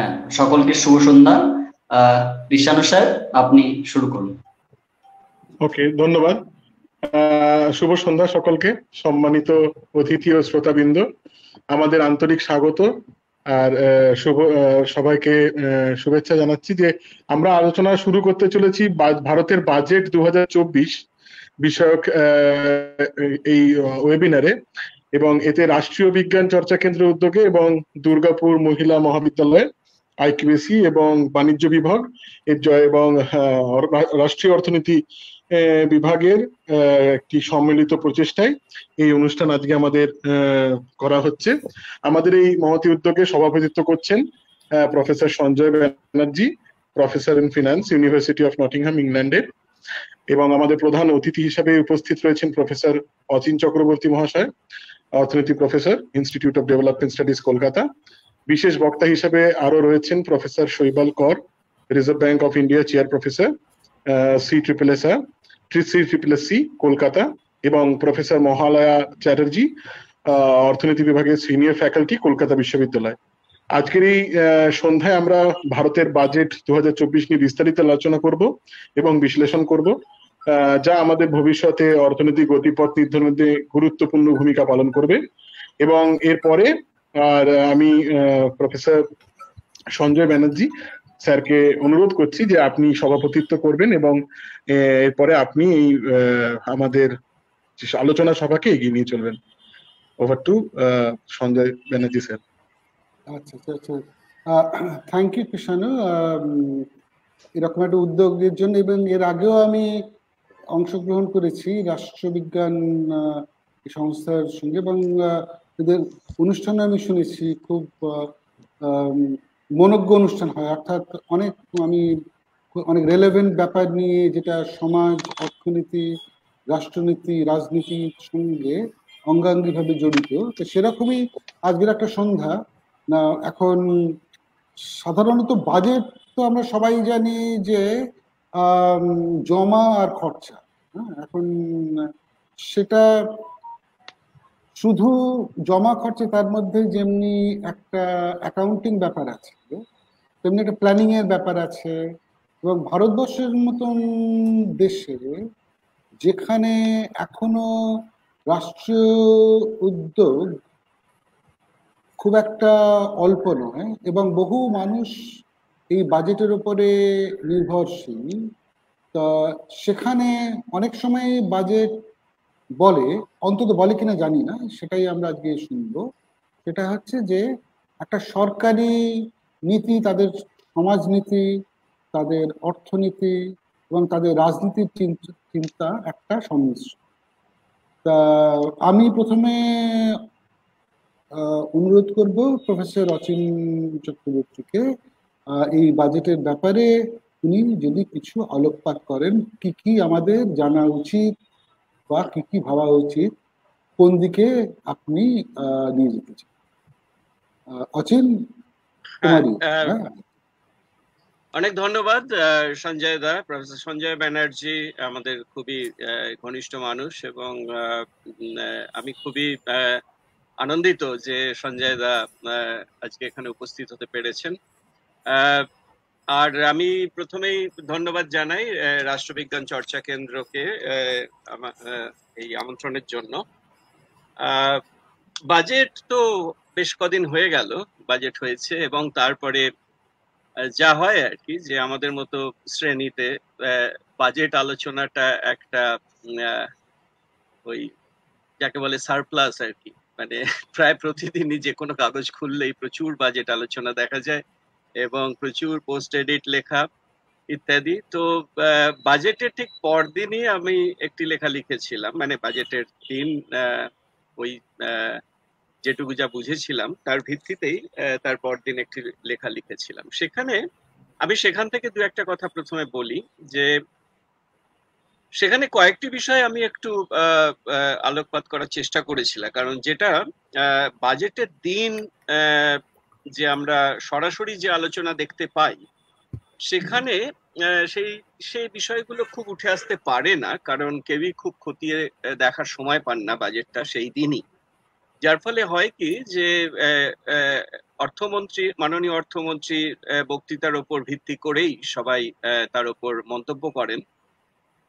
হ্যাঁ, সকলকে শুভ সন্ধ্যা। ঋষানু স্যার, আপনি শুরু করুন। ওকে, ধন্যবাদ। শুভ সন্ধ্যা সকলকে, সম্মানিত অতিথি ও শ্রোতাবৃন্দ, আমাদের আন্তরিক স্বাগত। আর সবাইকে শুভেচ্ছা জানাচ্ছি যে আমরা আলোচনা শুরু করতে চলেছি ভারতের বাজেট 2024 বিষয়ক এই ওয়েবিনারে, এবং এতে রাষ্ট্রীয় বিজ্ঞান চর্চা কেন্দ্রের উদ্যোগে এবং দুর্গাপুর মহিলা মহাবিদ্যালয়, আইকিউএসি এবং বাণিজ্য বিভাগ এবং রাষ্ট্রীয় অর্থনীতি বিভাগের একটি সম্মিলিত প্রচেষ্টায় এই অনুষ্ঠান আজকে আমাদের করা হচ্ছে। আমাদের এই মহতী উদ্যোগে সভাপতিত্ব করছেন professor Sanjay Banerjee, professor in finance, university of Nottingham, ইংল্যান্ডের। এবং আমাদের প্রধান অতিথি হিসাবে উপস্থিত রয়েছেন প্রফেসর অচিন চক্রবর্তী মহাশয়, অর্থনীতি professor, institute of development studies, Kolkata. বিশেষ বক্তা হিসেবে আরো রয়েছেন প্রফেসর শৈবাল কর, reserve bank of India chair professor, CSSC Kolkata, এবং প্রফেসর মহালয়া চ্যাটার্জি, অর্থনীতি বিভাগের সিনিয়র ফ্যাকাল্টি, কলকাতা বিশ্ববিদ্যালয়। আজকের এই সন্ধ্যায় আমরা ভারতের বাজেট 2024 নিয়ে বিস্তারিত আলোচনা করব এবং বিশ্লেষণ করব, যা আমাদের ভবিষ্যতে অর্থনৈতিক গতিপথ নির্ধারণে গুরুত্বপূর্ণ ভূমিকা পালন করবে। এবং এরপরে আমি প্রফেসর সঞ্জয় ব্যানার্জি স্যারকে অনুরোধ করছি যে আপনি সভাপতিত্ব করবেন এবং এরপরে আপনি এই আমাদের আলোচনা সভাকে এগিয়ে নিয়ে চলবেন। Over to Sanjay Banerjee sir. আচ্ছা আচ্ছা, থ্যাংক ইউ কৃষ্ণ এরকম একটা উদ্যোগের জন্য। এবং এর আগেও আমি অংশগ্রহণ করেছি রাষ্ট্রবিজ্ঞান সংস্থার সঙ্গে, এবং এদের অনুষ্ঠানে আমি শুনেছি খুব মনোজ্ঞ অনুষ্ঠান হয়, অর্থাৎ অনেক রেলেভেন্ট ব্যাপার নিয়ে, যেটা সমাজ, অর্থনীতি, রাষ্ট্রনীতি, রাজনীতির সঙ্গে অঙ্গাঙ্গিভাবে জড়িত। তো সেরকমই আজকের একটা সন্ধ্যা। না, এখন সাধারণত বাজেট তো আমরা সবাই জানি যে জমা আর খরচা। এখন সেটা শুধু জমা খরচা, তার মধ্যে যেমনি একটা অ্যাকাউন্টিং ব্যাপার আছে, তেমনি একটা প্ল্যানিং এর ব্যাপার আছে। এবং ভারতবর্ষের মতন দেশে, যেখানে এখনো রাষ্ট্রীয় উদ্যোগ খুব একটা অল্প নয় এবং বহু মানুষ এই বাজেটের উপরে নির্ভরশীল, তা সেখানে অনেক সময় বাজেট বলে, অন্তত বলে কিনা জানি না, সেটাই আমরা আজকে শুনবো। সেটা হচ্ছে যে একটা সরকারি নীতি, তাদের সমাজনীতি, তাদের অর্থনীতি এবং তাদের রাজনীতির চিন্তা একটা সংমিশ্রণ। তা আমি প্রথমে অনুরোধ করব প্রফেসর অচিন চক্রবর্তীকে এই বাজেটের ব্যাপারে উনি যদি কিছু আলোকপাত করেন, কি কি আমাদের জানা উচিত বা কি কি ভাবা উচিত, কোন দিকে আপনি নিয়ে যেতে চান। অচিন, অনেক ধন্যবাদ সঞ্জয় দা। প্রফেসর সঞ্জয় ব্যানার্জি আমাদের খুবই ঘনিষ্ঠ মানুষ, এবং আমি খুবই আনন্দিত যে সঞ্জয় দা আজকে এখানে উপস্থিত হতে পেরেছেন। আর আমি প্রথমেই ধন্যবাদ জানাই রাষ্ট্রবিজ্ঞান চর্চা কেন্দ্রকে এই আমন্ত্রণের জন্য। বাজেট তো বেশ কদিন হয়ে গেল বাজেট হয়েছে, এবং তারপরে যা হয় আর কি, যে আমাদের মতো শ্রেণীতে বাজেট আলোচনাটা একটা ওই যাকে বলে সারপ্লাস আর কি, মানে প্রায় প্রতিদিনই যে কোনো কাগজ খুললেই প্রচুর বাজেট আলোচনা দেখা যায় এবং প্রচুর পোস্ট এডিট লেখা ইত্যাদি। তো বাজেটের ঠিক পরদিনই আমি একটি লেখা লিখেছিলাম, মানে বাজেটের দিন ওই যেটুকু যা বুঝেছিলাম তার ভিত্তিতেই তার পরদিন একটি লেখা লিখেছিলাম। সেখান থেকে দু একটা কথা প্রথমে বলি, যে সেখানে কয়েকটি বিষয় আমি একটু আলোকপাত করার চেষ্টা করেছিলাম। কারণ যেটা বাজেটের দিন যে আমরা সরাসরি যে আলোচনা দেখতে পাই, সেখানে সেই বিষয়গুলো খুব উঠে আসতে পারে না, কারণ কেউই খুব খতিয়ে দেখার সময় পান না বাজেটটা সেই দিনই। যার ফলে হয় কি, যে অর্থমন্ত্রী, মাননীয় অর্থমন্ত্রী বক্তৃতার উপর ভিত্তি করেই সবাই তার উপর মন্তব্য করেন।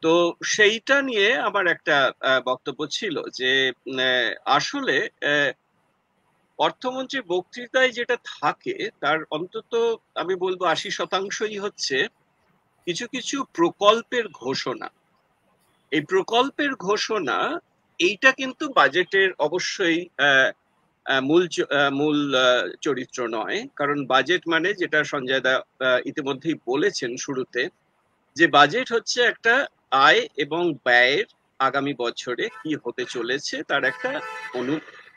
তো সেইটা নিয়ে আমার একটা বক্তব্য ছিল যে আসলে অর্থমন্ত্রীর বক্তৃতায় যেটা থাকে তার অন্তত আমি বলবো 80% হচ্ছে কিছু কিছু প্রকল্পের ঘোষণা। এই প্রকল্পের ঘোষণা এইটা কিন্তু বাজেটের অবশ্যই মূল চরিত্র নয়, কারণ বাজেট মানে যেটা সঞ্জয় দা ইতিমধ্যেই বলেছেন শুরুতে, যে বাজেট হচ্ছে একটা আয় এবং ব্যয়ের আগামী বছরে কি হতে চলেছে তার একটা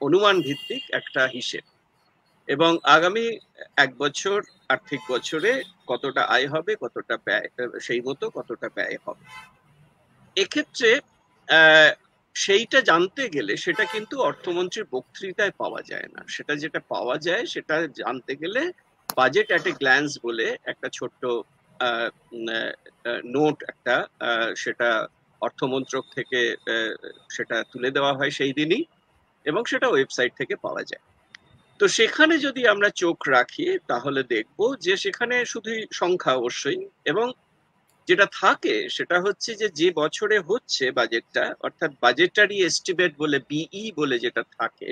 অনুমান ভিত্তিক একটা হিসেব, এবং আগামী এক বছর আর্থিক বছরে কতটা আয় হবে, কতটা ব্যয়, সেই মতো কতটা ব্যয় হবে। এক্ষেত্রে সেইটা জানতে গেলে সেটা কিন্তু অর্থমন্ত্রীর বক্তৃতায় পাওয়া যায় না, সেটা যেটা পাওয়া যায় সেটা জানতে গেলে বাজেট অ্যাট এ গ্ল্যান্স বলে একটা ছোট্ট নোট একটা সেটা অর্থমন্ত্রক থেকে সেটা তুলে দেওয়া হয় সেই দিনই, এবং সেটা ওয়েবসাইট থেকে পাওয়া যায়। তো সেখানে যদি আমরা চোখ রাখি তাহলে দেখব যে সেখানে শুধু সংখ্যা অবশ্যই, এবং যেটা থাকে সেটা হচ্ছে যে বছরে হচ্ছে বাজেটটা, অর্থাৎ বাজেটারি এস্টিমেট বলে বিই বলে যেটা থাকে,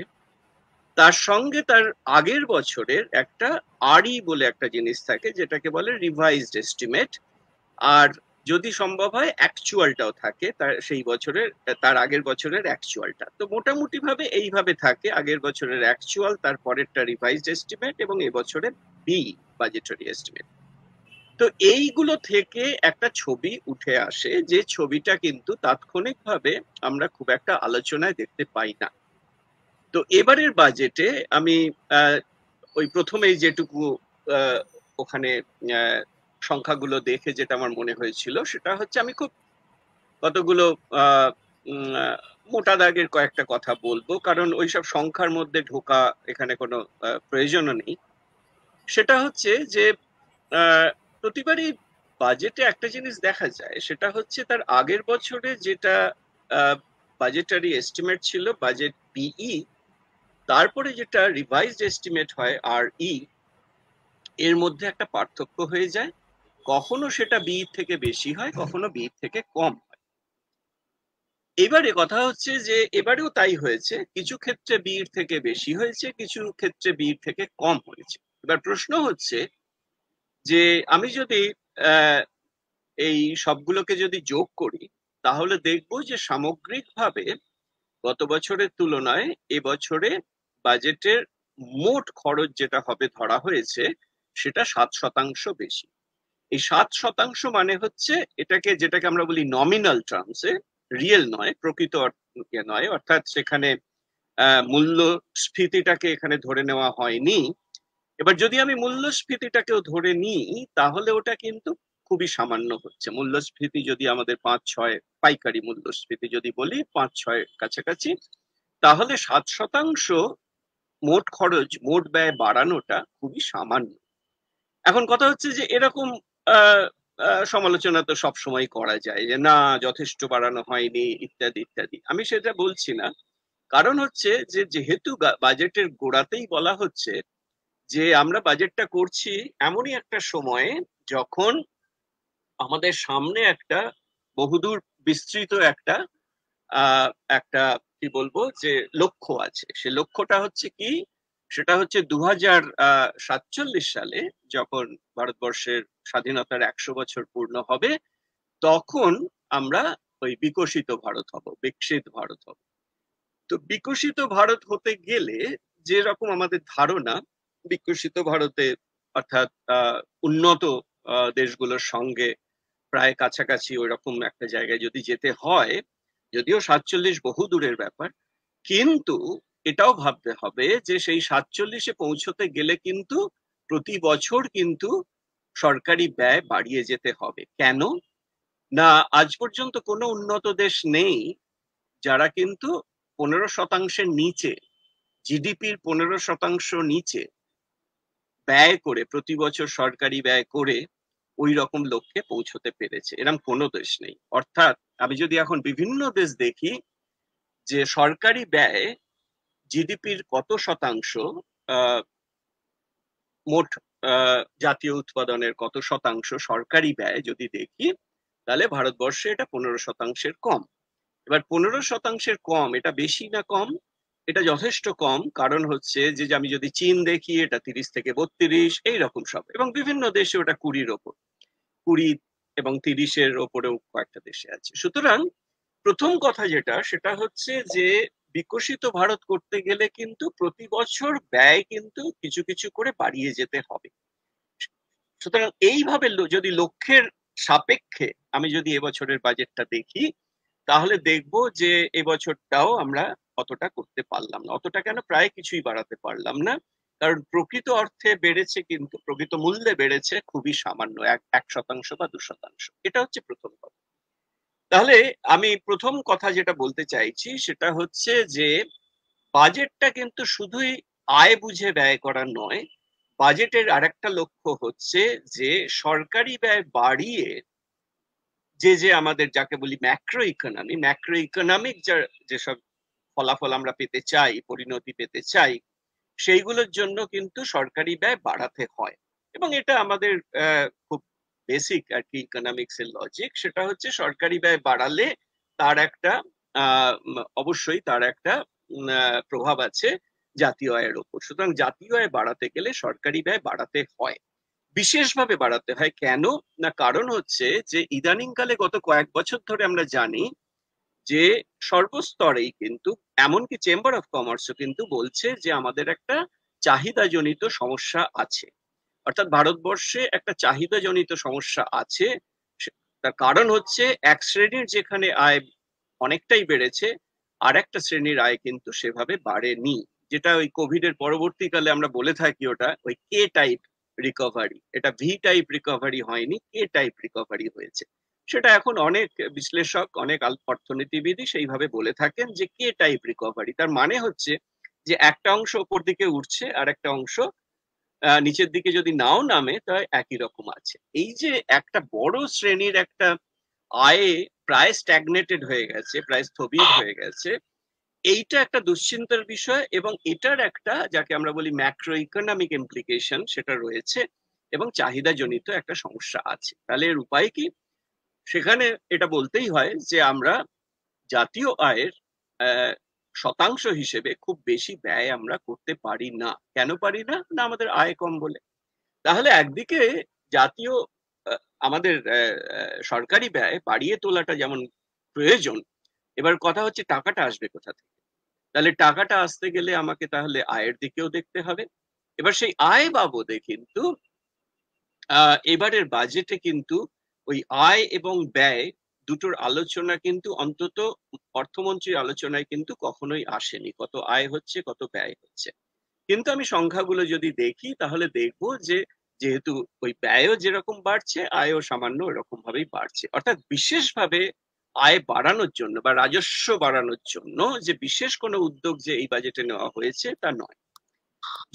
তার সঙ্গে তার আগের বছরের একটা আরই বলে একটা জিনিস থাকে যেটাকে বলে রিভাইজড এস্টিমেট, আর যদি সম্ভব হয় অ্যাকচুয়ালটাও থাকে তার সেই বছরের, তার আগের বছরের অ্যাকচুয়ালটা। তো মোটামুটি ভাবে এইভাবে থাকে, আগের বছরের অ্যাকচুয়াল, তার পরেরটা রিভাইজড এস্টিমেট, এবং এবছরের বি বাজেটারি এস্টিমেট। তো এইগুলো থেকে একটা ছবি উঠে আসে, যে ছবিটা কিন্তু তাৎক্ষণিকভাবে আমরা খুব একটা আলোচনায় দেখতে পাই না। তো এবারের বাজেটে আমি ওই প্রথমেই যেটুকু ওখানে সংখ্যাগুলো দেখে যেটা আমার মনে হয়েছিল সেটা হচ্ছে, আমি খুব কতগুলো মোটা দাগের কয়েকটা কথা বলবো, কারণ ওইসব সংখ্যার মধ্যে ঢোকা এখানে কোনো প্রয়োজনও নেই। সেটা হচ্ছে যে প্রতিবারই বাজেটে একটা জিনিস দেখা যায়, সেটা হচ্ছে তার আগের বছরে যেটা বাজেটারি এস্টিমেট ছিল বাজেট বিই, তারপরে যেটা রিভাইজড এস্টিমেট হয় আর এর মধ্যে একটা পার্থক্য হয়ে যায়, কখনো সেটা বি থেকে বেশি হয়, কখনো বি থেকে কম হয়। এবারে কথা হচ্ছে যে এবারেও তাই হয়েছে, কিছু ক্ষেত্রে বি থেকে বেশি হয়েছে, কিছু ক্ষেত্রে বি থেকে কম হয়েছে। এবার প্রশ্ন হচ্ছে যে আমি যদি এই সবগুলোকে যদি যোগ করি তাহলে দেখব যে সামগ্রিকভাবে গত বছরের তুলনায় এবছরে বাজেটের মোট খরচ যেটা হবে ধরা হয়েছে সেটা 7% বেশি। এই 7% মানে হচ্ছে এটাকে, যেটাকে আমরা বলি নমিনাল টার্মসে, রিয়েল নয়, প্রকৃত নয়, অর্থাৎ সেখানে মূল্যস্ফীতিটাকে এখানে ধরে নেওয়া হয়নি। এবার যদি আমি মূল্যস্ফীতিটাকেও ধরে নিই তাহলে ওটা কিন্তু খুবই সামান্য হচ্ছে। মূল্যস্ফীতি যদি আমাদের 5-6, পাইকারি মূল্যস্ফীতি যদি বলি 5-6 কাছাকাছি, তাহলে 7% মোট খরচ, মোট ব্যয় বাড়ানোটা খুবই সামান্য। এখন কথা হচ্ছে যে এরকম সমালোচনা তো সবসময় করা যায় যে না যথেষ্ট বাড়ানো হয়নি ইত্যাদি ইত্যাদি, আমি সেটা বলছি না। কারণ হচ্ছে যে যেহেতু বাজেটের গোড়াতেই বলা হচ্ছে যে আমরা বাজেটটা করছি এমনই একটা সময়ে যখন আমাদের সামনে একটা বহুদূর বিস্তৃত একটা একটা কি বলবো যে লক্ষ্য আছে। সে লক্ষ্যটা হচ্ছে কি, সেটা হচ্ছে 2047 সালে যখন ভারতবর্ষের স্বাধীনতার 100 বছর পূর্ণ হবে, তখন আমরা ওই বিকশিত ভারত হব, বিকশিত ভারত হব। তো বিকশিত ভারত হতে গেলে যেরকম আমাদের ধারণা, বিকশিত ভারতে অর্থাৎ উন্নত দেশগুলোর সঙ্গে প্রায় কাছাকাছি ওইরকম একটা জায়গায় যদি যেতে হয়, যদিও 47 বহু দূরের ব্যাপার, কিন্তু এটাও ভাবতে হবে যে সেই 47-এ পৌঁছতে গেলে কিন্তু প্রতি বছর কিন্তু সরকারি ব্যয় বাড়িয়ে যেতে হবে। কেন না, আজ পর্যন্ত কোনো উন্নত দেশ নেই যারা কিন্তু 15%-এর নিচে, জিডিপির 15% নিচে ব্যয় করে, প্রতি বছর সরকারি ব্যয় করে ওই রকম লক্ষ্যে পৌঁছতে পেরেছে, এরকম কোনো দেশ নেই। অর্থাৎ আমি যদি এখন বিভিন্ন দেশ দেখি যে সরকারি ব্যয় জিডিপির কত শতাংশ মোট জাতীয় উৎপাদনের কত শতাংশ সরকারি ব্যয় যদি দেখি, তাহলে ভারতবর্ষে এটা 15%-এর কম। এবার 15%-এর কম, এটা বেশি না কম? এটা যথেষ্ট কম, কারণ হচ্ছে যে আমি যদি চীন দেখি এটা 30 থেকে 32 এইরকম সব, এবং বিভিন্ন দেশে ওটা 20-র ওপর, 20 এবং 30-এর ওপরেও কয়েকটা দেশে আছে। সুতরাং প্রথম কথা যেটা, সেটা হচ্ছে যে বিকশিত ভারত করতে গেলে কিন্তু প্রতি বছর ব্যয় কিন্তু কিছু কিছু করে বাড়িয়ে যেতে হবে। সুতরাং এইভাবে যদি লক্ষ্যের সাপেক্ষে আমি যদি এবছরের বাজেটটা দেখি, তাহলে দেখবো যে এবছরটাও আমরা অতটা করতে পারলাম না। অতটা কেন, প্রায় কিছুই বাড়াতে পারলাম না, কারণ প্রকৃত অর্থে বেড়েছে কিন্তু প্রকৃত মূল্যে বেড়েছে খুবই সামান্য, 1% বা 2%। এটা হচ্ছে প্রথম কথা। তাহলে আমি প্রথম কথা যেটা বলতে চাইছি সেটা হচ্ছে যে বাজেটটা কিন্তু শুধুই আয় বুঝে ব্যয় করা নয়। বাজেটের আরেকটা লক্ষ্য হচ্ছে যে সরকারি ব্যয় বাড়িয়ে যে আমাদের যাকে বলি ম্যাক্রো ইকোনমিক যেসব ফলাফল আমরা পেতে চাই, পরিণতি পেতে চাই, সেইগুলোর জন্য কিন্তু সরকারি ব্যয় বাড়াতে হয়। এবং এটা আমাদের খুব বেসিক আর কি ইকোনমিক্স এর লজিক। সেটা হচ্ছে সরকারি ব্যয় বাড়ালে তার একটা অবশ্যই তার একটা প্রভাব আছে জাতীয় আয়ের ওপর। সুতরাং জাতীয় আয় বাড়াতে গেলে সরকারি ব্যয় বাড়াতে হয়, বিশেষভাবে বাড়াতে হয়। কেন না, কারণ হচ্ছে যে ইদানিংকালে গত কয়েক বছর ধরে আমরা জানি যে সর্বস্তরেই কিন্তু, এমনকি চেম্বার অফ কমার্সও কিন্তু বলছে যে আমাদের একটা চাহিদাজনিত সমস্যা আছে। অর্থাৎ ভারতবর্ষে একটা চাহিদাজনিত সমস্যা আছে। তার কারণ হচ্ছে এক শ্রেণীর যেখানে আয় অনেকটাই বেড়েছে, আর একটা শ্রেণীর আয় কিন্তু সেভাবে বাড়েনি। যেটা ওই কোভিড এর পরবর্তীকালে আমরা বলে থাকি ওটা ওই কে টাইপ রিকভারি। এটা ভি টাইপ রিকভারি হয়নি, কে টাইপ রিকভারি হয়েছে। সেটা এখন অনেক বিশ্লেষক, অনেক অর্থনীতিবিদই সেইভাবে বলে থাকেন যে কে টাইপ রিকভারি। তার মানে হচ্ছে যে একটা অংশ উপর দিকে উঠছে আর একটা অংশ নিচের দিকে যদি নাও নামে তাই একই রকম আছে। এই যে একটা বড় শ্রেণীর একটা আয়ে প্রায় স্ট্যাগনেটেড হয়ে গেছে, প্রায় স্থবির হয়ে গেছে, এইটা একটা দুশ্চিন্তার বিষয়। এবং এটার একটা যাকে আমরা বলি ম্যাক্রো ইকোনমিক ইমপ্লিকেশন সেটা রয়েছে, এবং চাহিদাজনিত একটা সমস্যা আছে। তাহলে এর উপায় কি? সেখানে এটা বলতেই হয় যে আমরা জাতীয় আয়ের শতাংশ হিসেবে খুব বেশি ব্যয় আমরা করতে পারি না। কেন পারি না? না আমাদের আয় কম বলে। তাহলে একদিকে জাতীয় আমাদের সরকারি ব্যয় বাড়িয়ে তোলাটা যেমন প্রয়োজন, এবার কথা হচ্ছে টাকাটা আসবে কোথা থেকে। তাহলে টাকাটা আসতে গেলে আমাকে তাহলে আয়ের দিকেও দেখতে হবে। এবার সেই আয় বাবদে কিন্তু এবারের বাজেটে কিন্তু ওই আয় এবং ব্যয় দুটোর আলোচনা কিন্তু অন্তত অর্থমন্ত্রীর আলোচনায় কিন্তু কখনোই আসেনি, কত আয় হচ্ছে কত ব্যয় হচ্ছে। কিন্তু আমি সংখ্যাগুলো যদি দেখি তাহলে দেখবো যে যেহেতু ওই ব্যয়ও যেরকম বাড়ছে, আয়ও সামান্য এরকম ভাবেই বাড়ছে। অর্থাৎ বিশেষভাবে আয় বাড়ানোর জন্য বা রাজস্ব বাড়ানোর জন্য যে বিশেষ কোনো উদ্যোগ যে এই বাজেটে নেওয়া হয়েছে তা নয়।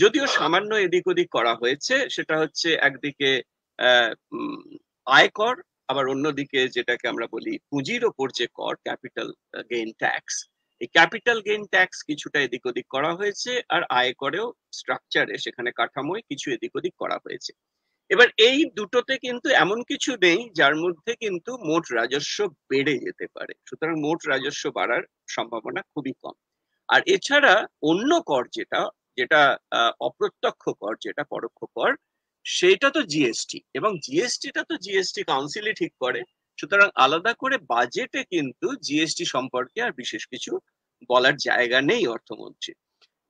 যদিও সামান্য এদিক ওদিক করা হয়েছে, সেটা হচ্ছে একদিকে আয়কর, আবার অন্যদিকে যেটাকে আমরা বলি পুঁজির ওপর যে কর, ক্যাপিটাল গেইন ট্যাক্স, এই ক্যাপিটাল গেইন ট্যাক্স কিছুটা এদিক ওদিক করা হয়েছে, আর আয়করেও স্ট্রাকচারে সেখানে কাঠামোয় কিছু এদিক ওদিক করা হয়েছে। এবার এই দুটোতে কিন্তু এমন কিছু নেই যার মধ্যে কিন্তু মোট রাজস্ব বেড়ে যেতে পারে। সুতরাং মোট রাজস্ব বাড়ার সম্ভাবনা খুবই কম। আর এছাড়া অন্য কর যেটা যেটা অপ্রত্যক্ষ কর, যেটা পরোক্ষ কর, সেটা তো জিএসটি, এবং জিএসটিটা তো জিএসটি কাউন্সিলই ঠিক করে। সুতরাং আলাদা করে বাজেটে কিন্তু জিএসটি সম্পর্কে আর বিশেষ কিছু বলার জায়গা নেই অর্থমন্ত্রী।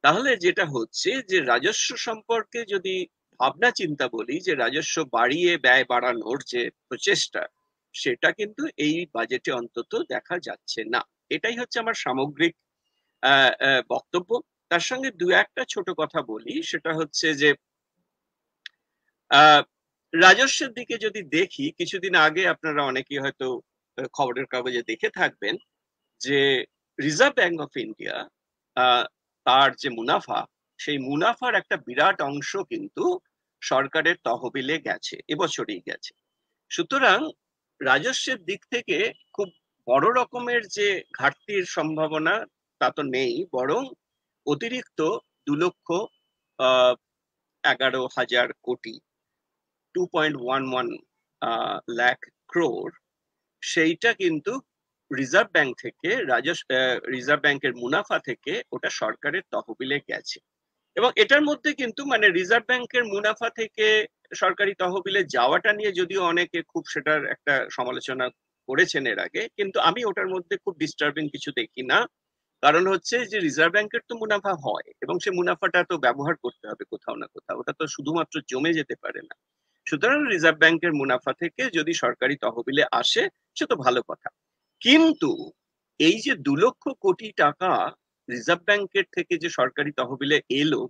তাহলে যেটা হচ্ছে যে রাজস্ব সম্পর্কে যদি ভাবনা চিন্তা বলি, যে রাজস্ব বাড়িয়ে ব্যয় বাড়ানোর যে প্রচেষ্টা, সেটা কিন্তু এই বাজেটে অন্তত দেখা যাচ্ছে না। এটাই হচ্ছে আমার সামগ্রিক বক্তব্য। তার সঙ্গে দু একটা ছোট কথা বলি, সেটা হচ্ছে যে রাজস্বের দিকে যদি দেখি, কিছুদিন আগে আপনারা অনেকেই হয়তো খবরের কাগজে দেখে থাকবেন যে রিজার্ভ ব্যাংক অফ ইন্ডিয়া তার যে মুনাফা, সেই মুনাফার একটা বিরাট অংশ কিন্তু সরকারের তহবিলে গেছে, এবছরই গেছে। সুতরাং রাজস্বের দিক থেকে খুব বড় রকমের যে ঘাটতির সম্ভাবনা তা তো নেই, বরং অতিরিক্ত 2 লক্ষ 11,000 কোটি, 2.11 লাখ ক্রোর, সেইটা কিন্তু রিজার্ভ ব্যাংক থেকে রিজার্ভ ব্যাংকের মুনাফা থেকে ওটা সরকারের তহবিলে গেছে। এবং এটার মধ্যে কিন্তু মানে রিজার্ভ ব্যাংকের মুনাফা থেকে সরকারি তহবিলে যাওয়াটা নিয়ে যদিও অনেকে খুব সেটার একটা সমালোচনা করেছেন এর আগে, কিন্তু আমি ওটার মধ্যে খুব ডিস্টার্বিং কিছু দেখি না। কারণ হচ্ছে যে রিজার্ভ ব্যাংকের তো মুনাফা হয় এবং সে মুনাফাটা তো ব্যবহার করতে হবে কোথাও না কোথাও, ওটা তো শুধুমাত্র জমে যেতে পারে না। সুতরাং রিজার্ভ ব্যাংকের মুনাফা থেকে যদি সরকারি তহবিলে আসে সে তো ভালো কথা। কিন্তু এই যে 2 লক্ষ কোটি টাকা রিজার্ভ ব্যাংকের থেকে যে সরকারি তহবিলে এলো,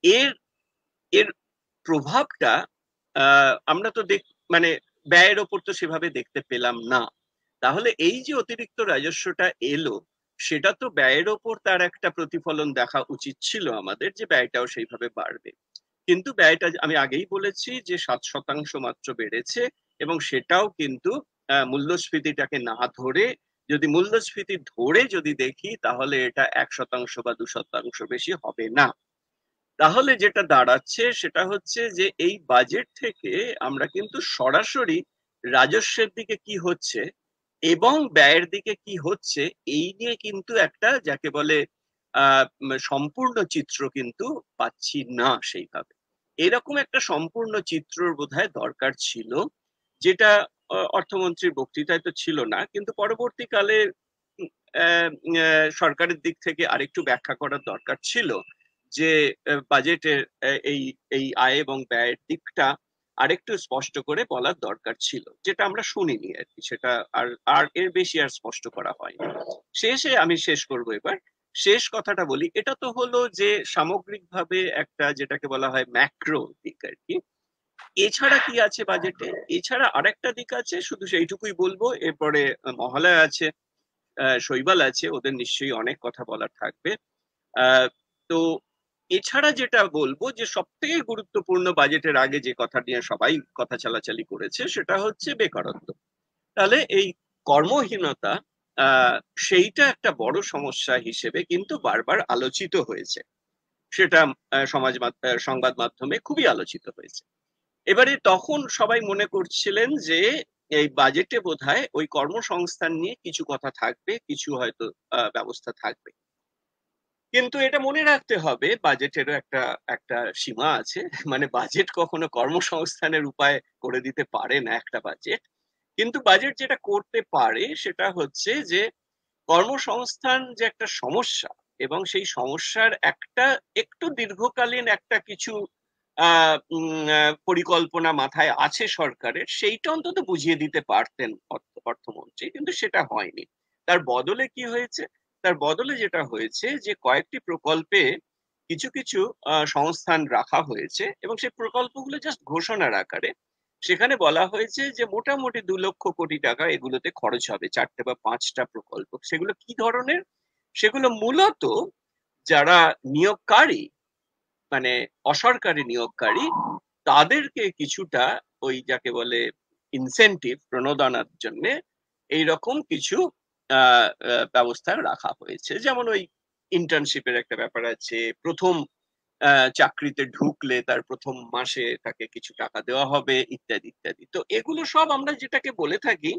এর এর প্রভাবটা আমরা তো মানে ব্যয়ের ওপর তো সেভাবে দেখতে পেলাম না। তাহলে এই যে অতিরিক্ত রাজস্বটা এলো, সেটা তো ব্যয়ের ওপর তার একটা প্রতিফলন দেখা উচিত ছিল আমাদের, যে ব্যয়টাও সেইভাবে বাড়বে। কিন্তু ব্যয়টা আমি আগেই বলেছি যে 7% মাত্র বেড়েছে, এবং সেটাও কিন্তু মূল্যস্ফীতিটাকে না ধরে, যদি মূল্যস্ফীতি ধরে যদি দেখি তাহলে এটা 1% বা 2% বেশি হবে না। তাহলে যেটা দাঁড়াচ্ছে সেটা হচ্ছে যে এই বাজেট থেকে আমরা কিন্তু সরাসরি রাজস্বের দিকে কি হচ্ছে এবং ব্যয়ের দিকে কি হচ্ছে এই নিয়ে কিন্তু একটা যাকে বলে সম্পূর্ণ চিত্র কিন্তু পাচ্ছি না সেইভাবে। এরকম একটা সম্পূর্ণ চিত্রর বোধহয় দরকার ছিল, যেটা অর্থমন্ত্রীর বক্তৃতায় তো ছিল না, কিন্তু পরবর্তীকালে সরকারের দিক থেকে আরেকটু ব্যাখ্যা করার দরকার ছিল, যে বাজেটের এই এই আয় এবং ব্যয়ের দিকটা আরেকটু স্পষ্ট করে বলার দরকার ছিল, যেটা আমরা শুনিনি আর কি, সেটা আর এর বেশি আর স্পষ্ট করা হয়নি। শেষে আমি শেষ করবো এবার, শেষ কথাটা বলি, এটা তো হলো যে সামগ্রিকভাবে একটা যেটাকে বলা হয় ম্যাক্রো দিক আর কি। এছাড়া কি আছে বাজেটে? এছাড়া আরেকটা দিক আছে, শুধু সেইটুকুই বলবো। এরপরে মহালয়া আছে, শৈবাল আছে, ওদের নিশ্চয়ই অনেক কথা বলার থাকবে। তো এছাড়া যেটা বলবো যে সব থেকে গুরুত্বপূর্ণ বাজেটের আগে যে কথা নিয়ে সবাই কথা চালাচালি করেছে সেটা হচ্ছে বেকারত্ব। তাহলে এই কর্মহীনতা সেইটা একটা বড় সমস্যা হিসেবে কিন্তু বারবার আলোচিত হয়েছে, সেটা সংবাদ মাধ্যমে খুবই আলোচিত হয়েছে। এবারে তখন সবাই মনে করছিলেন যে এই বাজেটে বোধহয় ওই কর্মসংস্থান নিয়ে কিছু কথা থাকবে, কিছু হয়তো ব্যবস্থা থাকবে। কিন্তু এটা মনে রাখতে হবে বাজেটেরও একটা একটা সীমা আছে, মানে বাজেট কখনো কর্মসংস্থানের উপায় করে দিতে পারে না একটা বাজেট। কিন্তু বাজেট যেটা করতে পারে সেটা হচ্ছে যে কর্মসংস্থান যে একটা সমস্যা এবং সেই সমস্যার একটা একটু দীর্ঘকালীন একটা কিছু পরিকল্পনা মাথায় আছে সরকারের, সেইটা অন্তত বুঝিয়ে দিতে পারতেন অর্থমন্ত্রী, কিন্তু সেটা হয়নি। তার বদলে কি হয়েছে? তার বদলে যেটা হয়েছে যে কয়েকটি প্রকল্পে কিছু কিছু সংস্থান রাখা হয়েছে এবং সেই প্রকল্পগুলো জাস্ট ঘোষণার আকারে। সেখানে বলা হয়েছে যে মোটামুটি 2 লক্ষ কোটি টাকা এগুলোতে খরচ হবে, 4টে বা 5টা প্রকল্প। সেগুলো কি ধরনের? সেগুলো মূলত যারা নিয়োগকারী, মানে অসরকারি নিয়োগকারী, তাদেরকে কিছুটা ওই যাকে বলে ইনসেনটিভ প্রণোদনার জন্য এইরকম কিছু ব্যবস্থা রাখা হয়েছে। যেমন ওই ইন্টার্নশিপের একটা ব্যাপার আছে, প্রথম চাকরিতে ঢুকলে তার প্রথম মাসে তাকে কিছু টাকা দেওয়া হবে, ইত্যাদি ইত্যাদি। তো এগুলো সব আমরা যেটাকে বলে থাকি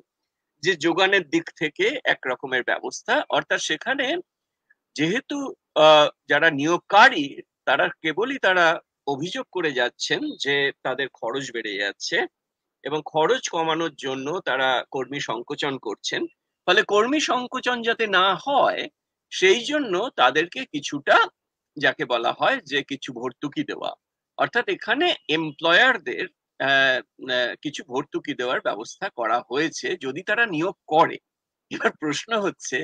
যে যোগানের দিক থেকে এক রকমের ব্যবস্থা, অর্থাৎ সেখানে যেহেতু যারা নিয়োগকারী তারা কেবলই তারা অভিযোগ করে যাচ্ছেন যে তাদের খরচ বেড়ে যাচ্ছে এবং খরচ কমানোর জন্য তারা কর্মী সংকোচন করছেন। ফলে কর্মী সংকোচন যাতে না হয় সেই জন্য তাদেরকে কিছুটা যাকে বলা হয় যে কিছু ভর্তুকি দেওয়া, অর্থাৎ এখানে এমপ্লয়ারদের কিছু ভর্তুকি দেওয়ার ব্যবস্থা করা হয়েছে যদি তারা নিয়োগ করে। এবার প্রশ্ন হচ্ছে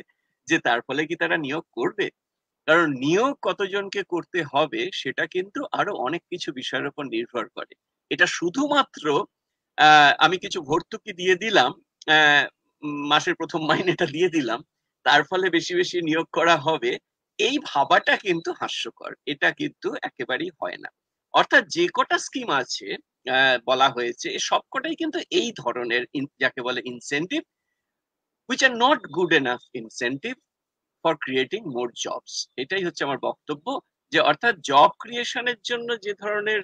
যে তার ফলে কি তারা নিয়োগ করবে? কারণ নিয়োগ কতজনকে করতে হবে সেটা কিন্তু আরো অনেক কিছু বিষয়ের উপর নির্ভর করে। এটা শুধুমাত্র আমি কিছু ভর্তুকি দিয়ে দিলাম, মাসের প্রথম মাইনেটা দিয়ে দিলাম, তার ফলে বেশি বেশি নিয়োগ করা হবে, এই ভাবাটা কিন্তু হাস্যকর। এটা কিন্তু একেবারেই হয় না। অর্থাৎ যে কটা স্কিম আছে বলা হয়েছে সবকটাই কিন্তু এই ধরনের যাকে বলে incentive, which are not good enough incentive for creating more jobs. এটাই হচ্ছে আমার বক্তব্য, যে অর্থাৎ জব ক্রিয়েশনের জন্য যে ধরনের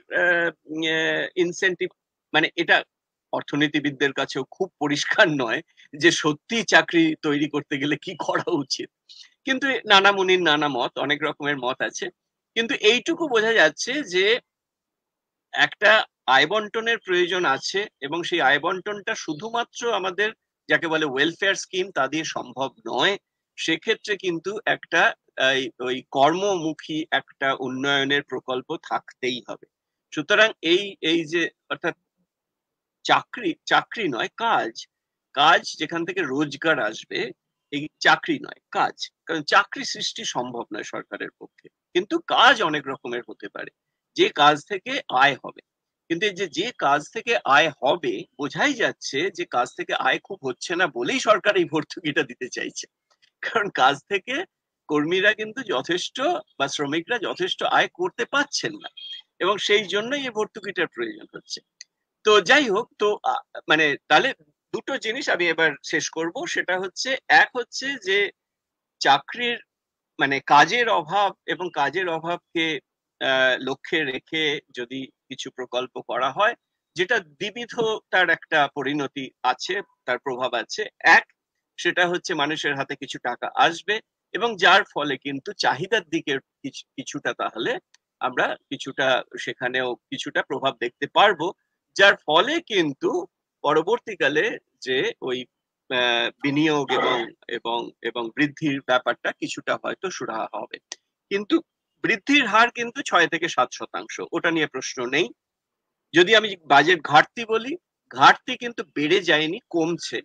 ইনসেন্টিভ, মানে এটা অর্থনীতিবিদদের কাছেও খুব পরিষ্কার নয় যে সত্যি চাকরি তৈরি করতে গেলে কি করা উচিত, কিন্তু নানা মুনির নানা মত, অনেক রকমের মত আছে। কিন্তু এইটুকু বোঝা যাচ্ছে যে একটা আয় বন্টনের প্রয়োজন আছে, এবং সেই আয় বন্টনটা শুধুমাত্র আমাদের যাকে বলে ওয়েলফেয়ার স্কিম তা দিয়ে সম্ভব নয়। সেক্ষেত্রে কিন্তু একটা ওই কর্মমুখী একটা উন্নয়নের প্রকল্প থাকতেই হবে। সুতরাং এই এই যে অর্থাৎ চাকরি নয়, কাজ, কাজ যেখান থেকে রোজগার আসবে, এই চাকরি নয় কাজ। কারণ চাকরি সৃষ্টি সম্ভব নয় সরকারের পক্ষে, কিন্তু কাজ অনেক রকমের হতে পারে যে কাজ থেকে আয় হবে। কিন্তু এই যে কাজ থেকে আয় হবে, বোঝাই যাচ্ছে যে কাজ থেকে আয় খুব হচ্ছে না বলেই সরকার এই ভর্তুকিটা দিতে চাইছে। কারণ কাজ থেকে কর্মীরা কিন্তু যথেষ্ট বা শ্রমিকরা যথেষ্ট আয় করতে পারছেন না, এবং সেই জন্যই এই ভর্তুকিটার প্রয়োজন হচ্ছে। তো যাই হোক, তো মানে তাহলে দুটো জিনিস আমি এবার শেষ করব। সেটা হচ্ছে, এক হচ্ছে যে চাকরির মানে কাজের অভাব, এবং কাজের অভাবকে লক্ষ্যে রেখে যদি কিছু প্রকল্প করা হয়, যেটা দ্বিবিধ তার একটা পরিণতি আছে, তার প্রভাব আছে। এক, সেটা হচ্ছে মানুষের হাতে কিছু টাকা আসবে, এবং যার ফলে কিন্তু চাহিদার দিকে কিছুটা তাহলে আমরা কিছুটা সেখানেও কিছুটা প্রভাব দেখতে পারবো, যার ফলে কিন্তু পরবর্তীকালে যে ওই বিনিয়োগ এবং এবং এবং বৃদ্ধির ব্যাপারটা কিছুটা হয়তো সুরাহা হবে। কিন্তু বৃদ্ধির হার কিন্তু 6 থেকে 7%, ওটা নিয়ে প্রশ্ন নেই। যদি আমি বাজেট ঘাটতি বলি, ঘাটতি কিন্তু বেড়ে যায়নি, কমছে,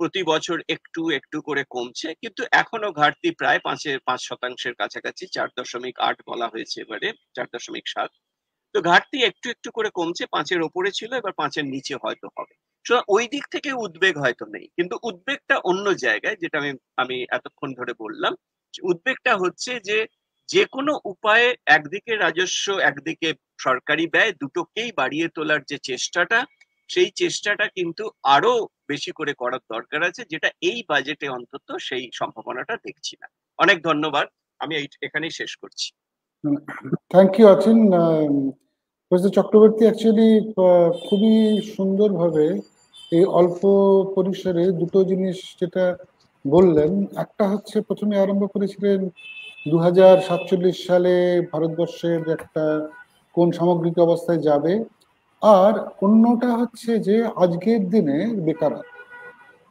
প্রতি বছর একটু একটু করে কমছে, কিন্তু এখনো ঘাটতি প্রায় 5% কাছাকাছি, 4.8 বলা হয়েছে, এবারে 4.7। তো ঘাটতি একটু একটু করে কমছে, 5-এর ওপরে ছিল, এবার 5-এর নিচে হয়তো হবে। ওই দিক থেকে উদ্বেগ হয়তো নেই, কিন্তু উদ্বেগটা অন্য জায়গায়, যেটা আমি এতক্ষণ ধরে বললাম। উদ্বেগটা হচ্ছে যে যে কোনো উপায়ে একদিকে রাজস্ব, একদিকে সরকারি ব্যয়, দুটোকেই বাড়িয়ে তোলার যে চেষ্টাটা, সেই চেষ্টাটা কিন্তু আরো বেশি করে করার দরকার আছে, যেটা এই বাজেটে অন্তত সেই সম্ভাবনাটা দেখছি না। অনেক ধন্যবাদ, আমি এখানেই শেষ করছি। থ্যাংক ইউ অচিন। প্রফেসর চক্রবর্তী অ্যাকচুয়ালি খুবই সুন্দরভাবে এই অল্প পরিসরে দুটো জিনিস যেটা বললেন, একটা হচ্ছে প্রথমে আরম্ভ করেছিলেন 2047 সালে ভারতবর্ষের একটা কোন সামগ্রিক অবস্থায় যাবে, আর অন্যটা হচ্ছে যে আজকের দিনে বেকারত্ব।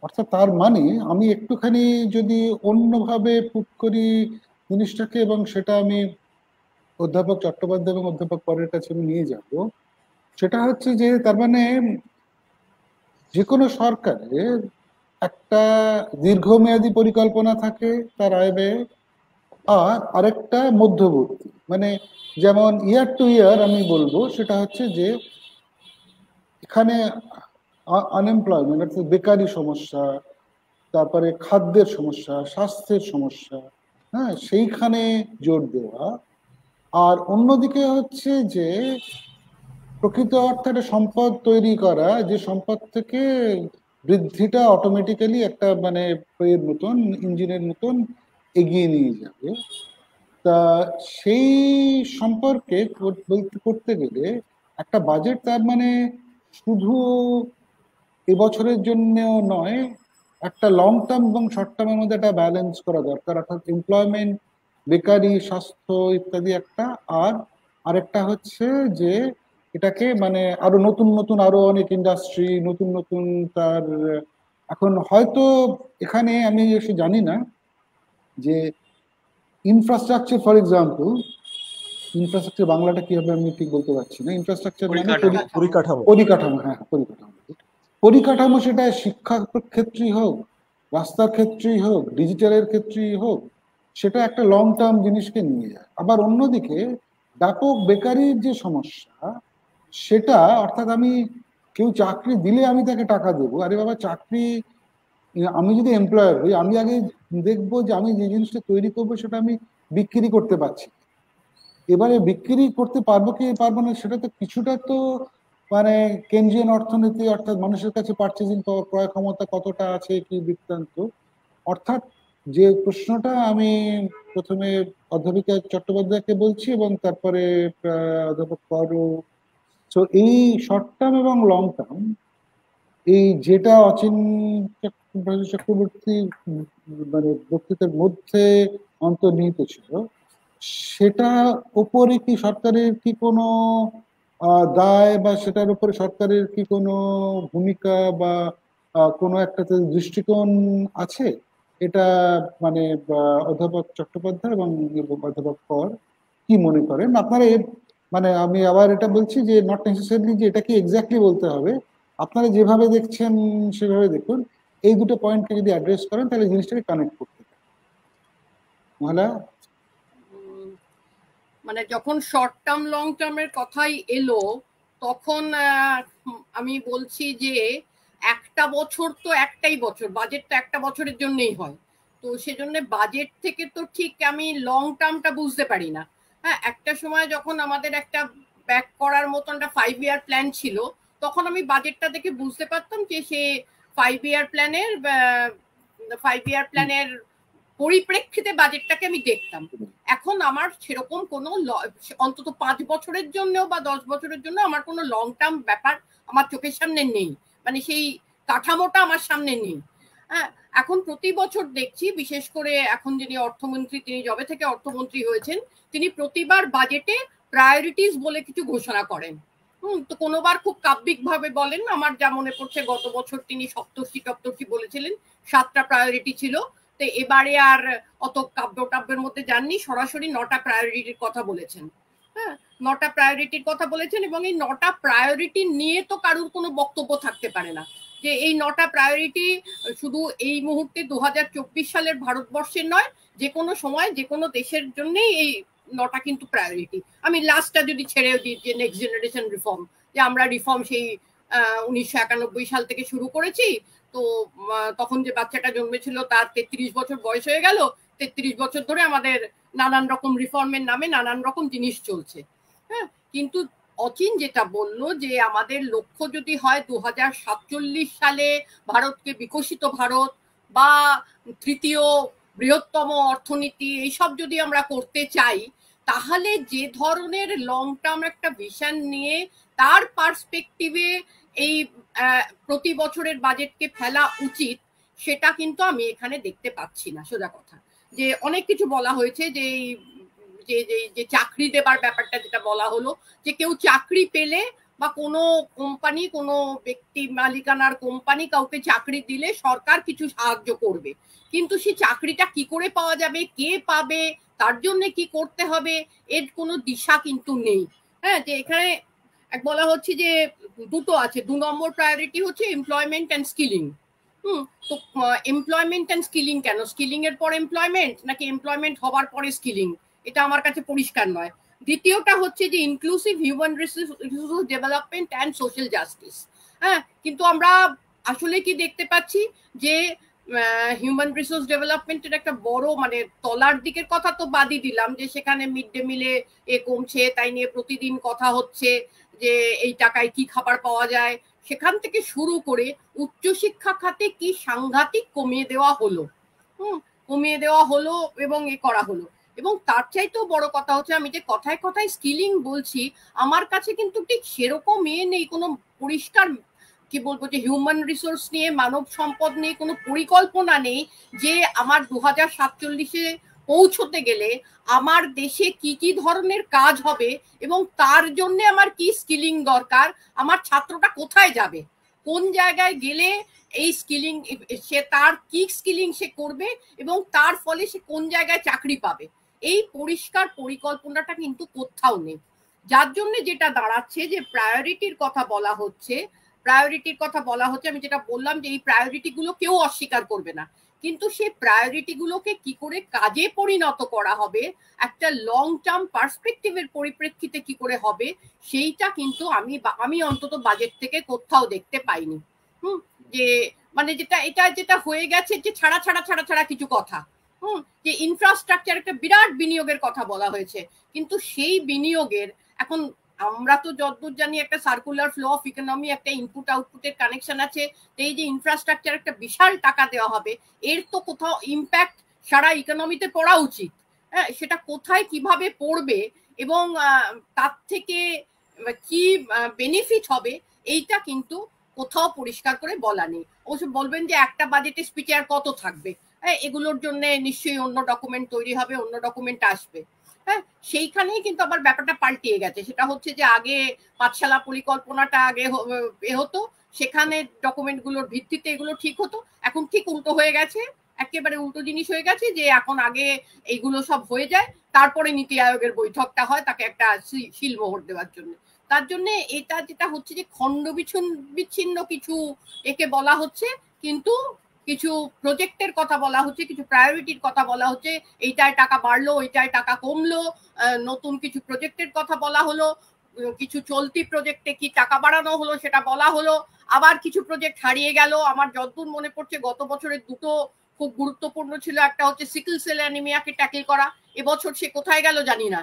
অর্থাৎ তার মানে আমি একটুখানি যদি অন্যভাবে পুট করি জিনিসটাকে, এবং সেটা আমি অধ্যাপক চট্টোপাধ্যায় এবং অধ্যাপক পরের কাছে আমি নিয়ে যাব, সেটা হচ্ছে যে তার মানে যে কোনো সরকারের একটা দীর্ঘমেয়াদী পরিকল্পনা থাকে তার আয় ব্যয়, আর আরেকটা মধ্যবর্তী, মানে যেমন ইয়ার টু ইয়ার আমি বলবো, সেটা হচ্ছে যে এখানে আনএমপ্লয়মেন্ট অর্থাৎ বেকারি সমস্যা, তারপরে খাদ্যের সমস্যা, স্বাস্থ্যের সমস্যা, হ্যাঁ, সেইখানে জোর দেওয়া। আর অন্যদিকে হচ্ছে যে প্রকৃত অর্থে একটা সম্পদ তৈরি করা, যে সম্পদ থেকে বৃদ্ধিটা অটোমেটিক্যালি একটা মানে এর মতন, ইঞ্জিনের মতন এগিয়ে নিয়ে যাবে। তা সেই সম্পর্কে করতে গেলে একটা বাজেট তার মানে শুধু এবছরের জন্যও নয়, একটা লং টার্ম এবং শর্ট টার্মের মধ্যে একটা ব্যালেন্স করা দরকার। অর্থাৎ এমপ্লয়মেন্ট, বেকারি, স্বাস্থ্য ইত্যাদি একটা, আর আরেকটা হচ্ছে যে এটাকে মানে আরো নতুন নতুন আরো অনেক ইন্ডাস্ট্রি, নতুন নতুন তার এখন হয়তো এখানে আমি এসে জানি না যে ইনফ্রাস্ট্রাকচার, ফর এক্সাম্পল, ইনফ্রাস্ট্রাকচার বাংলাটা কি হবে আমি ঠিক বলতে পারছি না। ইনফ্রাস্ট্রাকচার মানে পরিকাঠামো। পরিকাঠামো, হ্যাঁ পরিকাঠামো। পরিকাঠামো সেটা শিক্ষা ক্ষেত্রেই হোক, রাস্তার ক্ষেত্রেই হোক, ডিজিটালের ক্ষেত্রেই হোক, সেটা একটা লং টার্ম জিনিসকে নিয়ে যায়। আবার অন্যদিকে ব্যাপক বেকারির যে সমস্যা, সেটা অর্থাৎ আমি কেউ চাকরি দিলে আমি তাকে টাকা দেবো, আরে বাবা চাকরি, আমি যদি এমপ্লয়ার হই আমি আগে দেখবো যে আমি যে জিনিসটা তৈরি করবো সেটা আমি বিক্রি করতে পারছি। এবারে বিক্রি করতে পারবো কি পারবো না, সেটা তো কিছুটা তো মানে কেন্দ্রীয় অর্থনীতি, অর্থাৎ মানুষের কাছে পার্চেজিং পাওয়ার, ক্রয় ক্ষমতা কতটা আছে, কি বৃত্তান্ত। অর্থাৎ যে প্রশ্নটা আমি প্রথমে অধ্যাপিকা চট্টোপাধ্যায়কে বলছি এবং তারপরে অধ্যাপক করও। তো এই শর্ট টার্ম এবং লং টার্ম, এই যেটা অচিন চক্রবর্তী মানে বক্তৃতার মধ্যে অন্তর্নিহিত ছিল, সেটা উপরে কি সরকারের কি কোনো দায়, বা সেটার উপরে সরকারের কি কোনো ভূমিকা বা কোনো একটা দৃষ্টিকোণ আছে? এটা মানে অধ্যাপক চট্টোপাধ্যায় এবং অধ্যাপক কর কি মনে করেন আপনারা? মানে আমি আবার এটা বলছি যে নট নেসেসারিলি যে এটা কি এক্স্যাক্টলি বলতে হবে, আপনারা যেভাবে দেখছেন সেভাবে দেখুন। এই দুটো পয়েন্টকে যদি অ্যাড্রেস করেন তাহলে জিনিসটাকে কানেক্ট করতে পারেন। মহলা, মানে যখন শর্ট টার্ম লং টার্মের কথাই এলো, তখন আমি বলছি যে একটা বছর তো একটাই বছর, বাজেট তো একটা বছরের জন্যই হয়, তো সেজন্য বাজেট থেকে তো ঠিক আমি লং টার্মটা বুঝতে পারি না। হ্যাঁ, একটা সময় যখন আমাদের একটা ব্যাক করার মতন একটা 5 ইয়ার প্ল্যান ছিল, তখন আমি বাজেটটা দেখে বুঝতে পারতাম যে সে 5 ইয়ার প্ল্যানের পরিপ্রেক্ষিতে বাজেটটাকে আমি দেখতাম। এখন আমার সেরকম কোনো অন্তত 5 বছরের জন্য বা 10 বছরের জন্য আমার কোনো লং টার্ম ব্যাপার আমার চোখের সামনে নেই, মানে সেই কাঠামোটা আমার সামনে নেই। হ্যাঁ, এখন প্রতি বছর দেখছি, বিশেষ করে এখন যিনি অর্থমন্ত্রী, তিনি যবে থেকে অর্থমন্ত্রী হয়েছেন, তিনি প্রতিবার বাজেটে প্রায়োরিটিস বলে কিছু ঘোষণা করেন। তো কোনোবার খুব কাব্যিক ভাবে বলেন, আমার যা মনে পড়ছে গত বছর তিনি সপ্তর্ষি বলেছিলেন, 7টা প্রায়োরিটি ছিল। তো এবারে আর অত কাব্যটাব্যের মধ্যে যাননি, সরাসরি 9টা প্রায়োরিটির কথা বলেছেন। হ্যাঁ, 9টা প্রায়োরিটির কথা বলেছেন, এবং এই 9টা প্রায়োরিটি নিয়ে তো কারোর কোনো বক্তব্য থাকতে পারে না যে এই 9টা প্রায়োরিটি শুধু এই মুহূর্তে 2024 সালের ভারতবর্ষের নয়, যে কোনো সময় যে কোনো দেশের জন্যই এই 9টা কিন্তু প্রায়োরিটি। আমি লাস্টটা যদি ছেড়ে দিই, যে নেক্সট জেনারেশন রিফর্ম, যে আমরা রিফর্ম সেই 1991 সাল থেকে শুরু করেছি, তো তখন যে বাচ্চাটা জন্মেছিল তার 33 বছর বয়স হয়ে গেল, 33 বছর ধরে আমাদের নানান রকম রিফর্মের নামে নানান রকম জিনিস চলছে। হ্যাঁ, কিন্তু অচিন যেটা বললো যে আমাদের লক্ষ্য যদি হয় 2047 সালে ভারতকে বিকশিত ভারত বা তৃতীয় বৃহত্তম অর্থনীতি এইসব যদি আমরা করতে চাই, তাহলে যে ধরনের লং টার্ম একটা ভিশন নিয়ে তার পার্সপেক্টিভে এই প্রতি বছরের বাজেটকে ফেলা উচিত, সেটা কিন্তু আমি এখানে দেখতে পাচ্ছি না। সোজা কথা, যে অনেক কিছু বলা হয়েছে, যে যে চাকরি দেবার ব্যাপারটা যেটা বলা হলো, যে কেউ চাকরি পেলে বা কোনো কোম্পানি, কোনো ব্যক্তি মালিকানার কোম্পানি কাউকে চাকরি দিলে সরকার কিছু সাহায্য করবে, কিন্তু সেই চাকরিটা কি করে পাওয়া যাবে, কে পাবে, তার জন্য কি করতে হবে, এর কোনো দিশা কিন্তু নেই। হ্যাঁ, যে এখানে বলা হচ্ছে যে দুটো আছে, 2 নম্বর প্রায়োরিটি হচ্ছে এমপ্লয়মেন্ট অ্যান্ড স্কিলিং। তো এমপ্লয়মেন্ট অ্যান্ড স্কিলিং কেন? স্কিলিং এর পর এমপ্লয়মেন্ট, নাকি এমপ্লয়মেন্ট হবার পরে স্কিলিং? এটা আমার কাছে পরিষ্কার নয়। দ্বিতীয়টা হচ্ছে যে inclusive human resource development and social justice. হ্যাঁ, কিন্তু আমরা আসলে কি দেখতে পাচ্ছি যে হিউম্যান রিসোর্স ডেভেলপমেন্টের একটা বড়, মানে তলার দিকের কথা তো বাদই দিলাম, যে সেখানে মিড ডে মিলে কমছে, তাই নিয়ে প্রতিদিন কথা হচ্ছে যে এই টাকায় কি খাবার পাওয়া যায়, সেখান থেকে শুরু করে উচ্চশিক্ষা খাতে কি সাংঘাতিক কমিয়ে দেওয়া হলো, এবং করা হলো। এবং তার চাইতেও বড় কথা হচ্ছে, আমি যে কথায় কথায় স্কিলিং বলছি, আমার কাছে কিন্তু ঠিক সেরকম নেই, কোনো পরিষ্কার কি বলবো, যে হিউম্যান রিসোর্স নিয়ে, মানব সম্পদ নিয়ে কোনো পরিকল্পনা নেই যে আমার 2047-এ পৌঁছতে গেলে আমার দেশে কি কি ধরনের কাজ হবে, এবং তার জন্য আমার কি স্কিলিং দরকার, আমার ছাত্রটা কোথায় যাবে, কোন জায়গায় গেলে এই স্কিলিং, সে তার কি স্কিলিং সে করবে, এবং তার ফলে সে কোন জায়গায় চাকরি পাবে, এই পরিষ্কার পরিকল্পনাটা কিন্তু কোথাও নেই। যার জন্য যেটা দাঁড়াচ্ছে যে প্রায়োরিটির কথা বলা হচ্ছে, আমি যেটা বললাম যে এই প্রায়োরিটি গুলো কেউ অস্বীকার করবে না, কিন্তু সেই প্রায়োরিটি গুলোকে কি করে কাজে পরিণত করা হবে, একটা লং টার্ম পার্সপেক্টিভের পরিপ্রেক্ষিতে কি করে হবে, সেইটা কিন্তু আমি অন্তত বাজেট থেকে কোথাও দেখতে পাইনি। যে মানে যেটা হয়ে গেছে, যে ছাড়া কিছু কথা, যে ইনফ্রাস্ট্রাকচার একটা বিরাট বিনিয়োগের কথা বলা হয়েছে, কিন্তু সেই বিনিয়োগের এখন আমরা তো যতদূর জানি একটা সার্কুলার ফ্লো অফ ইকোনমি, একটা ইনপুট আউটপুটের কানেকশন আছে। এই যে ইনফ্রাস্ট্রাকচার একটা বিশাল টাকা দেওয়া হবে, এর তো কোথাও ইম্প্যাক্ট সারা ইকোনমিতে পড়া উচিত। হ্যাঁ, সেটা কোথায় কিভাবে পড়বে এবং তার থেকে কি বেনিফিট হবে এইটা কিন্তু কোথাও পরিষ্কার করে বলা নেই। অবশ্য বলবেন যে একটা বাজেটের স্পিচে আর কত থাকবে, এগুলোর জন্য নিশ্চয়ই অন্য ডকুমেন্ট তৈরি হবে, অন্য ডকুমেন্ট আসবে। হ্যাঁ, সেইখানেই কিন্তু আবার ব্যাপারটা পাল্টিয়ে গেছে। সেটা হচ্ছে যে আগে পাঠশালা পরিকল্পনাটা আগে হতো, সেখানে ডকুমেন্টগুলোর ভিত্তিতে এগুলো ঠিক হতো। এখন ঠিক উল্টো হয়ে গেছে, একেবারে উল্টো জিনিস হয়ে গেছে, যে এখন আগে এইগুলো সব হয়ে যায়, তারপরে নীতি আয়োগের বৈঠকটা হয় তাকে একটা শিলমোহর দেওয়ার জন্য। তার জন্য এটা যেটা হচ্ছে যে খণ্ড বিচ্ছিন্ন কিছু একে বলা হচ্ছে, কিন্তু কিছু প্রজেক্টের কথা বলা হচ্ছে, কিছু প্রায়োরিটির কথা বলা হচ্ছে, এইটায় টাকা বাড়লো, ওইটায় টাকা কমলো, নতুন কিছু প্রজেক্টের কথা বলা হলো, কিছু চলতি প্রজেক্টে কি টাকা বাড়ানো হলো সেটা বলা হলো, আবার কিছু প্রজেক্ট হারিয়ে গেল। আমার যতদূর মনে পড়ছে গত বছরের দুটো খুব গুরুত্বপূর্ণ ছিল, একটা হচ্ছে সিকল সেল অ্যানিমিয়াকে ট্যাকেল করা, এবছর সে কোথায় গেল জানি না।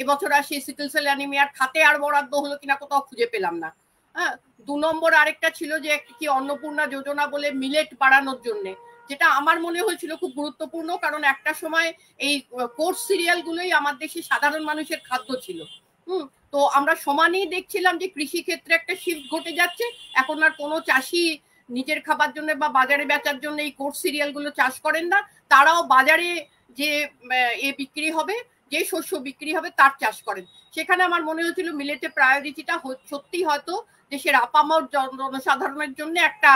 এবছর আর সেই সিকল সেল অ্যানিমিয়ার খাতে আর বরাদ্দ হলো কিনা কোথাও খুঁজে পেলাম না। হ্যাঁ, 2 নম্বর আরেকটা ছিল যে কি অন্নপূর্ণা যোজনা বলে মিলেট বাড়ানোর জন্য, যেটা আমার মনে হয়েছিল খুব গুরুত্বপূর্ণ, কারণ একটা সময় এই কোর্স সিরিয়াল গুলোই আমার দেশে সাধারণ মানুষের খাদ্য ছিল। তো আমরা সমানেই দেখছিলাম যে কৃষি ক্ষেত্রে একটা শিফট ঘটে যাচ্ছে। এখন আর কোনো চাষি নিজের খাবার জন্য বা বাজারে বেচার জন্য এই কোর্স সিরিয়াল গুলো চাষ করেন না, তারাও বাজারে যে বিক্রি হবে, যে শস্য বিক্রি হবে তার চাষ করেন। সেখানে আমার মনে হয়েছিল মিলেটের প্রায়োরিটিটা সত্যি হয়তো দেশের আপামর জনসাধারণের জন্য একটা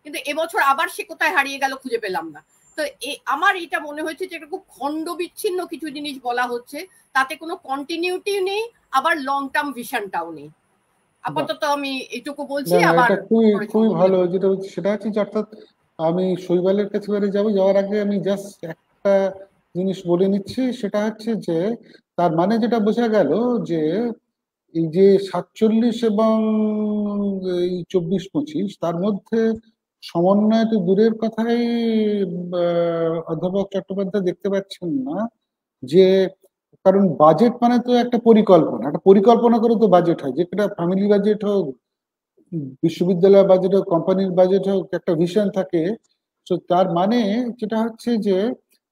কিন্তু এবছর আবার সে কোথায় হারিয়ে গেল খুঁজে পেলাম না। তো আমার এটা মনে হয়েছে যে এটা খুব খণ্ড বিচ্ছিন্ন কিছু জিনিস বলা হচ্ছে, তাতে কোনো কন্টিনিউটি নেই, আবার লং টার্ম ভিশনটাও নেই। আপাতত আমি এইটুকু বলছি। আবার খুবই ভালো যেটা হচ্ছে সেটা হচ্ছে যে অর্থাৎ আমি শৈবালের কাছে যাওয়ার আগে আমি জাস্ট একটা জিনিস বলে নিচ্ছি, সেটা হচ্ছে যে তার মানে যেটা বোঝা গেল যে এই যে 47 এবং এই 24-25 তার মধ্যে সমন্বয় তো দূরের কথাই অধ্যাপক চট্টোপাধ্যায় দেখতে পাচ্ছেন না, যে কারণ বাজেট মানে তো একটা পরিকল্পনা করে তো বাজেট হয়, যেটা ফ্যামিলি বাজেট হোক, বিশ্ববিদ্যালয় বাজেট হোক, কোম্পানির বাজেট হোক, একটা ভিশন থাকে। তো তার মানে যেটা হচ্ছে যে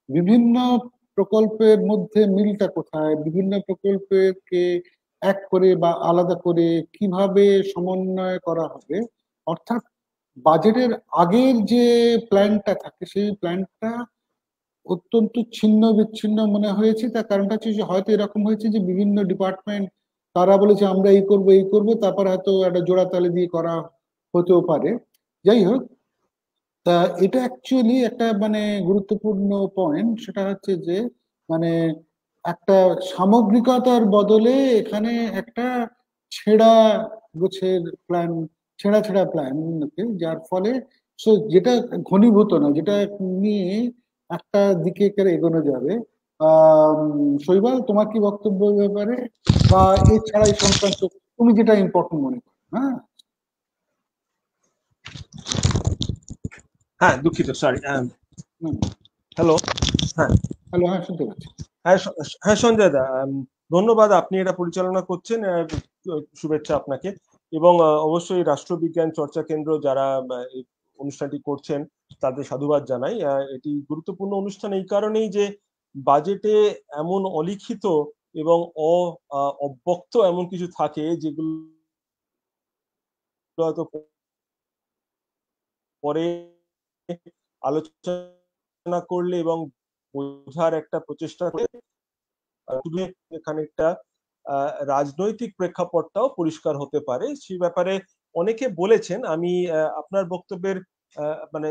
বিভিন্ন প্রকল্পের মধ্যে মিলটা কোথায়, বিভিন্ন প্রকল্পকে এক করে বা আলাদা করে কিভাবে সমন্বয় করা হবে, অর্থাৎ বাজেটের আগের যে প্ল্যানটা থাকে সেই প্ল্যানটা অত্যন্ত ছিন্ন বিচ্ছিন্ন মনে হয়েছে। তার কারণটা হচ্ছে যে হয়তো এরকম হয়েছে যে বিভিন্ন ডিপার্টমেন্ট তারা বলেছে আমরা এই করব, তারপর হয়তো একটা জোড়া তালে দিয়ে করা হতেও পারে। যাই হোক, তা এটা অ্যাকচুয়ালি একটা মানে গুরুত্বপূর্ণ পয়েন্ট, সেটা হচ্ছে যে মানে একটা সামগ্রিকতার বদলে এখানে একটা ছেঁড়া গোছের প্ল্যান, ছেঁড়া প্ল্যান, যার ফলে যেটা ঘনীভূত না, যেটা নিয়ে একটা দিকে করে এগোনো যাবে। শৈবাল, তোমার কি বক্তব্য ব্যাপারে, বা এছাড়া এই সংক্রান্ত তুমি যেটা ইম্পর্টেন্ট মনে করো? হ্যাঁ, দুঃখিত, সরি। হ্যালো, হ্যাঁ শুনতে পাচ্ছি। হ্যাঁ সঞ্জয় দা, ধন্যবাদ, আপনি এটা পরিচালনা করছেন, শুভেচ্ছা আপনাকে। এবং অবশ্যই রাষ্ট্রবিজ্ঞান চর্চা কেন্দ্র যারা এই অনুষ্ঠানটি করছেন তাদের সাধুবাদ জানাই। এটি গুরুত্বপূর্ণ অনুষ্ঠান এই কারণেই যে বাজেটে এমন অলিখিত এবং অব্যক্ত এমন কিছু থাকে যেগুলো হয়তো পরে আলোচনা করলে এবং বোঝার একটা প্রচেষ্টা করে খানিকটা রাজনৈতিক প্রেক্ষাপটটাও পরিষ্কার হতে পারে। সেই ব্যাপারে অনেকে বলেছেন, আমি আপনার বক্তব্যের মানে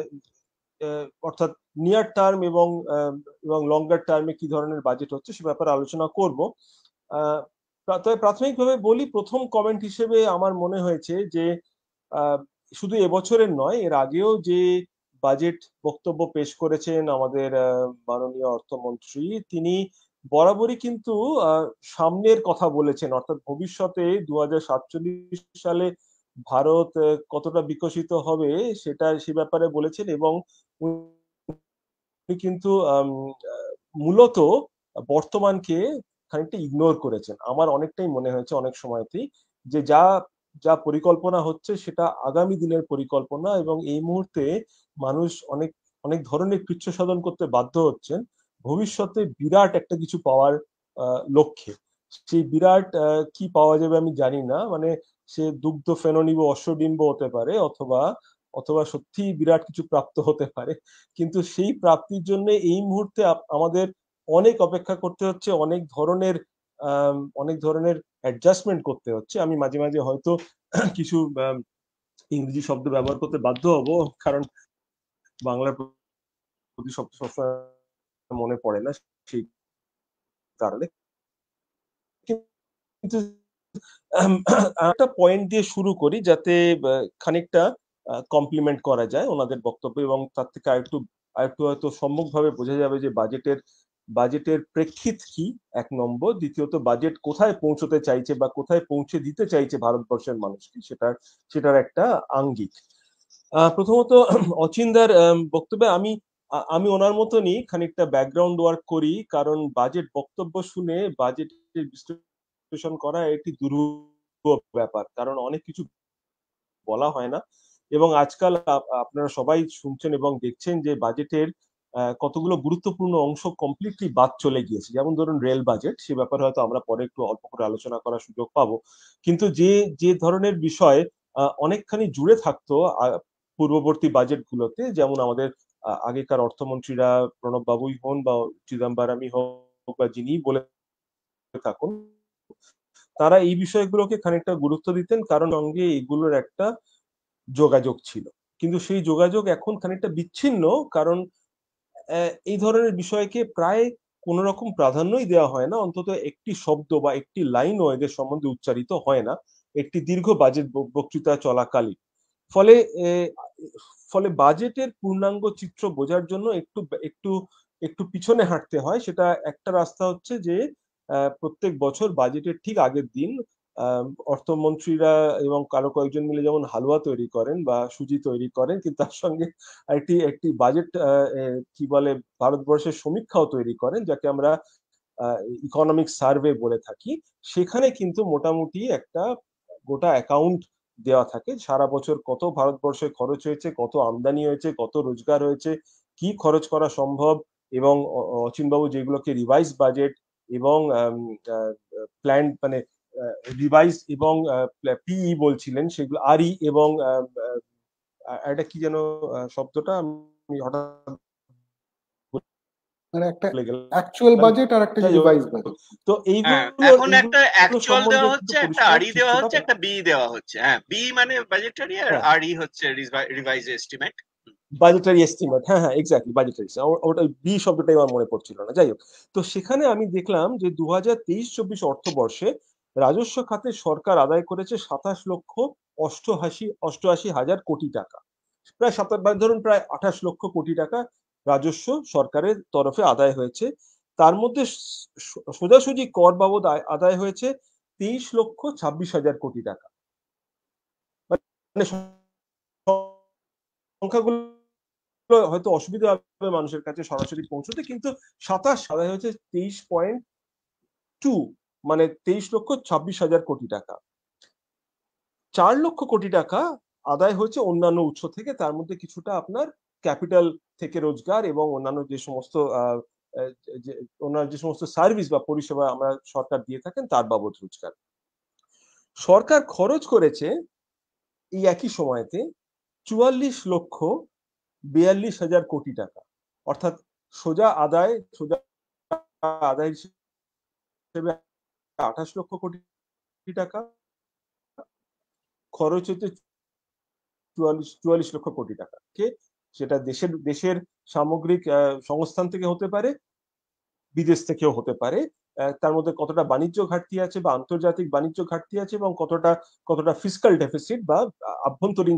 অর্থাৎ নিয়ার টার্ম এবং লঙ্গার টার্মে কি ধরনের বাজেট হচ্ছে সে ব্যাপারে আলোচনা করব। তবে প্রাথমিকভাবে বলি, প্রথম কমেন্ট হিসেবে আমার মনে হয়েছে যে শুধু এবছরের নয়, এর আগেও যে বাজেট বক্তব্য পেশ করেছেন আমাদের মাননীয় অর্থমন্ত্রী, তিনি বরাবরই কিন্তু সামনের কথা বলেছেন, অর্থাৎ ভবিষ্যতে 2047 সালে ভারত কতটা বিকশিত হবে সেটা সে ব্যাপারে বলেছেন। এবং উনি কিন্তু মূলত বর্তমানকে খানিকটা ইগনোর করেছেন। আমার অনেকটাই মনে হয়েছে অনেক সময়তেই যে যা পরিকল্পনা হচ্ছে সেটা আগামী দিনের পরিকল্পনা, এবং এই মুহূর্তে মানুষ অনেক ধরনের কৃচ্ছ সাধন করতে বাধ্য হচ্ছেন ভবিষ্যতে বিরাট একটা কিছু পাওয়ার লক্ষ্যে। সেই বিরাট কি পাওয়া যাবে আমি জানি না, মানে সে দুগ্ধ ফেননিব অশ্বডিম্ব হতে পারে, অথবা অথবা সত্যি বিরাট কিছু প্রাপ্ত হতে পারে। কিন্তু সেই প্রাপ্তির জন্য এই মুহূর্তে আমাদের অনেক অপেক্ষা করতে হচ্ছে, অনেক ধরনের অ্যাডজাস্টমেন্ট করতে হচ্ছে। আমি মাঝে মাঝে হয়তো কিছু ইংরেজি শব্দ ব্যবহার করতে বাধ্য হব, কারণ বাংলার প্রতি শব্দ সবসময় মনে পড়ে না সেই কারণে। কিন্তু একটা পয়েন্ট দিয়ে শুরু করি যাতে খানিকটা কমপ্লিমেন্ট করা যায় ওনাদের বক্তব্য, এবং তার থেকে আরেকটু আরেকটু হয়তো সম্মুখভাবে বোঝা যাবে যে বাজেটের প্রেক্ষিত কি, এক নম্বর। দ্বিতীয়ত বাজেট কোথায় পৌঁছতে চাইছে বা কোথায় পৌঁছে দিতে চাইছে ভারতবর্ষের মানুষকে, সেটার একটা আঙ্গিক। প্রথমত অচিন্দার বক্তব্যে আমি ওনার মতনই খানিকটা ব্যাকগ্রাউন্ড ওয়ার্ক করি, কারণ বাজেট বক্তব্য শুনে বাজেটের বিশ্লেষণ করা একটি দুরূহ ব্যাপার, কারণ অনেক কিছু বলা হয় না। এবং আজকাল আপনারা সবাই শুনছেন এবং দেখছেন যে বাজেটের কতগুলো গুরুত্বপূর্ণ অংশ কমপ্লিটলি বাদ চলে গিয়েছে। যেমন ধরুন রেল বাজেট, সে ব্যাপারে হয়তো আমরা পরে একটু অল্প করে আলোচনা করার সুযোগ পাবো। কিন্তু যে ধরনের বিষয় অনেকখানি জুড়ে থাকতো পূর্ববর্তী বাজেটগুলোতে, যেমন আমাদের আগেকার অর্থমন্ত্রীরা প্রণব বাবুই হন বা চিদম্বরমই হোক বা যিনি বলে থাকুন, তারা এই বিষয়গুলোকে খানিকটা গুরুত্ব দিতেন, কারণ সঙ্গে এগুলোর একটা যোগাযোগ ছিল। কিন্তু সেই যোগাযোগ এখন খানিকটা বিচ্ছিন্ন, কারণ এই ধরনের বিষয়কে প্রায় কোন রকম প্রাধান্যই দেওয়া হয় না, অন্তত একটি শব্দ বা একটি লাইনও এদের সম্বন্ধে উচ্চারিত হয় না একটি দীর্ঘ বাজেট বক্তৃতা চলাকালীন। ফলে ফলে বাজেটের পূর্ণাঙ্গ চিত্র বোঝার জন্য একটু একটু একটু পিছনে হাঁটতে হয়। সেটা একটা রাস্তা হচ্ছে যে প্রত্যেক বছর বাজেটের ঠিক আগের দিন অর্থমন্ত্রীরা এবং কারো কয়েকজন মিলে যেমন হালুয়া তৈরি করেন বা সুজি তৈরি করেন, কিন্তু তার সঙ্গে একটি বাজেট কি বলে ভারতবর্ষের সমীক্ষাও তৈরি করেন, যাকে আমরা ইকোনমিক সার্ভে বলে থাকি। সেখানে কিন্তু মোটামুটি একটা গোটা অ্যাকাউন্ট দেওয়া থাকে, সারা বছর কত ভারতবর্ষে খরচ হয়েছে, কত আমদানি হয়েছে, কত রোজগার হয়েছে, কি খরচ করা সম্ভব। এবং অচিনবাবু যেগুলোকে রিভাইজ বাজেট এবং প্ল্যান মানে রিভাইজ এবং পিই বলছিলেন, সেগুলো আরই এবং এটা কি যেন শব্দটা আমি হঠাৎ মানে একটা ভুলে গেলাম। অ্যাকচুয়াল বাজেট আর একটা রিভাইজ বাজেট। তো এখন একটা অ্যাকচুয়াল দেওয়া হচ্ছে, একটা পরিষ্কার আরই দেওয়া চিত্রটা হচ্ছে, একটা বি দেওয়া হচ্ছে। হ্যাঁ, বি মানে বাজেটারি আর হ্যাঁ আরই হচ্ছে রিভাইজ এস্টিমেট। বাজেটারি এস্টিমেট, হ্যাঁ হ্যাঁ এক্স্যাক্টলি বাজেটারি, ওটা বি শব্দটাই আমার মনে পড়ছিল না। যাই হোক, তো সেখানে আমি দেখলাম যে 2023-24 অর্থবর্ষে রাজস্ব খাতে সরকার আদায় করেছে 27,88,88,000 কোটি টাকা, প্রায় ধরুন প্রায় 28 লক্ষ কোটি টাকা রাজস্ব সরকারের তরফে আদায় হয়েছে। তার মধ্যে সোজাসুজি কর বাবদ আদায় হয়েছে 23,26,000 কোটি টাকা। মানে সংখ্যাগুলো হয়তো অসুবিধা হবে মানুষের কাছে সরাসরি পৌঁছতে, কিন্তু 27 আদায় হয়েছে 23.2, মানে 23,26,000 কোটি টাকা। 4 লক্ষ কোটি টাকা আদায় হয়েছে অন্যান্য উৎস থেকে, তার মধ্যে কিছুটা আপনার ক্যাপিটাল থেকে রোজগার এবং অন্যান্য যে সমস্ত সার্ভিস বা পরিষেবা আমরা সরকার দিয়ে থাকেন তার বাবদ রোজগার। সরকার খরচ করেছে এই একই সময়তে 44,42,000 কোটি টাকা, অর্থাৎ সোজা আদায় হিসেবে 28 লক্ষ কোটি টাকা, খরচ হচ্ছে 44 লক্ষ কোটি টাকা। সেটা দেশের সামগ্রিক সংস্থান থেকে হতে পারে, বিদেশ থেকেও হতে পারে। তার মধ্যে কতটা বাণিজ্য ঘাটতি আছে বা আন্তর্জাতিক বাণিজ্য ঘাটতি আছে, এবং কতটা ফিসকাল ডেফিসিট বা আভ্যন্তরীণ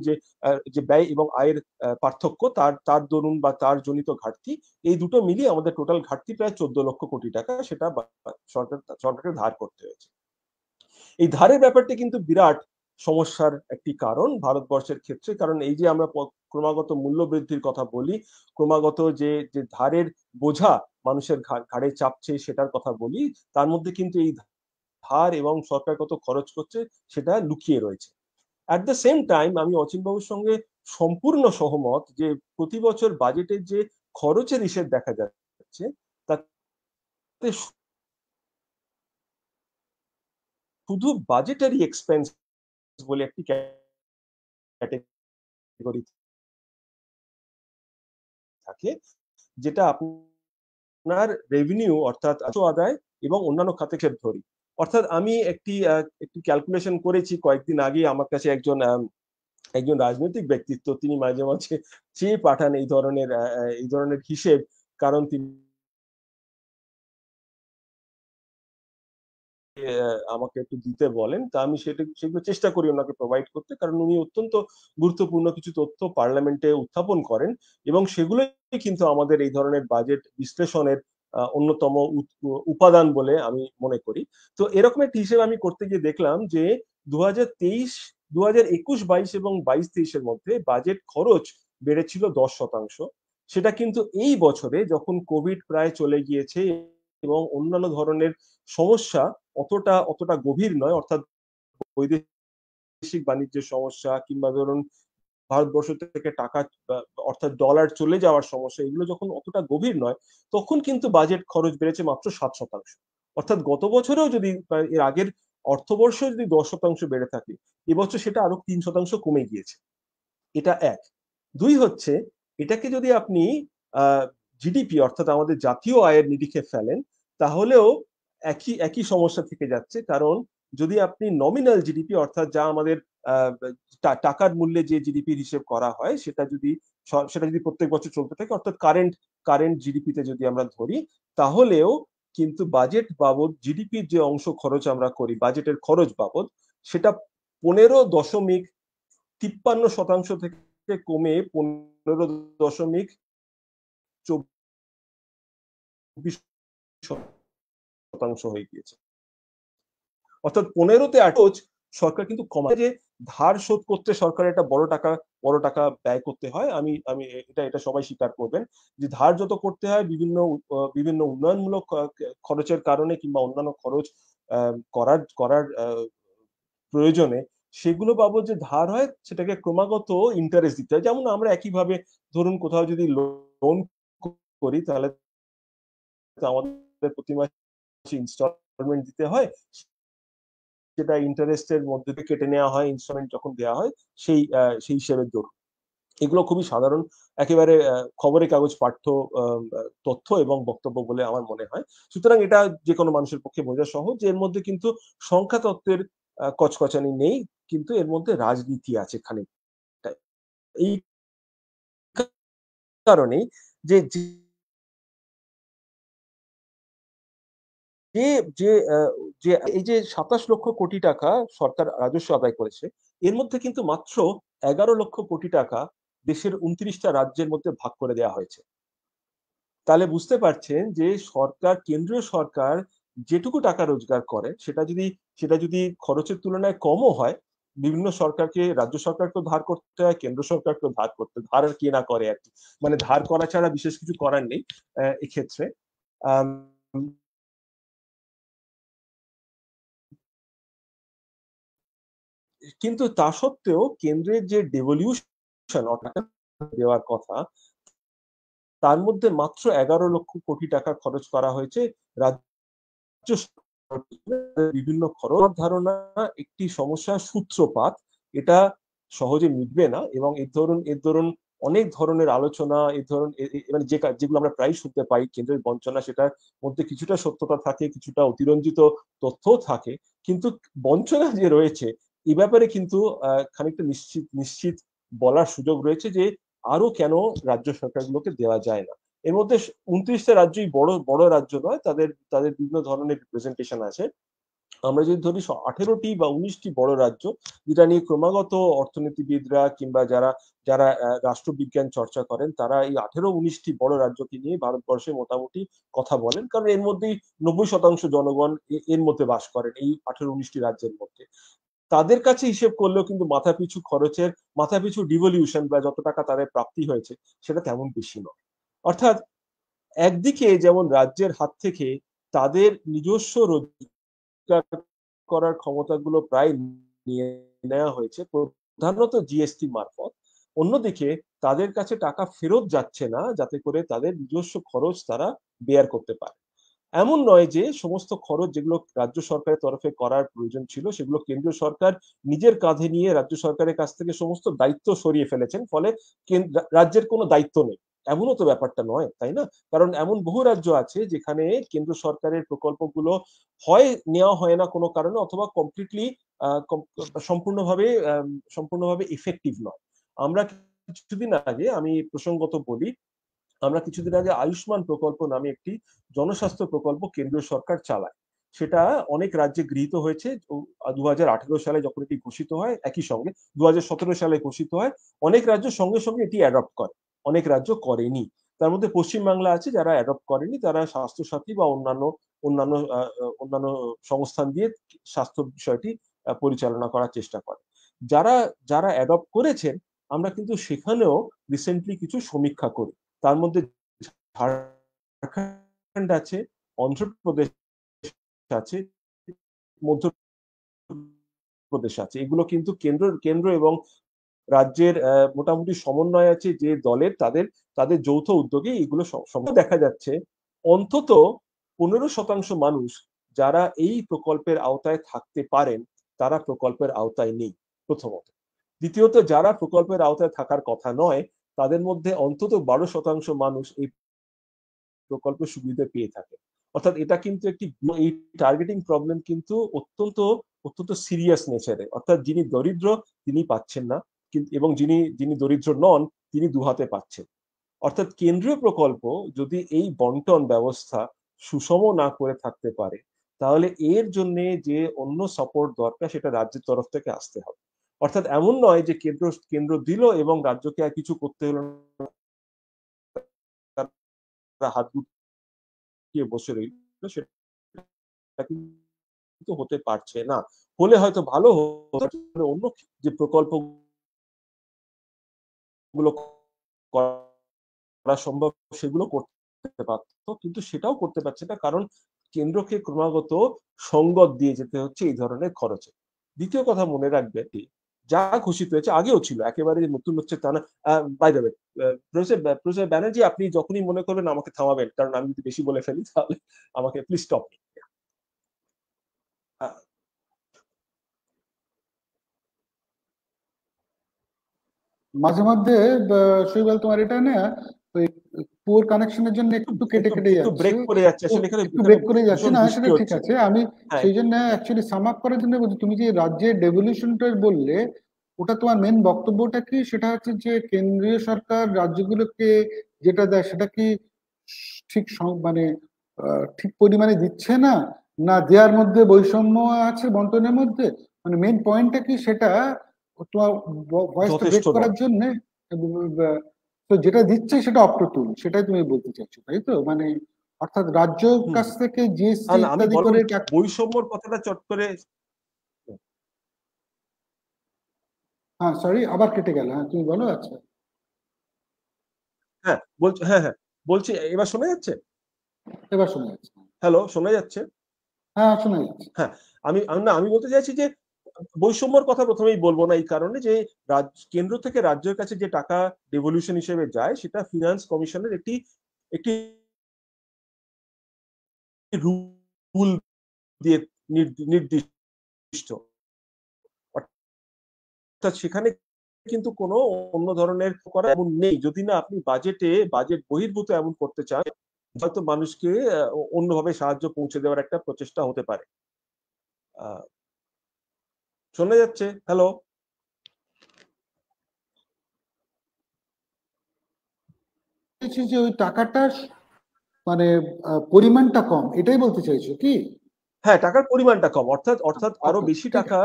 যে ব্যয় এবং আয়ের পার্থক্য, তার দরুন বা তার জনিত ঘাটতি, এই দুটো মিলিয়ে আমাদের টোটাল ঘাটতি প্রায় 14 লক্ষ কোটি টাকা, সেটা সরকারকে ধার করতে হয়েছে। এই ধারের ব্যাপারটা কিন্তু বিরাট সমস্যার একটি কারণ ভারতবর্ষের ক্ষেত্রে, কারণ এই যে আমরা ক্রমাগত মূল্য বৃদ্ধির কথা বলি, ক্রমাগত যে ধারের বোঝা মানুষের ঘাড়ে চাপছে সেটার কথা বলি, তার মধ্যে কিন্তু এই ধার এবং সরকার কত খরচ করছে সেটা লুকিয়ে রয়েছে। অ্যাট দ্য সেম টাইম আমি অচিনবাবুর সঙ্গে সম্পূর্ণ সহমত যে প্রতি বছর বাজেটের যে খরচের হিসেব দেখা যাচ্ছে তাতে শুধু বাজেটারি এক্সপেন্স বলে একটি ক্যাটেগরি থাকে, যেটা আপনার রেভিনিউ অর্থাৎ রাজস্ব আদায় এবং অন্যান্য খাতে ক্ষেত্রে ধরি। অর্থাৎ আমি একটি ক্যালকুলেশন করেছি কয়েকদিন আগে, আমার কাছে একজন রাজনৈতিক ব্যক্তিত্ব, তিনি মাঝে মাঝে চেয়ে পাঠান এই ধরনের হিসেব, কারণ তিনি আমাকে একটু দিতে বলেন। তা আমি সেগুলো চেষ্টা করি ওনাকে প্রোভাইড করতে, কারণ উনি অত্যন্ত গুরুত্বপূর্ণ কিছু তথ্য পার্লামেন্টে উত্থাপন করেন এবং সেগুলোই কিন্তু আমাদের এই ধরনের বাজেট বিশ্লেষণের অন্যতম উপাদান বলে আমি মনে করি। তো এরকম একটি হিসেব আমি করতে গিয়ে দেখলাম যে 2023, 2021-22 এবং 22-23-এর মধ্যে বাজেট খরচ বেড়েছিল 10%। সেটা কিন্তু এই বছরে যখন কোভিড প্রায় চলে গিয়েছে এবং অন্যান্য ধরনের সমস্যা অতটা গভীর নয়, অর্থাৎ বৈদেশিক বাণিজ্যের সমস্যা কিংবা ধরুন ভারতবর্ষ থেকে টাকা অর্থাৎ ডলার চলে যাওয়ার সমস্যা, এগুলো যখন অতটা গভীর নয়, তখন কিন্তু বাজেট খরচ বেড়েছে মাত্র 7%। অর্থাৎ গত বছরেও যদি এর আগের অর্থবর্ষে যদি 10% বেড়ে থাকে, এবছর সেটা আরো 3% কমে গিয়েছে। এটা এক। দুই হচ্ছে, এটাকে যদি আপনি জিডিপি অর্থাৎ আমাদের জাতীয় আয়ের নিরিখে ফেলেন, তাহলেও একই সমস্যা থেকে যাচ্ছে। কারণ যদি আপনি নমিনাল জিডিপি অর্থাৎ যা আমাদের টাকার মূল্যে যে জিডিপির হিসেব করা হয়, সেটা যদি প্রত্যেক বছর চলতে থাকে, অর্থাৎ কারেন্ট জিডিপিতে যদি আমরা ধরি, তাহলেও কিন্তু বাজেট বাবদ জিডিপির যে অংশ খরচ আমরা করি বাজেটের খরচ বাবদ, সেটা 15.53% থেকে কমে 15.24% হয়ে গিয়েছে। অর্থাৎ 15-তে সরকার কিন্তু যে ধার শোধ করতে সরকারের একটা বড় টাকা ব্যয় করতে হয়। আমি এটা সবাই স্বীকার করবেন যে ধার যত করতে হয় বিভিন্ন উন্নয়নমূলক খরচের কারণে কিংবা অন্যান্য খরচ করার প্রয়োজনে, সেগুলো বাবদ যে ধার হয় সেটাকে ক্রমাগত ইন্টারেস্ট দিতে হয়। যেমন আমরা একইভাবে ধরুন কোথাও যদি লোন করি, তাহলে আমাদের প্রতি মাসে ইনস্টলমেন্ট দিতে হয়, যেটা ইন্টারেস্টের মধ্যে থেকে কেটে নেওয়া হয় ইনস্টলমেন্ট যখন দেওয়া হয় সেই হিসেবের দরুন। এগুলো খুবই সাধারণ একেবারে খবরের কাগজ পাঠ্য তথ্য এবং বক্তব্য বলে আমার মনে হয়। সুতরাং এটা যে কোনো মানুষের পক্ষে বোঝা সহজ যে এর মধ্যে কিন্তু সংখ্যা তত্ত্বের কচকচানি নেই, কিন্তু এর মধ্যে রাজনীতি আছে খানিকটা। এই কারণেই যে যে যে যে এই যে 27 লক্ষ কোটি টাকা সরকার রাজস্ব আদায় করেছে, এর মধ্যে কিন্তু মাত্র 11 লক্ষ কোটি টাকা দেশের 29টা রাজ্যের মধ্যে ভাগ করে দেওয়া হয়েছে। তাহলে বুঝতে পারছেন যে কেন্দ্রীয় সরকার যেটুকু টাকা রোজগার করে, সেটা যদি খরচের তুলনায় কমও হয়, বিভিন্ন সরকারকে, রাজ্য সরকারকেও ধার করতে হয়, কেন্দ্র সরকারকেও ধার আর কে না করে আর কি, মানে ধার করা ছাড়া বিশেষ কিছু করার নেই এক্ষেত্রে। কিন্তু তা সত্ত্বেও কেন্দ্রের যে ডেভলিউশন দেওয়ার কথা, তার মধ্যে মাত্র 11 লক্ষ কোটি টাকা খরচ করা হয়েছে রাজ্য বিভিন্ন খরচ। ধারণা একটি সমস্যার সূত্রপাত, এটা সহজে মিটবে না এবং এর ধরুন অনেক ধরনের আলোচনা, মানে যেগুলো আমরা প্রায় শুনতে পাই কেন্দ্রের বঞ্চনা, সেটার মধ্যে কিছুটা সত্যতা থাকে, কিছুটা অতিরঞ্জিত তথ্যও থাকে, কিন্তু বঞ্চনা যে রয়েছে এই ব্যাপারে কিন্তু খানিকটা নিশ্চিত বলার সুযোগ রয়েছে যে আরো কেন রাজ্য সরকারগুলোকে দেওয়া যায় না। এর মধ্যে 29টা রাজ্যই বড় রাজ্য নয়, তাদের বিভিন্ন ধরনের রিপ্রেজেন্টেশন আছে। আমরা যদি ধরি 18টি বা 19টি বড় রাজ্য, যেটা নিয়ে ক্রমাগত অর্থনীতিবিদরা কিংবা যারা রাষ্ট্রবিজ্ঞান চর্চা করেন, তারা এই 18-19টি বড় রাজ্যকে নিয়ে ভারতবর্ষে মোটামুটি কথা বলেন, কারণ এর মধ্যেই 90% জনগণ এর মধ্যে বাস করেন, এই 18-19টি রাজ্যের মধ্যে। তাদের কাছে হিসেব করলেও কিন্তু মাথাপিছু ডিভলিউশন বা যত টাকা তাদের প্রাপ্তি হয়েছে, সেটা তেমন বেশি নয়। অর্থাৎ একদিকে যেমন রাজ্যের হাত থেকে তাদের নিজস্ব রোজগার করার ক্ষমতাগুলো প্রায় নিয়ে নেওয়া হয়েছে প্রধানত জিএসটি মারফত, অন্যদিকে তাদের কাছে টাকা ফেরত যাচ্ছে না যাতে করে তাদের নিজস্ব খরচ তারা বেয়ার করতে পারে। এমন নয় যে সমস্ত খরচ যেগুলো রাজ্য সরকারের তরফে করার প্রয়োজন ছিল সেগুলো কেন্দ্রীয় সরকার নিজের কাঁধে নিয়ে রাজ্য সরকারের কাছ থেকে সমস্ত দায়িত্ব সরিয়ে ফেলেছেন, ফলে রাজ্যের কোনো দায়িত্ব নেই। এমনও তো ব্যাপারটা নয়, তাই না? কারণ এমন বহু রাজ্য আছে যেখানে কেন্দ্র সরকারের প্রকল্পগুলো হয় নেওয়া হয় না কোনো কারণে, অথবা কমপ্লিটলি সম্পূর্ণভাবে সম্পূর্ণভাবে ইফেক্টিভ নয়। আমরা কিছুদিন আগে, আমি প্রসঙ্গত বলি, আমরা কিছুদিন আগে আয়ুষ্মান প্রকল্প নামে একটি জনস্বাস্থ্য প্রকল্প কেন্দ্রীয় সরকার চালায়। সেটা অনেক রাজ্যে গৃহীত হয়েছে। 2018 সালে যখন এটি ঘোষিত হয়, একই সঙ্গে 2017 সালে ঘোষিত হয়, অনেক রাজ্য সঙ্গে সঙ্গে এটি অ্যাডপ্ট করে, অনেক রাজ্য করেনি। তার মধ্যে পশ্চিমবাংলা আছে, যারা অ্যাডপ্ট করেনি তারা স্বাস্থ্যসাথী বা অন্যান্য অন্যান্য অন্যান্য সংস্থান দিয়ে স্বাস্থ্য বিষয়টি পরিচালনা করার চেষ্টা করে। যারা যারা অ্যাডপ্ট করেছেন, আমরা কিন্তু সেখানেও রিসেন্টলি কিছু সমীক্ষা করি। তার মধ্যে ঝাড়খণ্ড আছে, অন্ধ্রপ্রদেশ আছে, মধ্যপ্রদেশ আছে। এগুলো কিন্তু কেন্দ্র এবং রাজ্যের মোটামুটি সমন্বয় আছে যে দলের, তাদের যৌথ উদ্যোগে এগুলো দেখা যাচ্ছে। অন্তত 15% মানুষ যারা এই প্রকল্পের আওতায় থাকতে পারেন তারা প্রকল্পের আওতায় নেই, প্রথমত। দ্বিতীয়ত, যারা প্রকল্পের আওতায় থাকার কথা নয় তাদের মধ্যে অন্তত 12% মানুষ এই প্রকল্পের সুবিধা পেয়ে থাকে। অর্থাৎ এটা কিন্তু এই টার্গেটিং প্রবলেম কিন্তু অত্যন্ত সিরিয়াস নেচারের। অর্থাৎ যিনি দরিদ্র তিনি পাচ্ছেন না, এবং যিনি দরিদ্র নন তিনি দুহাতে পাচ্ছেন। অর্থাৎ কেন্দ্রীয় প্রকল্প যদি এই বন্টন ব্যবস্থা সুষম না করে থাকতে পারে, তাহলে এর জন্য যে অন্য সাপোর্ট দরকার সেটা রাজ্যের তরফ থেকে আসতে হবে। অর্থাৎ এমন নয় যে কেন্দ্র দিল এবং রাজ্যকে আর কিছু করতে হলো না, হাত গুটিয়ে বসে রইল, সেটা কিন্তু হতে পারছে না। হলে হয়তো ভালো হতো, অন্য যে প্রকল্পগুলো করা সম্ভব সেগুলো করতে পারতো, কিন্তু সেটাও করতে পারছে না, কারণ কেন্দ্রকে ক্রমাগত সঙ্গত দিয়ে যেতে হচ্ছে এই ধরনের খরচে। দ্বিতীয় কথা মনে রাখবে, যা ঘোষিত হয়েছে আগেও ছিল, একেবারে নতুন হচ্ছে তা না। By the way, professor Banerjee, আপনি যখনই মনে করবেন আমাকে থামাবেন, কারণ আমি যদি বেশি বলে ফেলি তাহলে আমাকে প্লিজ স্টপ। মাঝে মধ্যে শৈবাল তোমার এটা না ওই পুয়ার কানেকশনের জন্য একটু কেটে কেটে যাচ্ছে, ব্রেক করে যাচ্ছে, আসলে এখানে একটু ব্রেক করে যাচ্ছে। না সেটা ঠিক আছে, আমি সেই জন্য অ্যাকচুয়ালি সাম আপ করার জন্য বলছি, তুমি যে রাজ্যের ডেভলিউশনটা বললে ওটা তোমার মেন বক্তব্যটা কি? সেটা হচ্ছে যে কেন্দ্রীয় সরকার রাজ্যগুলোকে যেটা দেয় সেটা কি ঠিক মানে ঠিক পরিমাণে দিচ্ছে না, না দেওয়ার মধ্যে বৈষম্য আছে বন্টনের মধ্যে? মানে মেন পয়েন্টটা কি সেটা তোমার ভয়েসটা ব্রেক করার জন্য? তো যেটা দিচ্ছে সেটা অপ্রতুল, সেটাই তুমি বলতে চাইছো, তাই তো? মানে অর্থাৎ রাজ্য কাছ থেকে জিএসটি ইত্যাদি করে বৈষম্যর কথাটা চট করে, হ্যাঁ সরি আবার কেটে গেল। হ্যাঁ তুমি বলো। আচ্ছা হ্যাঁ বলছি, হ্যাঁ বলছি, এবার শোনা যাচ্ছে? এবার শোনা যাচ্ছে। হ্যালো, শোনা যাচ্ছে? হ্যাঁ শোনা যাচ্ছে। হ্যাঁ, আমি বলতে চাইছি যে বৈষম্যর কথা প্রথমেই বলবো না, এই কারণে যে কেন্দ্র থেকে রাজ্যের কাছে যে টাকা ডেভলিউশন হিসেবে যায় সেটা ফিনান্স কমিশনের একটি রুল দিয়ে নির্দিষ্ট। অর্থাৎ সেখানে কিন্তু কোনো অন্য ধরনের করা এমন নেই, যদি না আপনি বাজেট বহির্ভূত এমন করতে চান, হয়তো মানুষকে অন্যভাবে সাহায্য পৌঁছে দেওয়ার একটা প্রচেষ্টা হতে পারে। শোনা যাচ্ছে? হ্যালো, যে ওই টাকাটা মানে পরিমাণটা কম, এটাই বলতে চাইছো কি? হ্যাঁ, টাকার পরিমাণটা কম, অর্থাৎ আরো বেশি টাকা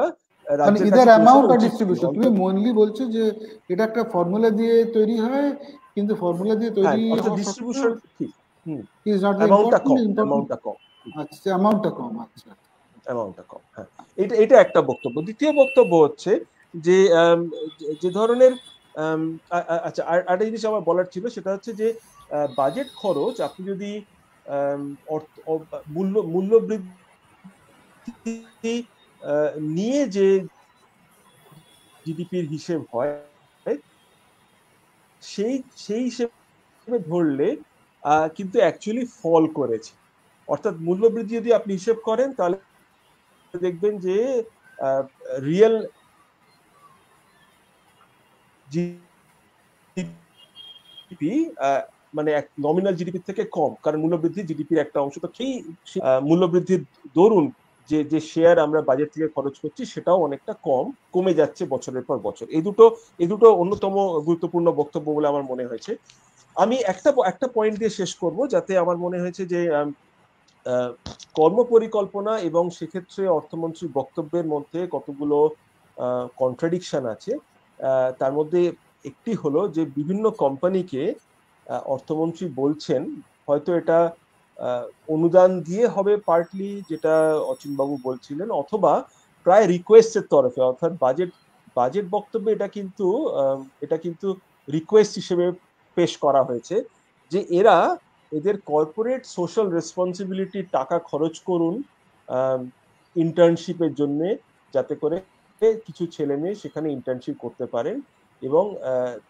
মানে ইদার অ্যামাউন্ট আর ডিস্ট্রিবিউশন। তুমি মেইনলি বলছো যে এটা একটা ফর্মুলা দিয়ে তৈরি হয়, কিন্তু ফর্মুলা দিয়ে তৈরি অর্থাৎ ডিস্ট্রিবিউশন ঠিক ইজ নট দ্য অ্যামাউন্টটা কম। আচ্ছা অ্যামাউন্টটা কম। আচ্ছা অ্যামাউন্টটা কম, হ্যাঁ। এটা একটা বক্তব্য। দ্বিতীয় বক্তব্য হচ্ছে যে ধরনের আচ্ছা, আরেকটা জিনিস আমার বলার ছিল, সেটা হচ্ছে যে বাজেট খরচ আপনি যদি মূল্য বৃদ্ধি নিয়ে যে জিডিপির হিসেব হয়, সেই সেই হিসেবে ধরলে কিন্তু অ্যাকচুয়ালি ফল করেছে। অর্থাৎ মূল্যবৃদ্ধি যদি আপনি হিসেব করেন তাহলে দেখবেন যে রিয়েল জিডিপি মানে নমিনাল জিডিপি থেকে কম, কারণ মূল্যবৃদ্ধি জিডিপির একটা অংশ। তো সেই মূল্যবৃদ্ধির দরুন যে যে শেয়ার আমরা বাজেট থেকে খরচ করছি সেটাও অনেকটা কমে যাচ্ছে বছরের পর বছর। এই দুটো অন্যতম গুরুত্বপূর্ণ বক্তব্য বলে আমার মনে হয়েছে। আমি একটা পয়েন্ট দিয়ে শেষ করব, যাতে আমার মনে হয়েছে যে কর্মপরিকল্পনা এবং সেক্ষেত্রে অর্থমন্ত্রীর বক্তব্যের মধ্যে কতগুলো কন্ট্রাডিকশন আছে। তার মধ্যে একটি হলো যে বিভিন্ন কোম্পানিকে অর্থমন্ত্রী বলছেন হয়তো এটা অনুদান দিয়ে হবে পার্টলি, যেটা অচিনবাবু বলছিলেন, অথবা প্রায় রিকোয়েস্টের তরফে, অর্থাৎ বাজেট বক্তব্যে এটা কিন্তু রিকোয়েস্ট হিসেবে পেশ করা হয়েছে যে এদের কর্পোরেট সোশ্যাল রেসপন্সিবিলিটি টাকা খরচ করুন ইন্টার্নশিপের জন্য, যাতে করে কিছু ছেলে মেয়ে সেখানে ইন্টার্নশিপ করতে পারেন এবং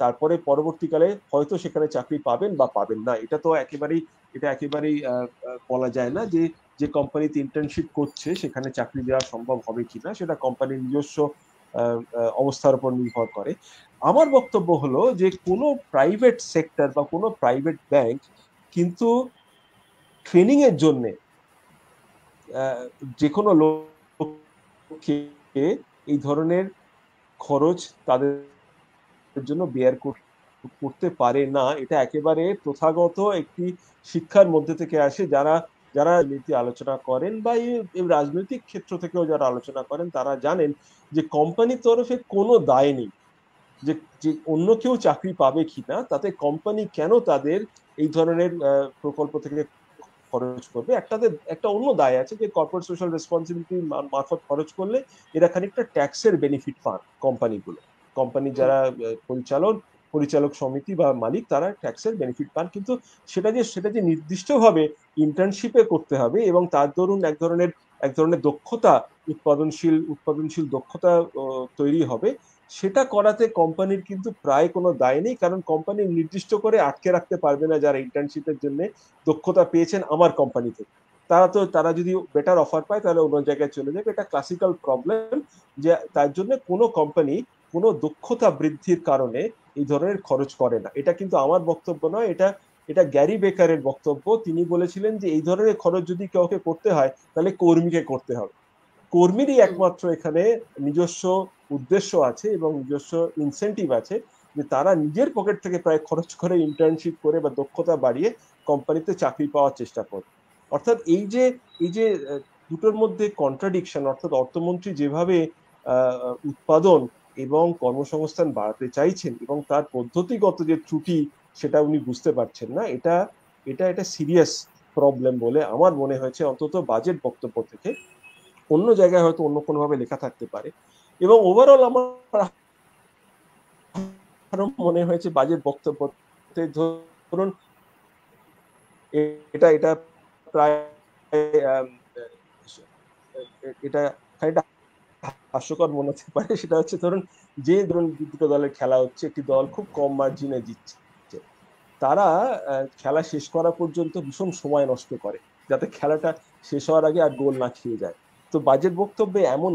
তারপরে পরবর্তীকালে হয়তো সেখানে চাকরি পাবেন বা পাবেন না। এটা একেবারেই বলা যায় না যে কোম্পানিতে ইন্টার্নশিপ করছে সেখানে চাকরি দেওয়া সম্ভব হবে কিনা, সেটা কোম্পানির নিজস্ব অবস্থার উপর নির্ভর করে। আমার বক্তব্য হলো যে কোনো প্রাইভেট সেক্টর বা কোনো প্রাইভেট ব্যাংক কিন্তু ট্রেনিং এর জন্য যে কোনো লোককে এই ধরনের খরচ তাদের জন্য বেয়ার করতে পারে না। এটা একেবারে প্রথাগত একটি শিক্ষার মধ্যে থেকে আসে। যারা নীতি আলোচনা করেন বা এই রাজনৈতিক ক্ষেত্র থেকেও যারা আলোচনা করেন তারা জানেন যে কোম্পানির তরফে কোনো দায় নেই যে অন্য কেউ চাকরি পাবে কিনা, তাতে কোম্পানি কেন তাদের এই ধরনের প্রকল্প থেকে খরচ করবে। একটা অন্য দায় আছে যে কর্পোরেট সোশ্যাল রেসপন্সিবিলিটি মারফত খরচ করলে এরা খানিকটা ট্যাক্সের বেনিফিট পান। কোম্পানি যারা পরিচালক সমিতি বা মালিক, তারা ট্যাক্সের বেনিফিট পান, কিন্তু সেটা যে নির্দিষ্টভাবে ইন্টার্নশিপে করতে হবে এবং তার দরুন এক ধরনের দক্ষতা উৎপাদনশীল দক্ষতা তৈরি হবে, সেটা করাতে কোম্পানির কিন্তু প্রায় কোনো দায় নেই, কারণ কোম্পানি নির্দিষ্ট করে আটকে রাখতে পারবে না যারা ইন্টার্নশিপের জন্য দক্ষতা পেয়েছেন আমার কোম্পানি থেকে। তারা যদি বেটার অফার পায় তাহলে অন্য জায়গায় চলে যাবে। এটা ক্লাসিক্যাল প্রবলেম, যে তার জন্য কোনো কোম্পানি কোনো দক্ষতা বৃদ্ধির কারণে এই ধরনের খরচ করে না। এটা কিন্তু আমার বক্তব্য নয়, এটা গ্যারি বেকারের বক্তব্য। তিনি বলেছিলেন যে এই ধরনের খরচ যদি কাউকে করতে হয় তাহলে কর্মীকে করতে হবে। কর্মীরই একমাত্র এখানে নিজস্ব উদ্দেশ্য আছে এবং নিজস্ব ইনসেন্টিভ আছে যে তারা নিজের পকেট থেকে প্রায় খরচ করে ইন্টার্নশিপ করে বা দক্ষতা বাড়িয়ে কোম্পানিতে চাকরি পাওয়ার চেষ্টা করে। অর্থাৎ এই যে দুটোর মধ্যে কন্ট্রাডিকশন, অর্থাৎ অর্থমন্ত্রী যেভাবে উৎপাদন এবং কর্মসংস্থান বাড়াতে চাইছেন এবং তার পদ্ধতিগত যে ত্রুটি সেটা উনি বুঝতে পারছেন না, এটা সিরিয়াস প্রবলেম বলে আমার মনে হয়েছে, অন্তত বাজেট বক্তব্য থেকে। অন্য জায়গায় হয়তো অন্য কোনোভাবে লেখা থাকতে পারে। এবং ওভারঅল আমার মনে হয়েছে বাজেট বক্তব্যতে ধরুন এটা প্রায় এটা হাস্যকর মনে হতে পারে। সেটা হচ্ছে ধরুন দুটো দলের খেলা হচ্ছে, একটি দল খুব কম মার্জিনে জিতছে, তারা খেলা শেষ করা পর্যন্ত ভীষণ সময় নষ্ট করে যাতে খেলাটা শেষ হওয়ার আগে আর গোল না খেয়ে যায়। তো বাজেট বক্তব্যে এমন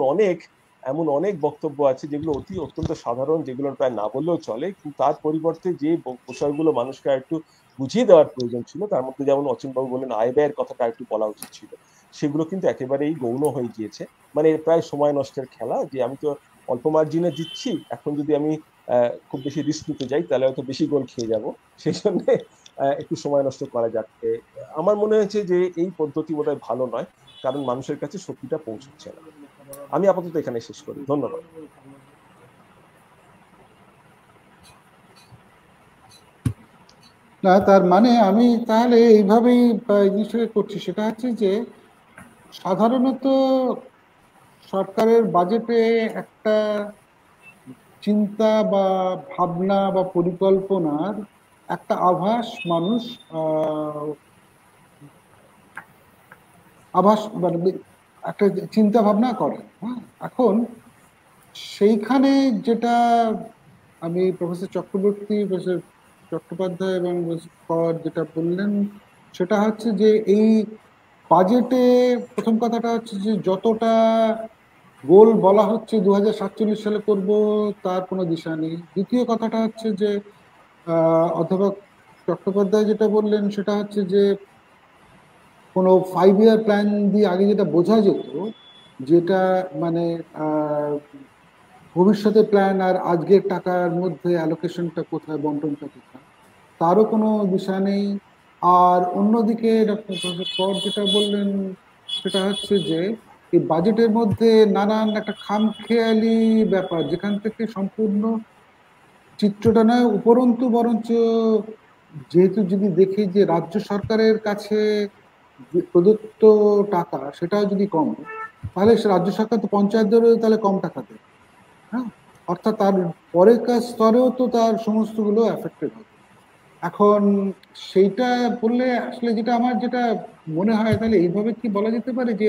অনেক বক্তব্য আছে যেগুলো অত্যন্ত সাধারণ, যেগুলো প্রায় না বললেও চলে, কিন্তু তার পরিবর্তে যে বিষয়গুলো মানুষকে একটু বুঝিয়ে দেওয়ার প্রয়োজন ছিল, তার মধ্যে যেমন অচিনবাবু বললেন আয় ব্যয়ের কথাটা একটু বলা উচিত ছিল, সেগুলো কিন্তু একেবারেই গৌণ হয়ে গিয়েছে। মানে প্রায় সময় নষ্টের খেলা, যে আমি তো অল্প মার্জিনে জিতছি, এখন যদি আমি খুব বেশি রিস্ক নিতে যাই তাহলে হয়তো বেশি গোল খেয়ে যাব, সেই জন্য একটু সময় নষ্ট করা যাচ্ছে। আমার মনে হয়েছে যে এই পদ্ধতি বোধহয় ভালো নয়, কারণ মানুষের কাছে সত্যিটা পৌঁছচ্ছে না। আমি আপাতত এখানে শেষ করি, ধন্যবাদ। না, তার মানে আমি তাহলে এইভাবেই জিনিসটাকে করছি। সেটা হচ্ছে যে সাধারণত সরকারের বাজেটে একটা চিন্তা বা ভাবনা বা পরিকল্পনার একটা আভাস মানুষ মানে একটা চিন্তা ভাবনা করে। হ্যাঁ, এখন সেইখানে যেটা আমি প্রফেসর চক্রবর্তী, প্রফেসর চট্টোপাধ্যায় এবং কর যেটা বললেন সেটা হচ্ছে যে এই বাজেটে প্রথম কথাটা হচ্ছে যে যতটা গোল বলা হচ্ছে 2047 সালে করব, তার কোনো দিশা নেই। দ্বিতীয় কথাটা হচ্ছে যে অধ্যাপক চট্টোপাধ্যায় যেটা বললেন সেটা হচ্ছে যে কোনো 5 ইয়ার প্ল্যান দিয়ে আগে যেটা বোঝা যেত, যেটা মানে ভবিষ্যতের প্ল্যান আর আজকের টাকার মধ্যে অ্যালোকেশনটা কোথায়, বন্টনটা কোথায়, তারও কোনো দিশা নেই। আর অন্যদিকে ডক্টর কর যেটা বললেন সেটা হচ্ছে যে এই বাজেটের মধ্যে নানান একটা খামখেয়ালি ব্যাপার, যেখান থেকে সম্পূর্ণ চিত্রটা নয় উপরন্তু বরঞ্চ, যেহেতু যদি দেখি যে রাজ্য সরকারের কাছে যে প্রদত্ত টাকা সেটাও যদি কম, তাহলে সে রাজ্য সরকার তো পঞ্চায়েতদেরও তাহলে কম টাকা দেবে। হ্যাঁ, অর্থাৎ তার পরের স্তরেও তো তার সমস্তগুলো এফেক্টেড হবে। এখন সেইটা বললে আসলে যেটা আমার যেটা মনে হয়, তাহলে এইভাবে কি বলা যেতে পারে যে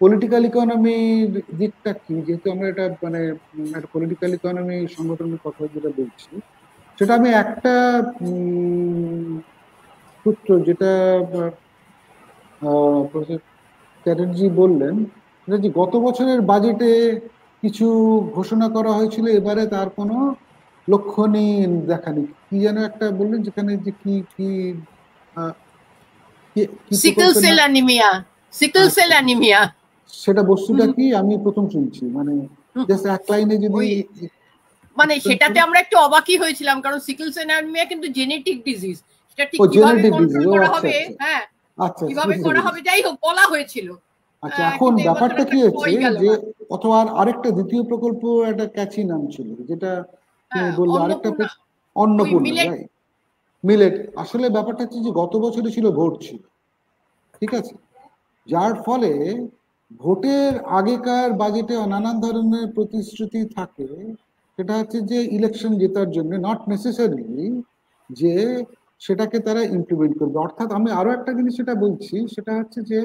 পলিটিক্যাল ইকোনমির দিকটা কি, যেহেতু আমরা এটা মানে একটা পলিটিক্যাল ইকোনমি সংগঠনের কথা যেটা বলছি, সেটা আমি একটা সূত্র যেটা প্রফেসর চ্যাটার্জি বললেন, সেটা যে গত বছরের বাজেটে কিছু ঘোষণা করা হয়েছিল, এবারে তার কোনো লক্ষণই দেখা নেই। কি যেন একটা বললেন যেখানে যে কি কি sickle cell anaemia, sickle cell anaemia, সেটা বস্তুটা কি আমি প্রথম শুনছি, মানে জাস্ট এক লাইনে যদি মানে সেটাতে আমরা একটু অবাকই হয়েছিলাম, কারণ সিকল সেল অ্যানিমিয়া কিন্তু জেনেটিক ডিজিজ, সেটা ঠিক কিভাবে কন্ট্রোল করা হবে, হ্যাঁ কিভাবে করা হবে, যাই হোক বলা হয়েছিল। আচ্ছা, এখন ব্যাপারটা কি হচ্ছে যে অথবা আরেকটা দ্বিতীয় প্রকল্প একটা ক্যাচি নাম ছিল যেটা তুমি বললে, আরেকটা অন্নপূর্ণা, রাইট, মিলেট। আসলে ব্যাপারটা হচ্ছে যে গত বছরে ছিল ভোট ছিল, ঠিক আছে, যার ফলে ভোটের আগেকার বাজেটে নানান ধরনের প্রতিশ্রুতি থাকে, সেটা হচ্ছে যে ইলেকশন জেতার জন্য, নট নেসেসারিলি যে সেটাকে তারা ইমপ্লিমেন্ট করবে। অর্থাৎ আমি আরো একটা জিনিস সেটা বলছি, সেটা হচ্ছে যে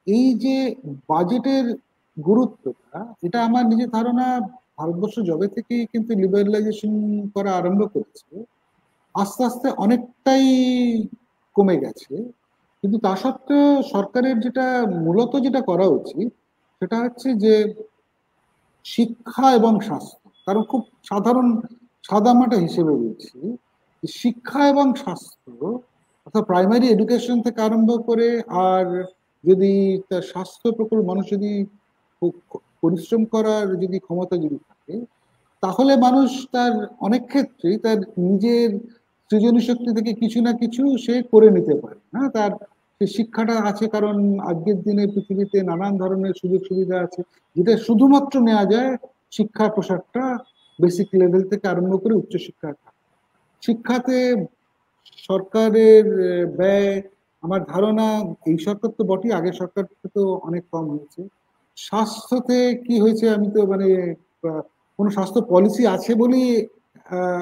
এই যে বাজেটের গুরুত্বটা, এটা আমার নিজের ধারণা ভারতবর্ষ যবে থেকে কিন্তু লিবারালাইজেশন করা আরম্ভ করেছে, আস্তে আস্তে অনেকটাই কমে গেছে। কিন্তু তা সত্ত্বেও সরকারের যেটা মূলত যেটা করা উচিত সেটা হচ্ছে যে শিক্ষা এবং স্বাস্থ্য, কারণ খুব সাধারণ সাদামাটা হিসেবে বলছি, শিক্ষা এবং স্বাস্থ্য অর্থাৎ প্রাইমারি এডুকেশন থেকে আরম্ভ করে, আর যদি তার স্বাস্থ্য প্রকল্প মানুষ যদি পরিশ্রম করার যদি ক্ষমতা যদি থাকে, তাহলে মানুষ তার অনেক ক্ষেত্রেই তার নিজের সৃজনী শক্তি থেকে কিছু না কিছু সে করে নিতে পারে। হ্যাঁ, তার সে শিক্ষাটা আছে, কারণ আজকের দিনে পৃথিবীতে নানান ধরনের সুযোগ সুবিধা আছে, যেটা শুধুমাত্র নেওয়া যায় শিক্ষা প্রসারটা বেসিক লেভেল থেকে আরম্ভ করে উচ্চশিক্ষা। শিক্ষাতে সরকারের ব্যয় আমার ধারণা, এই সরকার তো বটেই, আগের সরকার থেকে তো অনেক কম হয়েছে। স্বাস্থ্যতে কি হয়েছে আমি তো মানে কোনো স্বাস্থ্য পলিসি আছে বলেই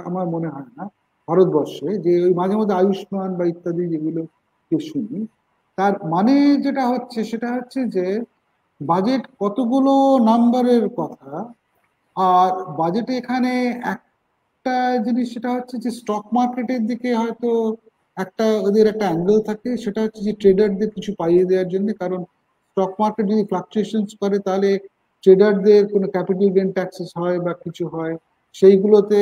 আমার মনে হয় না ভারতবর্ষে, যে ওই মাঝে মধ্যে আয়ুষ্মান বা ইত্যাদি যেগুলো শুনি, তার মানে যেটা হচ্ছে সেটা হচ্ছে যে বাজেট কতগুলো নাম্বারের কথা, আর বাজেটে এখানে একটা জিনিস সেটা হচ্ছে যে স্টক মার্কেটের দিকে হয়তো একটা ওদের একটা অ্যাঙ্গেল থাকে, সেটা হচ্ছে যে ট্রেডারদের কিছু পাইয়ে দেওয়ার জন্য, কারণ স্টক মার্কেট যদি ফ্লাকচুয়েশন করে তাহলে ট্রেডারদের কোনো ক্যাপিটাল গেইন ট্যাক্সেস হয় বা কিছু হয়, সেইগুলোতে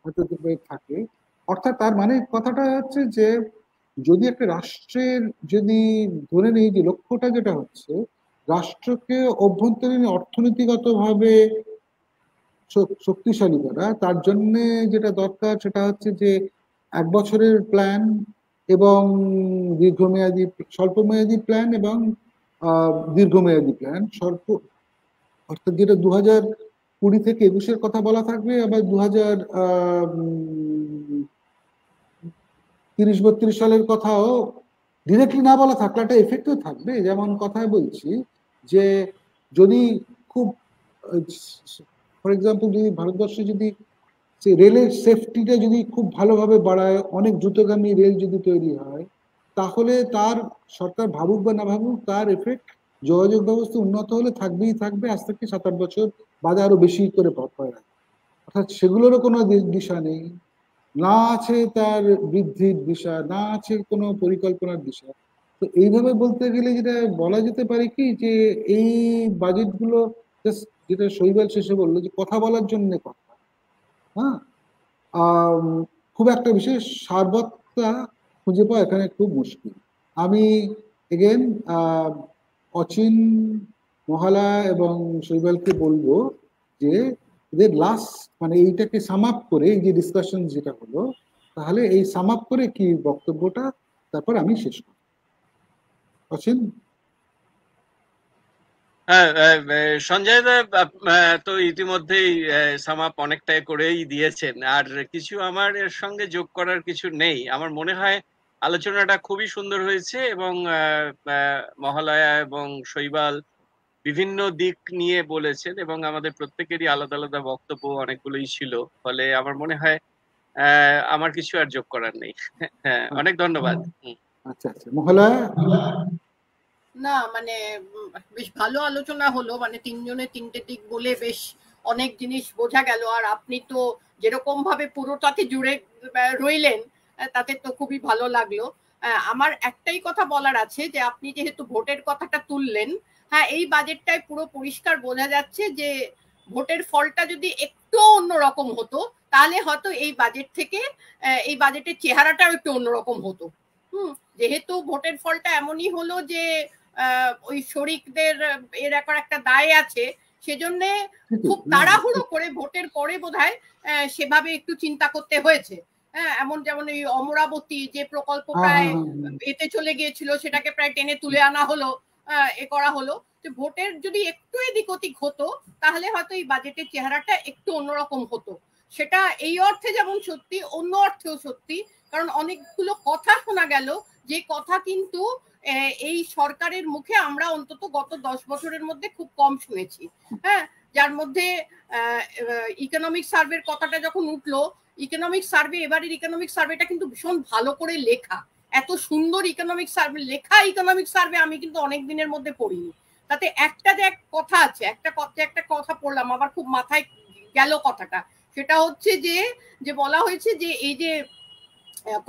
হয়তো থাকে। অর্থাৎ তার মানে কথাটা হচ্ছে যে যদি একটা রাষ্ট্রের যদি ধরে নেই যে লক্ষ্যটা যেটা হচ্ছে রাষ্ট্রকে অভ্যন্তরীণ অর্থনীতিগতভাবে শক্তিশালী করা, তার জন্য যেটা দরকার সেটা হচ্ছে যে 1 বছরের প্ল্যান এবং দীর্ঘমেয়াদী, স্বল্পমেয়াদী প্ল্যান এবং দীর্ঘমেয়াদী প্ল্যান। অর্থাৎ যেটা 2020 থেকে 21-এর কথা বলা থাকবে, আবার 2030-32 সালের কথাও ডিরেক্টলি না বলা থাকলে একটা এফেক্টও থাকবে। যেমন কথায় বলছি যে যদি খুব ফর এক্সাম্পল যদি ভারতবর্ষে যদি রেলের সেফটিটা যদি খুব ভালোভাবে বাড়ায়, অনেক দ্রুতগামী রেল যদি তৈরি হয়, তাহলে তার সরকার ভাবুক বা না ভাবুক তার এফেক্ট যোগাযোগ ব্যবস্থা উন্নত হলে থাকবেই থাকবে, আজ থেকে 7-8 বছর বাদে আরো বেশি করে পাওয়া। অর্থাৎ সেগুলোরও কোনো দিশা নেই। না আছে তার বৃদ্ধির দিশা, না আছে কোনো পরিকল্পনার দিশা। তো এইভাবে বলতে গেলে যেটা বলা যেতে পারে কি, যে এই বাজেটগুলো just যেটা শৈবাল শেষে বললো, যে কথা বলার জন্য কথা, হ্যাঁ, আম, খুব একটা বিশেষ সারবত্তা খুঁজে পাওয়া এখানে খুব মুশকিল। আমি এগেন অচিন, মহালা এবং শৈবালকে বলবো যে এদের লাস্ট মানে এইটাকে সাম আপ করে, এই যে ডিসকাশন যেটা হলো, তাহলে এই সাম আপ করে কি বক্তব্যটা, তারপর আমি শেষ করব। অচিন। হ্যাঁ, সঞ্জয় দা তো ইতিমধ্যেই সাম আপ অনেকটাই করেই দিয়েছেন, আর কিছু আমার এর সঙ্গে যোগ করার কিছু নেই। আমার মনে হয় আলোচনাটা খুবই সুন্দর হয়েছে, এবং মহালয়া এবং শৈবাল বিভিন্ন দিক নিয়ে বলেছেন, এবং আমাদের প্রত্যেকেরই আলাদা আলাদা বক্তব্য অনেকগুলোই ছিল। ফলে আমার মনে হয় আমার কিছু আর যোগ করার নেই। হ্যাঁ, অনেক ধন্যবাদ। আচ্ছা আচ্ছা, মহালয়া। না মানে বেশ ভালো আলোচনা হলো, মানে তিনজনে তিনটে দিক বলে বেশ অনেক জিনিস বোঝা গেল। আর আপনি তো যেরকম ভাবে পুরোটাতে জুড়ে রইলেন, তাতে তো খুবই ভালো লাগলো। আমার একটাই কথা বলার আছে, যে আপনি যেহেতু ভোটের কথাটা তুললেন, হ্যাঁ, এই বাজেটটায় পুরো পরিষ্কার বোঝা যাচ্ছে যে ভোটের ফলটা যদি একটু অন্যরকম হতো, তাহলে হয়তো এই বাজেট থেকে এই বাজেটের চেহারাটাও একটু অন্যরকম হতো। যেহেতু ভোটের ফলটা এমনই হলো যে ওই শরিকদের এর একটা দায় আছে, সেজন্য খুব তাড়াহুড়ো করে ভোটের পরে বোধহয় সেভাবে একটু চিন্তা করতে হয়েছে। হ্যাঁ, এমন যেমন এই অমরাবতী যে প্রকল্প প্রায় এতে চলে গিয়েছিল, সেটাকে প্রায় টেনে তুলে আনা হলো, এ করা হলো। যে ভোটের যদি একটু এদিক ওদিক হতো, তাহলে হয়তো এই বাজেটের চেহারাটা একটু অন্যরকম হতো। সেটা এই অর্থে যেমন সত্যি, অন্য অর্থেও সত্যি। কারণ অনেকগুলো কথা শোনা গেল, যে কথা কিন্তু এই সরকারের মুখে আমরা অন্তত গত 10 বছরের মধ্যে খুব কম শুনেছি। হ্যাঁ, যার মধ্যে ইকোনমিক সার্ভের কথাটা যখন উঠলো, ইকোনমিক সার্ভে, এবারের ইকোনমিক সার্ভেটা কিন্তু ভীষণ ভালো করে লেখা। এত সুন্দর ইকোনমিক সার্ভে লেখা, ইকোনমিক সার্ভে আমি কিন্তু অনেক দিনের মধ্যে পড়িনি। তাতে একটা যে এক কথা আছে, একটা কথা পড়লাম, আবার খুব মাথায় গেল কথাটা। সেটা হচ্ছে যে বলা হয়েছে যে এই যে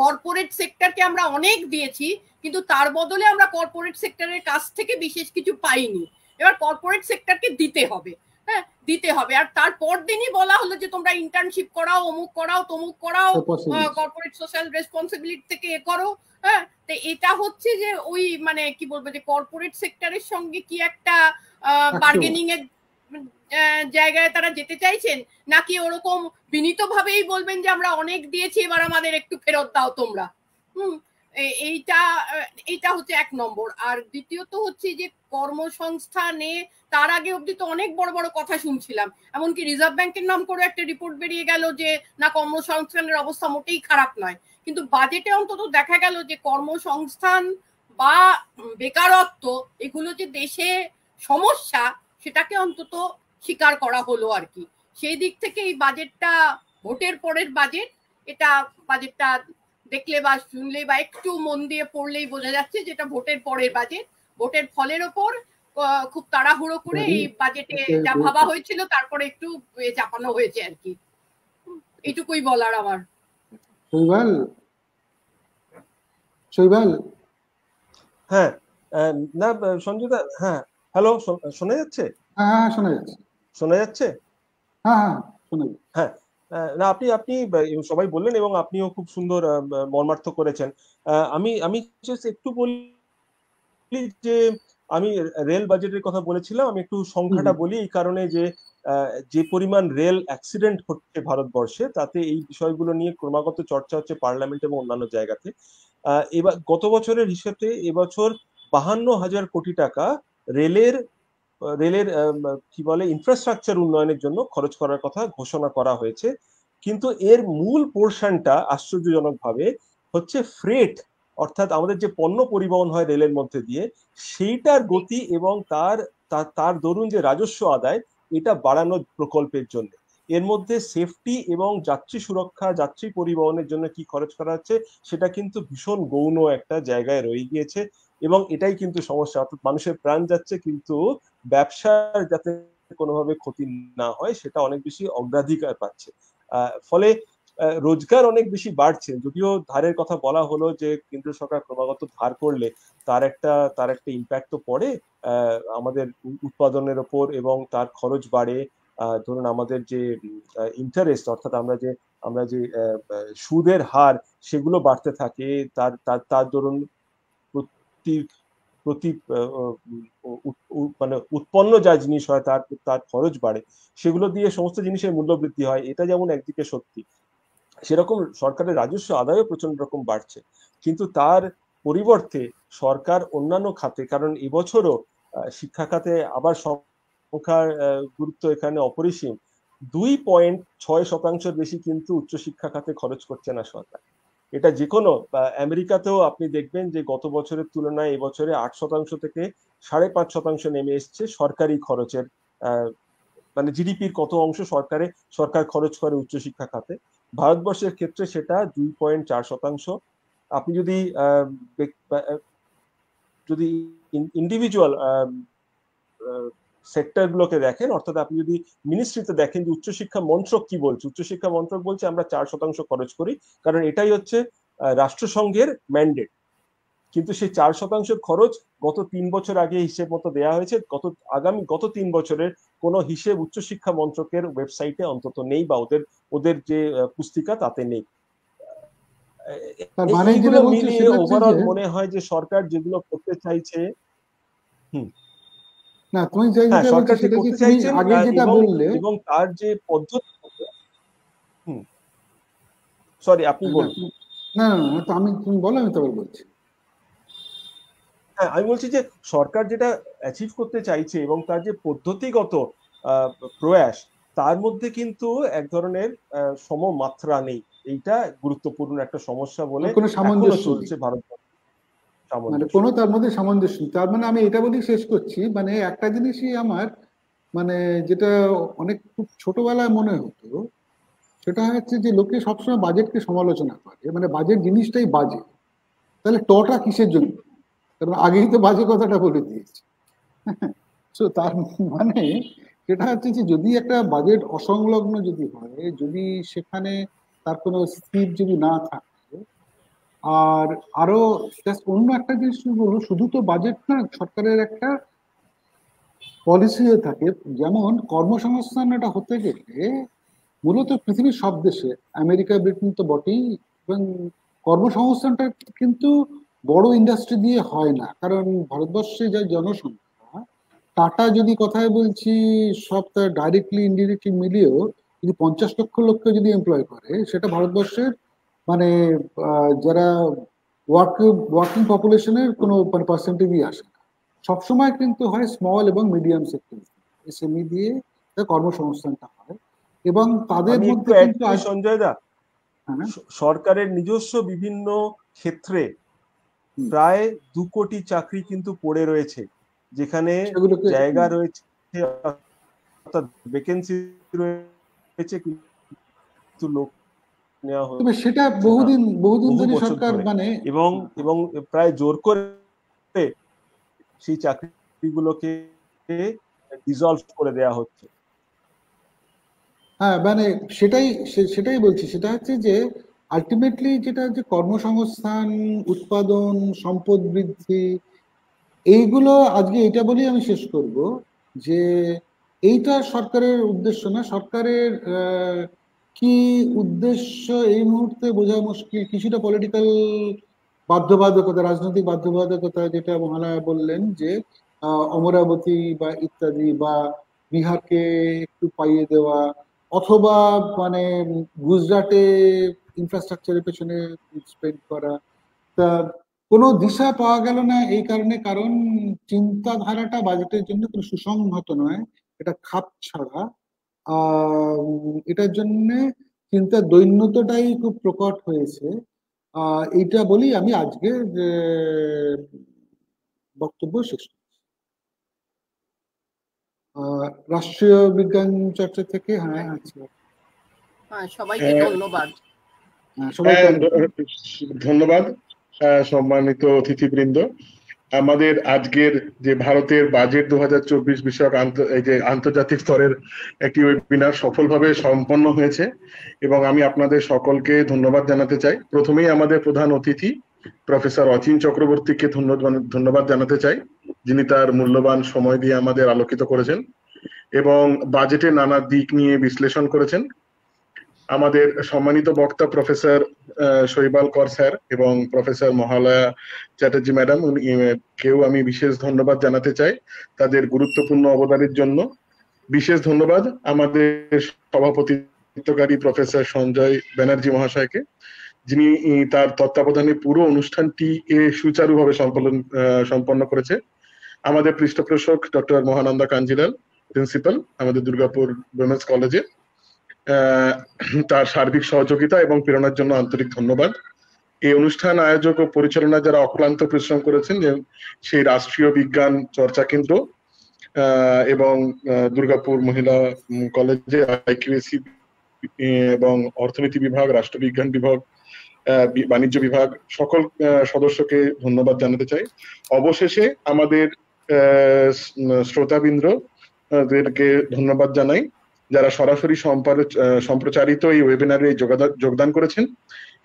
কর্পোরেট সেক্টরকে আমরা অনেক দিয়েছি, কিন্তু তার বদলে আমরা কর্পোরেট সেক্টরের কাছ থেকে বিশেষ কিছু পাইনি। এবার কর্পোরেট সেক্টরকে দিতে হবে, হ্যাঁ দিতে হবে। আর তারপর দিনই বলা হলো যে তোমরা ইন্টার্নশিপ করাও, অমুক করাও, তমুক করাও, কর্পোরেট সোশ্যাল রেসপন্সিবিলিটি থেকে এ করো। হ্যাঁ, তো এটা হচ্ছে যে ওই মানে কি বলবো, যে কর্পোরেট সেক্টরের সঙ্গে কি একটা বার্গেনিং এর জায়গায় তারা যেতে চাইছেন, নাকি ওরকম বিনীতভাবেই বলবেন যে আমরা অনেক দিয়েছি, এবার আমাদের একটু ফেরত দাও তোমরা। এইটা হচ্ছে এক নম্বর। আর দ্বিতীয়ত হচ্ছে যে কর্মসংস্থানে তার আগে অব্দি তো অনেক বড় বড় কথা শুনছিলাম, এমনকি রিজার্ভ ব্যাংকের নাম করে একটা রিপোর্ট বেরিয়ে গেল যে না, কর্মসংস্থানের অবস্থা মোটেই খারাপ নয়। কিন্তু বাজেটে অন্তত দেখা গেল যে কর্মসংস্থান বা বেকারত্ব, এগুলো যে দেশে সমস্যা, সেটাকে অন্তত স্বীকার করা হলো আর কি। সেই দিক থেকে এই বাজেটটা ভোটের পরের বাজেট, এটা বাজেটটা দেখলে বা শুনলে বা একটু মন দিয়ে পড়লেই বোঝা যাচ্ছে যেটা ভোটের পরের বাজেট। ভোটের ফলের ওপর খুব তাড়াহুড়ো করে এই বাজেটে যা ভাবা হয়েছিল তারপরে একটু চাপানো হয়েছে আর কি। এইটুকুই বলার আমার। শৈবাল। হ্যাঁ, না সঞ্জয়দা, হ্যাঁ, হ্যালো, শোনা যাচ্ছে? হ্যাঁ, শোনা যাচ্ছে। শোনা যাচ্ছে? হ্যাঁ, শোনা যাচ্ছে। হ্যাঁ, না, আপনি সবাই বললেন এবং আপনিও খুব সুন্দর মর্মার্থ করেছেন। আমি একটু বলি যে আমি রেল বাজেটের কথা বলেছিলাম, আমি একটু সংখ্যাটা বলি এই কারণে যে পরিমাণ রেল অ্যাক্সিডেন্ট হচ্ছে ভারতবর্ষে, তাতে এই বিষয়গুলো নিয়ে ক্রমাগত চর্চা হচ্ছে পার্লামেন্ট এবং অন্যান্য জায়গাতে। এবার গত বছরের হিসেবে এবছর 52,000 কোটি টাকা রেলের কি বলে ইনফ্রাস্ট্রাকচার উন্নয়নের জন্য খরচ করার কথা ঘোষণা করা হয়েছে। কিন্তু এর মূল পোর্শনটা আশ্চর্যজনকভাবে হচ্ছে ফ্রেট, অর্থাৎ আমাদের যে পণ্য পরিবহন হয় রেলের মধ্যে দিয়ে, সেইটার গতি এবং তার দরুন যে রাজস্ব আদায়, এটা বাড়ানোর প্রকল্পের জন্য। এর মধ্যে সেফটি এবং যাত্রী সুরক্ষা, যাত্রী পরিবহনের জন্য কি খরচ করা হচ্ছে সেটা কিন্তু ভীষণ গৌণ একটা জায়গায় রয়ে গিয়েছে, এবং এটাই কিন্তু সমস্যা। অর্থাৎ মানুষের প্রাণ যাচ্ছে, কিন্তু ব্যবসার যাতে কোনোভাবে ক্ষতি না হয় সেটা অনেক বেশি অগ্রাধিকার পাচ্ছে। ফলে রোজগার অনেক বেশি বাড়ছে, যদিও ধারের কথা বলা হলো যে কেন্দ্র সরকার ক্রমাগত ধার করলে তার একটা ইম্প্যাক্ট তো পড়ে আমাদের উৎপাদনের ওপর, এবং তার খরচ বাড়ে। ধরুন আমাদের যে ইন্টারেস্ট, অর্থাৎ আমরা যে সুদের হার সেগুলো বাড়তে থাকে, তার ধরুন প্রতি মানে উৎপন্ন যা জিনিস হয় তার খরচ বাড়ে, সেগুলো দিয়ে সমস্ত জিনিসের মূল্য বৃদ্ধি হয়। এটা যেমন একদিকে সত্যি, সেরকম সরকারের রাজস্ব আদায়ও প্রচন্ড রকম বাড়ছে, কিন্তু তার পরিবর্তে সরকার অন্যান্য খাতে, কারণ এবছরও শিক্ষা খাতে আবার সংখ্যার গুরুত্ব এখানে অপরিসীম, 2.6% বেশি কিন্তু উচ্চশিক্ষা খাতে খরচ করছে না সরকার। এটা যে কোনো আমেরিকাতেও আপনি দেখবেন যে গত বছরের তুলনায় এবছরে 8% থেকে 5.5% নেমে এসছে সরকারি খরচের, মানে জিডিপির কত অংশ সরকার খরচ করে উচ্চশিক্ষা খাতে। ভারতবর্ষের ক্ষেত্রে সেটা 2.4%। আপনি যদি ইন্ডিভিজুয়াল সেক্টর গুলোকে দেখেন, অর্থাৎ আপনি যদি মিনিস্ট্রিতে দেখেন যে উচ্চশিক্ষা মন্ত্রক কি বলছে, উচ্চশিক্ষা মন্ত্রক বলছে আমরা 4% খরচ করি, কারণ এটাই হচ্ছে রাষ্ট্রসংঘের ম্যান্ডেট। কিন্তু সেই 4% খরচ গত 3 বছর আগে হিসেব মতো দেওয়া হয়েছে, গত 3 বছরের কোনো হিসেব উচ্চশিক্ষা মন্ত্রকের ওয়েবসাইটে অন্তত নেই, বা ওদের যে পুস্তিকা তাতে নেই। এইগুলো মিলিয়ে ওভারঅল মনে হয় যে সরকার যেগুলো করতে চাইছে, না তুমি সরকার যে করতে চাইছেন এবং তার যে পদ্ধতি, সরি আপনি বলুন। না আমি তুমি বলো, আমি তবে বলছি। হ্যাঁ, আমি বলছি যে সরকার যেটা অ্যাচিভ করতে চাইছে এবং তার যে পদ্ধতিগত প্রয়াস, তার মধ্যে কিন্তু এক ধরনের সমমাত্রা নেই। এইটা গুরুত্বপূর্ণ একটা সমস্যা বলে কোনো সামঞ্জস্য চলছে ভারতবর্ষে, মানে কোনো তার মধ্যে সামঞ্জস্য। তার মানে আমি এটা বলি শেষ করছি, মানে একটা জিনিসই আমার মানে যেটা অনেক খুব ছোটবেলায় মনে হতো, সেটা হচ্ছে যে লোকে সবসময় বাজেটকে সমালোচনা করে, মানে বাজেট জিনিসটাই বাজে, তাহলে টটা কিসের জন্য? কারণ আগেই তো বাজে কথাটা বলে দিয়েছি। তো তার মানে সেটা হচ্ছে যে যদি একটা বাজেট অসংলগ্ন যদি হয়, যদি সেখানে তার কোনো স্থির যদি না থাকে, আর আরো অন্য একটা জিনিস হলো, শুধু তো বাজেট না, সরকারের একটা পলিসিও থাকে। যেমন কর্মসংস্থানটা হতে গেলে মূলত পৃথিবীর সব দেশে, আমেরিকা ব্রিটেন তো বটেই, এবং কর্মসংস্থানটা কিন্তু বড় ইন্ডাস্ট্রি দিয়ে হয় না, কারণ ভারতবর্ষে যা জনসংখ্যা, টাটা যদি কথায় বলছি সব তার ডাইরেক্টলি ইনডিরেক্টলি মিলিয়েও যদি 50 লক্ষ লোককে যদি এমপ্লয় করে, সেটা ভারতবর্ষের মানে যারা ওয়ার্কিং পপুলেশনের কোনো মানে পার্সেন্টেজই আসে না। সবসময় কিন্তু হয় স্মল এবং মিডিয়াম সেক্টর, এসএমই দিয়ে কর্মসংস্থানটা হয়, এবং তাদের মধ্যে কিন্তু সঞ্জয় দা, সরকারের নিজস্ব বিভিন্ন ক্ষেত্রে প্রায় 2 কোটি চাকরি কিন্তু পড়ে রয়েছে, যেখানে জায়গা রয়েছে, অর্থাৎ ভ্যাকেন্সি রয়েছে, কিন্তু লোক নেওয়া হচ্ছে, সেটা বহুদিন ধরে সরকার মানে এবং প্রায় জোর করে সেই চাকরিগুলোকে ডিসলভ করে দেওয়া হচ্ছে। হ্যাঁ, মানে সেটাই বলছি, সেটা হচ্ছে যে আলটিমেটলি যেটা যে কর্মসংস্থান, উৎপাদন, সম্পদ বৃদ্ধি, এইগুলো আজকে এটা বলেই আমি শেষ করব যে এইটা সরকারের উদ্দেশ্য না। সরকারের কি উদ্দেশ্য এই মুহূর্তে বোঝা মুশকিল। কিছুটা পলিটিক্যাল বাধ্যবাধকতা, রাজনৈতিক বাধ্যবাধকতা, যেটা মহালয়া বললেন যে অমরাবতী বা ইত্যাদি, বা বিহারকে একটু পাইয়ে দেওয়া, অথবা মানে গুজরাটে ইনফ্রাস্ট্রাকচারের পেছনে স্পেন্ড করা, তা কোনো দিশা পাওয়া গেল না। এই কারণে, কারণ চিন্তাধারাটা বাজেটের জন্য কোনো সুসংহত নয়, এটা খাপ ছাড়া। এটার জন্য চিন্তার দৈন্যতাটাই খুব প্রকট হয়েছে। এইটা বলি আমি আজকে বক্তব্য শেষ করছি। রাষ্ট্রীয় বিজ্ঞান চর্চা থেকে সবাইকে ধন্যবাদ। ধন্যবাদ সম্মানিত অতিথিবৃন্দ। আমাদের আজকের যে ভারতের বাজেট 2024 বিষয়ক এই যে আন্তর্জাতিক স্তরের একটি ওয়েবিনার সফলভাবে সম্পন্ন হয়েছে এবং আমি আপনাদের সকলকে ধন্যবাদ জানাতে চাই। প্রথমেই আমাদের প্রধান অতিথি প্রফেসর অচিন চক্রবর্তীকে ধন্যবাদ জানাতে চাই, যিনি তার মূল্যবান সময় দিয়ে আমাদের আলোকিত করেছেন এবং বাজেটের নানা দিক নিয়ে বিশ্লেষণ করেছেন। আমাদের সম্মানিত বক্তা প্রফেসর শৈবাল কর স্যার এবং প্রফেসর মহালয়া চ্যাটার্জি ম্যাডাম কেউ আমি বিশেষ ধন্যবাদ জানাতে চাই তাদের গুরুত্বপূর্ণ অবদানের জন্য। বিশেষ ধন্যবাদ আমাদের সভাপতিত্বকারী প্রফেসর সঞ্জয় ব্যানার্জি মহাশয়কে, যিনি তার তত্ত্বাবধানে পুরো অনুষ্ঠানটি সুচারুভাবে সম্পন্ন করেছে। আমাদের পৃষ্ঠপোষক ডক্টর মহানন্দা কাঞ্জিলাল প্রিন্সিপাল আমাদের দুর্গাপুর উইমেন্স কলেজে, তার সার্বিক সহযোগিতা এবং প্রেরণার জন্য আন্তরিক ধন্যবাদ। এই অনুষ্ঠান আয়োজক ও পরিচালনা যারা অক্লান্ত পরিশ্রম করেছেন, সেই রাষ্ট্রীয় বিজ্ঞান চর্চা কেন্দ্র এবং দুর্গাপুর মহিলা কলেজে আইকিউএসি এবং অর্থনীতি বিভাগ, রাষ্ট্রবিজ্ঞান বিভাগ, বাণিজ্য বিভাগ সকল সদস্যকে ধন্যবাদ জানাতে চাই। অবশেষে আমাদের শ্রোতাবৃন্দদেরকে ধন্যবাদ জানাই যারা সরাসরি সম্প্রচারিত এই ওয়েবিনারে যোগদান করেছেন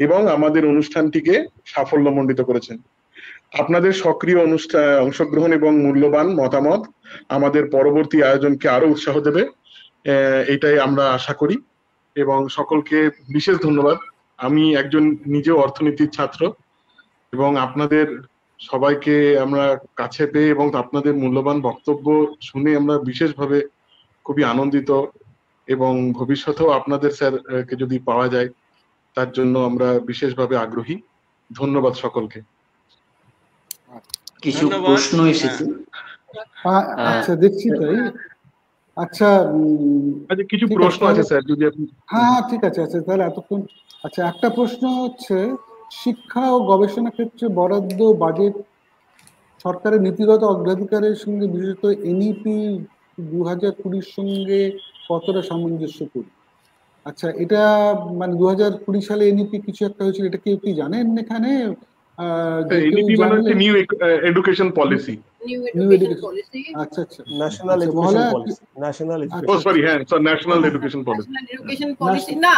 এবং আমাদের অনুষ্ঠানটিকে সাফল্যমণ্ডিত করেছেন। আপনাদের সক্রিয় অংশগ্রহণ এবং মূল্যবান মতামত আমাদের পরবর্তী আয়োজনকে আরো উৎসাহ দেবে, এটাই আমরা আশা করি এবং সকলকে বিশেষ ধন্যবাদ। আমি একজন নিজেও অর্থনীতির ছাত্র এবং আপনাদের সবাইকে আমরা কাছে পেয়ে এবং আপনাদের মূল্যবান বক্তব্য শুনে আমরা বিশেষভাবে খুবই আনন্দিত এবং ভবিষ্যতেও আপনাদের স্যারকে যদি পাওয়া যায় তার জন্য আমরা বিশেষভাবে আগ্রহী। ধন্যবাদ সকলকে। কিছু প্রশ্ন এসেছে। আচ্ছা, দেখছি তাই। আচ্ছা, কিছু প্রশ্ন আছে স্যার, যদি আপনি। হ্যাঁ, ঠিক আছে। আচ্ছা, তাহলে এতক্ষণ। আচ্ছা, একটা প্রশ্ন হচ্ছে, শিক্ষা ও গবেষণা ক্ষেত্রে বরাদ্দ বাজেট সরকারের নীতিগত অগ্রাধিকারের সঙ্গে বিশেষত এনইপি 2020 সঙ্গে কতটা সামঞ্জস্যপূর্ণ? আচ্ছা, এটা মানে 2020 সালে এনইপি কিছু একটা হয়েছিল, এটা কেউ কি জানেন এখানে? এনইপি মানে হচ্ছে নিউ এডুকেশন পলিসি। আচ্ছা আচ্ছা, national education policy, national national education policy. National education policy না,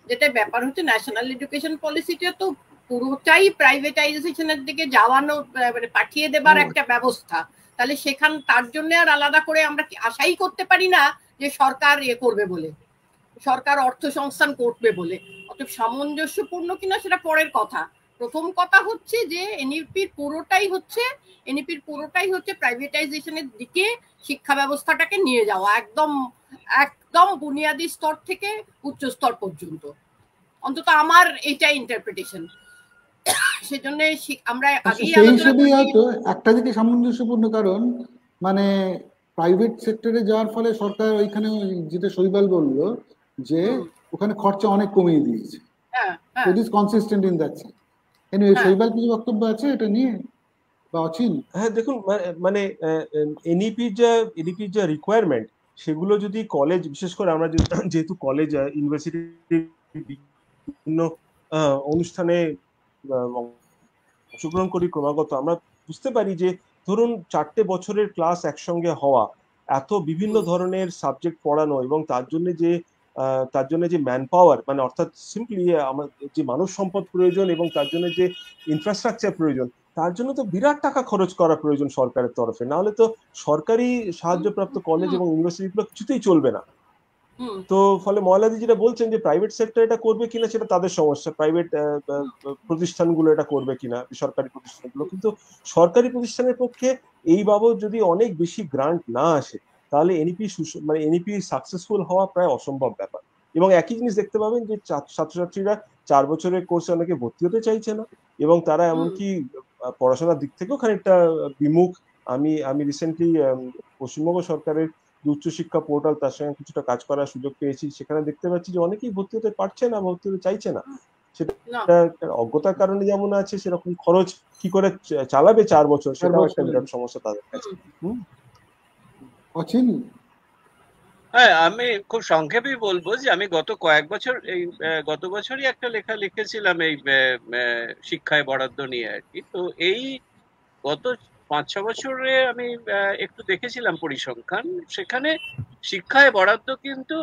যেটা ব্যাপার হচ্ছে ন্যাশনাল এডুকেশন পলিসিটা তো পুরোটাই প্রাইভেটাইজেশনের দিকে যাওয়ানো, মানে পাঠিয়ে দেবার একটা ব্যবস্থা। তাহলে সেখান তার জন্য আর আলাদা করে আমরা আশাই করতে পারি না যে সরকার করবে বলে, সরকার অর্থ সংস্থান করবে বলে। অতএব সামঞ্জস্যপূর্ণ কিনা সেটা পরের কথা। প্রথম কথা হচ্ছে যে এনইপির পুরোটাই হচ্ছে প্রাইভেটাইজেশনের দিকে শিক্ষা ব্যবস্থাটাকে নিয়ে যাওয়া, একদম একদম বুনিয়াদী স্তর থেকে উচ্চ স্তর পর্যন্ত। অন্তত আমার এইটাই ইন্টারপ্রিটেশন। সেজন্য আমরা আগেই আলোচনা করি একটা দিকে সামঞ্জস্যপূর্ণ, কারণ মানে প্রাইভেট সেক্টরে যাওয়ার ফলে সরকার ওইখানে, যেটা শৈবাল বললো, যে ওখানে খরচা অনেক কমিয়ে দিয়েছে। It is consistent in that sense. Anyway, শৈবাল কিছু বক্তব্য আছে এটা নিয়ে বা অচিন? হ্যাঁ, দেখুন, মানে এনইপির যা রিকোয়ারমেন্ট, সেগুলো যদি কলেজ, বিশেষ করে আমরা যেহেতু কলেজ ইউনিভার্সিটি বিভিন্ন অনুষ্ঠানে অংশগ্রহণ করি ক্রমাগত, আমরা বুঝতে পারি যে ধরুন 4টে বছরের ক্লাস একসঙ্গে হওয়া, এত বিভিন্ন ধরনের সাবজেক্ট পড়ানো এবং তার জন্য যে ম্যান পাওয়ার, মানে অর্থাৎ সিম্পলি আমাদের যে মানব সম্পদ প্রয়োজন এবং তার জন্য যে ইনফ্রাস্ট্রাকচার প্রয়োজন, তার জন্য তো বিরাট টাকা খরচ করা প্রয়োজন সরকারের তরফে, না হলে তো সরকারি সাহায্যপ্রাপ্ত কলেজ এবং ইউনিভার্সিটিগুলো কিছুতেই চলবে না। তো ফলে ময়লাদি যেটা বলছেন যে প্রাইভেট সেক্টর এটা করবে কিনা সেটা তাদের সমস্যা, প্রাইভেট প্রতিষ্ঠানগুলো এটা করবে কিনা, সরকারি প্রতিষ্ঠানগুলো। কিন্তু সরকারি প্রতিষ্ঠানের পক্ষে এই বাবদ যদি অনেক বেশি গ্রান্ট না আসে, তাহলে এনইপি সাকসেসফুল হওয়া প্রায় অসম্ভব ব্যাপার। এবং একই জিনিস দেখতে পাবেন যে ছাত্রছাত্রীরা 4 বছরের কোর্সে অনেকে ভর্তি হতে চাইছে না এবং তারা এমনকি পড়াশোনার দিক থেকেও খানিকটা বিমুখ। আমি রিসেন্টলি পশ্চিমবঙ্গ সরকারের উচ্চশিক্ষা পোর্টাল, তার সঙ্গে কিছুটা কাজ করার সুযোগ পেয়েছি। সেখানে দেখতে পাচ্ছি যে অনেকেই ভর্তি হতে পারছে না, ভর্তি হতে চাইছে না। সেটা অজ্ঞতার কারণে যেমন আছে, সেরকম খরচ কি করে চালাবে 4 বছর, সেটাও একটা বিরাট সমস্যা তাদের কাছে। হ্যাঁ, আমি খুব সংক্ষেপেই বলবো যে আমি গত বছরই একটা লেখা লিখেছিলাম এই শিক্ষায় বরাদ্দ নিয়ে আর কি। তো এই গত 5-6 বছরে আমি একটু দেখেছিলাম পরিসংখ্যান, সেখানে শিক্ষায় বরাদ্দ কিন্তু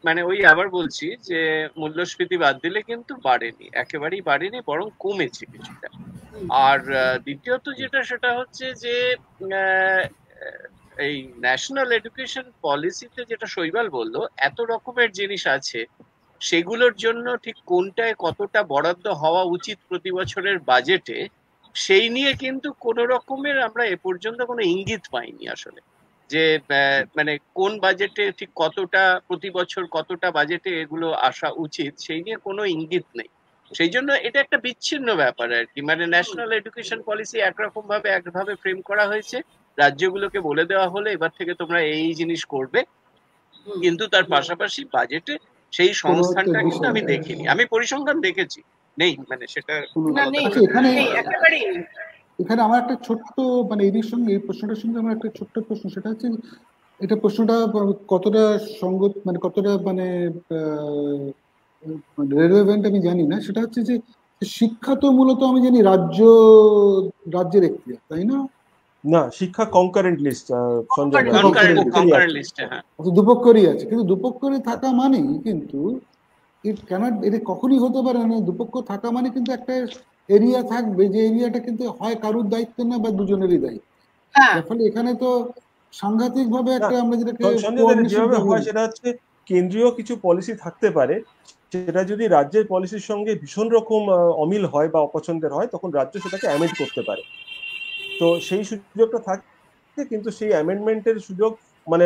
মানে ওই আবার বলছি যে মূল্যস্ফীতি বাদ দিলে কিন্তু বাড়েনি, একেবারেই বাড়েনি, বরং কমেছে কিছুটা। আর দ্বিতীয়ত যেটা সেটা হচ্ছে যে আহ, এই ন্যাশনাল এডুকেশন পলিসিতে যেটা শৈবাল বললো, এত রকমের জিনিস আছে, সেগুলোর জন্য ঠিক কোনটায় কতটা বরাদ্দ হওয়া উচিত প্রতি বছরের বাজেটে, সেই নিয়ে কিন্তু কোনো রকমের আমরা এ পর্যন্ত কোনো ইঙ্গিত পাইনি আসলে, যে মানে কোন বাজেটে ঠিক কতটা প্রতি বছর কতটা বাজেটে এগুলো আসা উচিত, সেই নিয়ে কোনো ইঙ্গিত নেই। সেই জন্য এটা একটা বিচ্ছিন্ন ব্যাপার আর কি, মানে ন্যাশনাল এডুকেশন পলিসি একরকম ভাবে একভাবে ফ্রেম করা হয়েছে, রাজ্যগুলোকে বলে দেওয়া হলো এবার থেকে তোমরা এই জিনিস করবে, কিন্তু তার পাশাপাশি বাজেটে সেই সংস্থানটা কিন্তু আমি দেখিনি। আমি পরিসংখ্যান দেখেছি, নেই, মানে সেটা না নেই, আচ্ছা, এখানে নেই, একেবারেই নেই। এখানে আমার একটা ছোট্ট মানে এর সঙ্গে এই প্রশ্নটার সঙ্গে আমার একটা ছোট্ট প্রশ্ন, সেটা হচ্ছে এটা প্রশ্নটা কতটা সঙ্গত মানে কতটা মানে রেলেভেন্ট আমি জানি না। সেটা হচ্ছে যে শিক্ষা তো মূলত আমি জানি রাজ্যের এখতিয়ার, তাই না? না, শিক্ষা কনকারেন্ট লিস্ট সঞ্জয় দা, কনকারেন্ট লিস্টে, হ্যাঁ দুপক্ষরই আছে, কিন্তু দুপক্ষরই থাকা মানেই কিন্তু এটা কখনই হতে পারে না দুপক্ষ থাকা মানে কিন্তু একটা এরিয়া থাকবে, যে এরিয়াটা কিন্তু হয় কারুর দায়িত্ব না বা দুজনেরই দায়িত্ব। হ্যাঁ যার ফলে এখানে তো সাংঘাতিক ভাবে একটা আমরা যেটাকে সঞ্জয় দা, যেভাবে হয় সেটা হচ্ছে কেন্দ্রীয় কিছু পলিসি থাকতে পারে, সেটা যদি রাজ্যের পলিসির সঙ্গে ভীষণ রকম অমিল হয় বা অপছন্দের হয়, তখন রাজ্য সেটাকে অ্যামেন্ড করতে পারে। তো সেই সুযোগটা থাকে, কিন্তু সেই অ্যামেন্ডমেন্টের সুযোগ মানে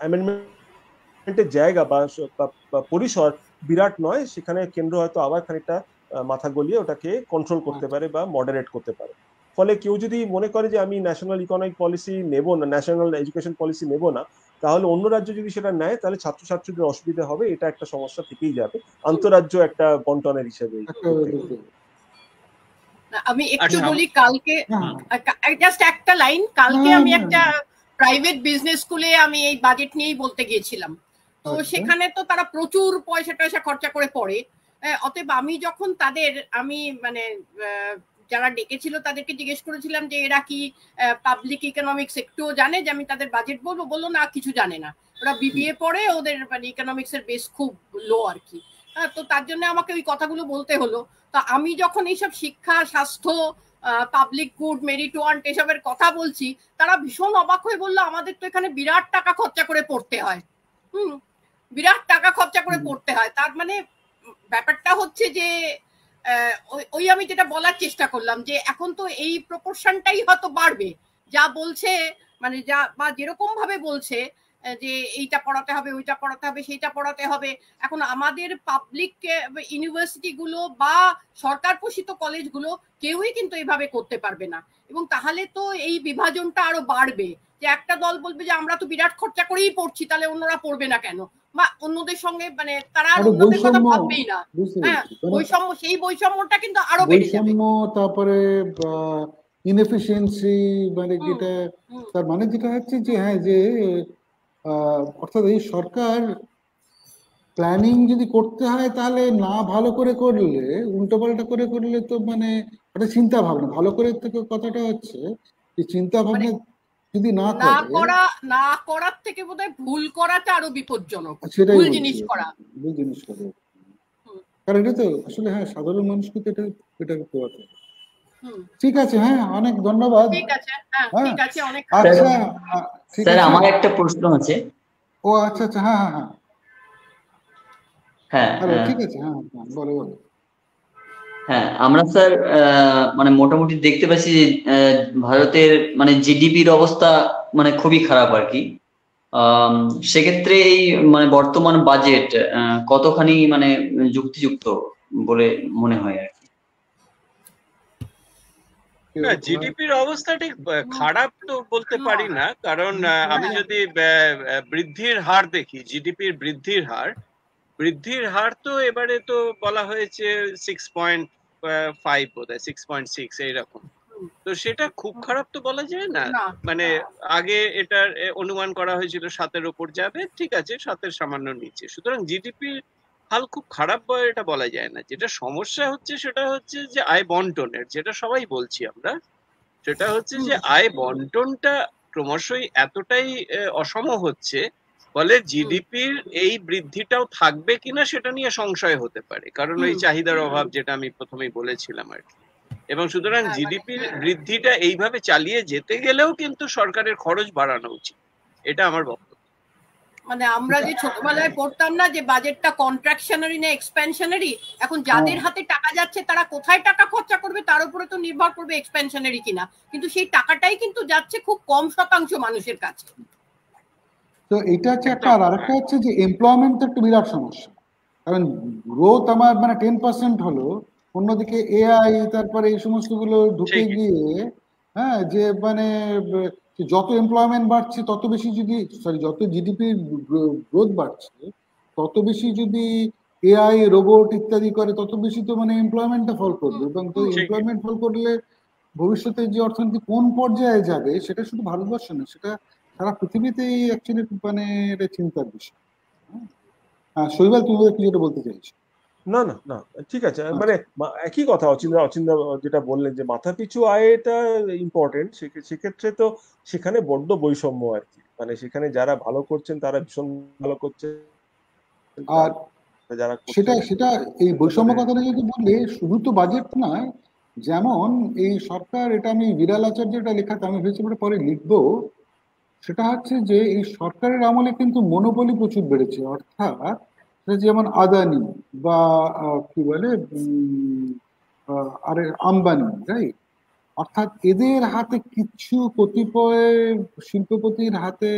অ্যামেন্ডমেন্টের জায়গা বা পরিসর বিরাট নয়, সেখানে কেন্দ্র হয়তো আবার খানিকটা মাথা গলিয়ে ওটাকে কন্ট্রোল করতে পারে বা মডারেট করতে পারে। ফলে কেউ যদি মনে করে যে আমি ন্যাশনাল ইকোনমিক পলিসি নেব না, ন্যাশনাল এডুকেশন পলিসি নেব না, তাহলে অন্য রাজ্য যদি সেটা নেয় তাহলে ছাত্রছাত্রীদের অসুবিধা হবে, এটা একটা সমস্যা থেকেই যাবে আন্তঃরাজ্য একটা বন্টনের হিসেবে। আমি একটু বলি, কালকে জাস্ট একটা লাইন, কালকে আমি একটা প্রাইভেট বিজনেস স্কুলে আমি এই বাজেট নিয়েই বলতে গিয়েছিলাম। তো সেখানে তো তারা প্রচুর পয়সা টয়সা খরচা করে পড়ে, অতএব আমি যখন আমি মানে যারা ডেকেছিল তাদেরকে জিজ্ঞেস করেছিলাম যে এরা কি পাবলিক ইকোনমিক্স একটুও জানে, যে আমি তাদের বাজেট বলবো, বললো না কিছু জানে না, ওরা বিবিএ পড়ে, ওদের মানে ইকোনমিক্স এর বেস খুব লো আর কি। তো তার জন্য আমাকে ওই কথাগুলো বলতে হলো। তা আমি যখন এইসব শিক্ষা, স্বাস্থ্য, পাবলিক গুড, মেরিট ওয়ান্ট এসবের কথা বলছি, তারা ভীষণ অবাক হয়ে বললো আমাদের তো এখানে বিরাট টাকা খরচা করে পড়তে হয়। বিরাট টাকা খরচা করে পড়তে হয়। তার মানে ব্যাপারটা হচ্ছে যে ওই আমি যেটা বলার চেষ্টা করলাম যে এখন তো এই প্রপোর্শনটাই হয়তো বাড়বে, যা বলছে মানে যা বা যেরকম ভাবে বলছে যে এইটা পড়াতে হবে, ওইটা পড়াতে হবে, সেইটা পড়াতে হবে। এখন আমাদের পাবলিক ইউনিভার্সিটি গুলো বা সরকার পোষিত কলেজগুলো কেউই কিন্তু এইভাবে করতে পারবে না, এবং তাহলে তো এই বিভাজনটা আরো বাড়বে, যে একটা দল বলবে যে আমরা তো বিরাট খরচা করেই পড়ছি, তাহলে অন্যরা পড়বে না কেন, বা অন্যদের সঙ্গে মানে তারা আর অন্যদের কথা ভাববেই না। হ্যাঁ, বৈষম্য, সেই বৈষম্যটা কিন্তু আরো বেড়ে যাবে। তারপরে ইনএফিশিয়েন্সি, মানে যেটা তার মানে যেটা হচ্ছে যে হ্যাঁ, যে অর্থাৎ এই সরকার প্ল্যানিং যদি করতে হয় তাহলে না ভালো করে করলে, উল্টো পাল্টা করে করলে তো মানে একটা চিন্তা ভাবনা ভালো করে থেকে কথাটা হচ্ছে যে চিন্তা ভাবনা যদি না করার থেকে বোধহয় ভুল করাটা আরো বিপজ্জনক, সেটাই ভুল জিনিস করা। কারণ এটা তো আসলে হ্যাঁ সাধারণ মানুষকে তো এটা করতে হবে। ঠিক আছে, হ্যাঁ অনেক ধন্যবাদ। ঠিক আছে, হ্যাঁ ঠিক আছে, অনেক। আচ্ছা স্যার, আমার একটা প্রশ্ন আছে। ও আচ্ছা আচ্ছা, হ্যাঁ হ্যাঁ হ্যাঁ হ্যাঁ ঠিক আছে, হ্যাঁ বলো বলো। হ্যাঁ, আমরা স্যার মানে মোটামুটি দেখতে পাচ্ছি যে ভারতের মানে জিডিপির অবস্থা মানে খুবই খারাপ আর কি। সেক্ষেত্রে এই মানে বর্তমান বাজেট কতখানি মানে যুক্তিযুক্ত বলে মনে হয় আর কি? না, জিডিপির অবস্থা ঠিক খারাপ তো বলতে পারি না, কারণ আমি যদি বৃদ্ধির হার দেখি, জিডিপির বৃদ্ধির হার তো এবারে তো বলা হয়েছে 6.5 বোধহয় 6.6 এইরকম। তো সেটা খুব খারাপ তো বলা যায় না, মানে আগে এটার অনুমান করা হয়েছিল 7-এর উপর যাবে, ঠিক আছে 7-এর সামান্য নিচে, সুতরাং জিডিপির হাল খুব খারাপ এটা বলা যায় না। যেটা সমস্যা হচ্ছে সেটা হচ্ছে যে আয় বন্টনের, যেটা সবাই বলছি আমরা, সেটা হচ্ছে যে আয় বন্টনটা ক্রমশই এতটাই অসম হচ্ছে, ফলে জিডিপির এই বৃদ্ধিটাও থাকবে কিনা সেটা নিয়ে সংশয় হতে পারে, কারণ ওই চাহিদার অভাব যেটা আমি প্রথমেই বলেছিলাম আর কি। এবং সুতরাং জিডিপির বৃদ্ধিটা এইভাবে চালিয়ে যেতে গেলেও কিন্তু সরকারের খরচ বাড়ানো উচিত, এটা আমার বক্তব্য। মানে আমরা যে ছোটবেলায় পড়তাম না যে বাজেটটা কন্ট্রাকশনারি না এক্সপ্যানশনারি, এখন যাদের হাতে টাকা যাচ্ছে তারা কোথায় টাকা খরচা করবে তার উপরে তো নির্ভর করবে এক্সপ্যানশনারি কিনা, কিন্তু সেই টাকাটাই কিন্তু যাচ্ছে খুব কম শতাংশ মানুষের কাছে। তো এটা হচ্ছে একটা, আর আরেকটা হচ্ছে যে এমপ্লয়মেন্ট একটা বিরাট সমস্যা, কারণ গ্রোথ আমার মানে 10% হলো, অন্যদিকে এআই তারপরে এই সমস্ত গুলো ঢুকে গিয়ে হ্যাঁ যে মানে যত এমপ্লয়মেন্ট বাড়ছে তত বেশি যদি যত জিডিপি গ্রোথ বাড়ছে তত বেশি যদি এআই রোবট ইত্যাদি করে তত বেশি তো মানে এমপ্লয়মেন্টটা ফল করবে, এবং তো এমপ্লয়মেন্ট ফল করলে ভবিষ্যতে যে অর্থনীতি কোন পর্যায়ে যাবে সেটা শুধু ভারতবর্ষ না, সেটা সারা পৃথিবীতেই অ্যাকচুয়ালি মানে এটা চিন্তার বিষয়। শৈবাল, তুমি কি যেটা বলতে চাইছো? না না না, ঠিক আছে, মানে একই কথা অচিন্তা যেটা বললেন যে মাথাপিছু আয়টা ইম্পর্টেন্ট, সেক্ষেত্রে তো সেখানে বড্ড বৈষম্য আর কি, মানে সেখানে যারা ভালো করছেন তারা ভীষণ ভালো করছেন, আর যারা সেটা এই বৈষম্য কথাটা যদি বললে শুধু তো বাজেট নয়, যেমন এই সরকার, এটা আমি বিড়াল আচার্যটা লেখাতে আমি ভেবেছি পরে লিখবো, সেটা হচ্ছে যে এই সরকারের আমলে কিন্তু মনোপলি প্রচুর বেড়েছে, অর্থাৎ যেমন আদানি বা কি বলে আরে আম্বানি, রাইট, অর্থাৎ এদের হাতে কিছু কতিপয় শিল্পপতির হাতে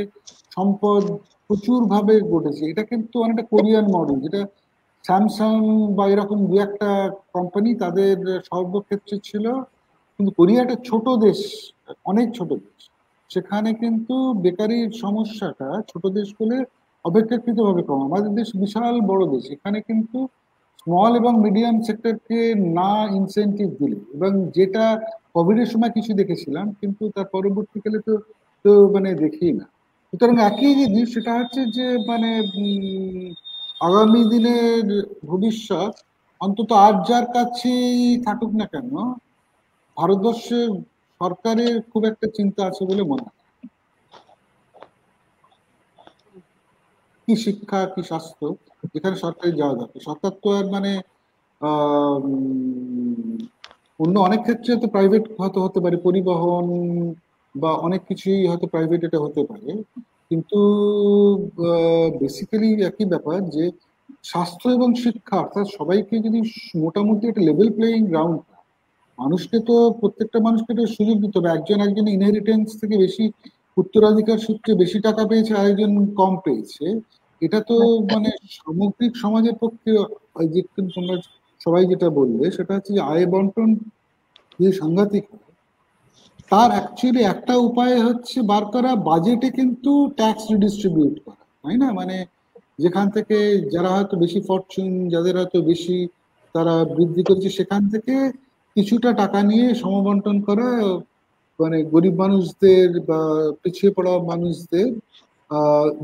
সম্পদ প্রচুর ভাবে ঘটেছে। এটা কিন্তু অনেকটা কোরিয়ান মডেল, যেটা স্যামসাং বা এরকম দু একটা কোম্পানি তাদের সর্বক্ষেত্রে ছিল, কিন্তু কোরিয়া একটা ছোট দেশ, অনেক ছোট দেশ, সেখানে কিন্তু বেকারির সমস্যাটা ছোট দেশ বলে অপেক্ষাকৃত ভাবে কম। আমাদের দেশ বিশাল বড় দেশ, এখানে কিন্তু স্মল এবং মিডিয়াম সেক্টরকে না ইনসেন্টিভ দিলে, এবং যেটা কোভিডের সময় কিছু দেখেছিলাম কিন্তু তার পরবর্তীকালে তো তো মানে দেখি না। সুতরাং একই জিনিস, সেটা হচ্ছে যে মানে আগামী দিনের ভবিষ্যৎ অন্তত আর যার কাছেই থাকুক না কেন, ভারতবর্ষের সরকারের খুব একটা চিন্তা আছে বলে মনে হয়। কি শিক্ষা, কি স্বাস্থ্য, যেখানে সরকারি যাওয়া দরকার, সরকার তো আর মানে অন্য অনেক ক্ষেত্রে তো প্রাইভেট হয়তো হতে পারে, পরিবহন বা অনেক কিছুই হয়তো প্রাইভেট এটা হতে পারে, কিন্তু বেসিক্যালি একই ব্যাপার যে স্বাস্থ্য এবং শিক্ষা, অর্থাৎ সবাইকে যদি মোটামুটি একটা লেভেল প্লেয়িং গ্রাউন্ড, মানুষকে তো প্রত্যেকটা মানুষকে তো সুযোগ দিতে হবে। একজন ইনহেরিটেন্স থেকে বেশি, উত্তরাধিকার সূত্রে বেশি টাকা পেয়েছে, আরেকজন কম পেয়েছে, এটা তো মানে সামগ্রিক সমাজের পক্ষে যে তোমরা সবাই যেটা বললে সেটা হচ্ছে যে আয় বন্টন যে সাংঘাতিক, তার অ্যাকচুয়ালি একটা উপায় হচ্ছে বার করা, বাজেটে কিন্তু ট্যাক্স রিডিস্ট্রিবিউট করা, তাই না? মানে যেখান থেকে যারা হয়তো বেশি ফরচুন, যাদের হয়তো বেশি তারা বৃদ্ধি করেছে, সেখান থেকে কিছুটা টাকা নিয়ে সমবন্টন করা, মানে গরিব মানুষদের বা পিছিয়ে পড়া মানুষদের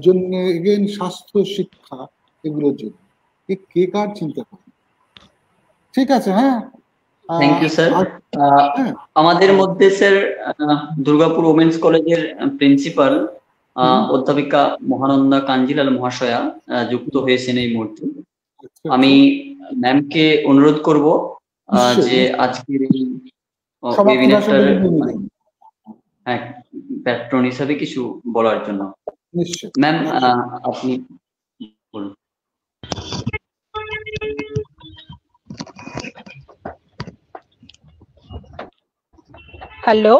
জন্য, এগেন স্বাস্থ্য, শিক্ষা, এগুলোর জন্য কে কার চিন্তা করে। ঠিক আছে, হ্যাঁ, থ্যাংক ইউ স্যার। আমাদের মধ্যে স্যার দুর্গাপুর ওমেন্স কলেজের প্রিন্সিপাল অধ্যাপিকা মহানন্দা কাঞ্জিলাল মহাশয়া যুক্ত হয়েছেন এই মুহূর্তে। আমি ম্যামকে অনুরোধ করব যে আজকের এই ওয়েবিনারটার হ্যাঁ প্যাট্রন হিসাবে কিছু বলার জন্য। ম্যাম আপনি বলুন। হ্যালো,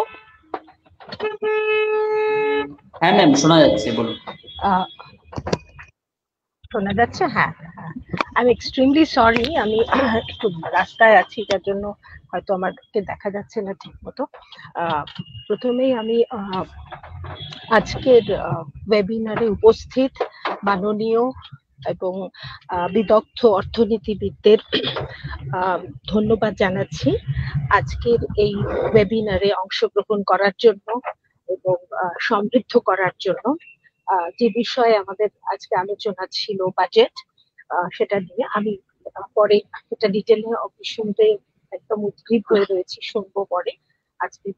হ্যাঁ ম্যাম শোনা যাচ্ছে, বলুন। শোনা যাচ্ছে? হ্যাঁ, আমি এক্সট্রিমলি সরি, আমি একটু রাস্তায় আছি, যার জন্য হয়তো আমাকে দেখা যাচ্ছে না ঠিক মতো। প্রথমেই আমি আজকের ওয়েবিনারে উপস্থিত মাননীয় এবং বিদগ্ধ অর্থনীতিবিদদের ধন্যবাদ জানাচ্ছি আজকের এই ওয়েবিনারে অংশগ্রহণ করার জন্য এবং সমৃদ্ধ করার জন্য। যে বিষয়ে আমাদের আজকে আলোচনা ছিল বাজেট, সেটা নিয়ে আমি পরে এটা ডিটেলে শুনতে একদম উদ্গ্রীব হয়ে রয়েছি, শুনবো পরে। আজকে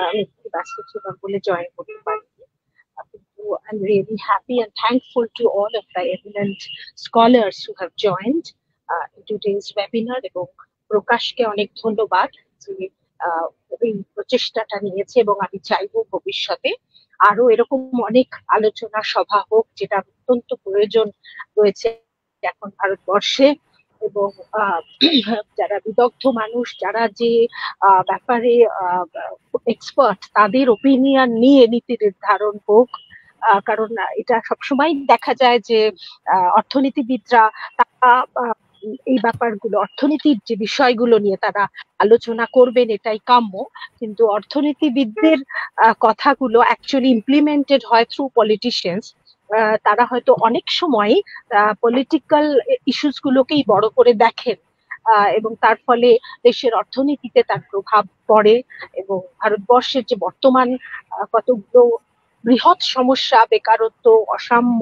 আমি একটু ব্যস্ত ছিলাম বলে জয়েন করতে পারিনি। কিন্তু I'm really happy and thankful to all of the eminent scholars who have joined in today's webinar, এবং প্রকাশকে অনেক ধন্যবাদ যে এই প্রচেষ্টাটা নিয়েছে, এবং আমি চাইবো ভবিষ্যতে আরো এরকম অনেক আলোচনা সভা হোক, যেটা অত্যন্ত প্রয়োজন রয়েছে এখন ভারতবর্ষে। এবং যারা বিদগ্ধ মানুষ, যারা যে ব্যাপারে এক্সপার্ট, তাদের ওপিনিয়ন নিয়ে নীতি নির্ধারণ হোক। কারণ এটা সবসময় দেখা যায় যে অর্থনীতিবিদরা তারা এই ব্যাপারগুলো, অর্থনীতির যে বিষয়গুলো নিয়ে তারা আলোচনা করবেন, এটাই কাম্য। কিন্তু অর্থনীতিবিদদের কথাগুলো অ্যাকচুয়ালি ইমপ্লিমেন্টেড হয় থ্রু পলিটিশিয়ানস। তারা হয়তো অনেক সময় পলিটিক্যাল ইস্যুস গুলোকেই বড় করে দেখেন, এবং তার ফলে দেশের অর্থনীতিতে তার প্রভাব পড়ে। এবং ভারতবর্ষের যে বর্তমান কতগুলো বৃহৎ সমস্যা, বেকারত্ব, অসাম্য,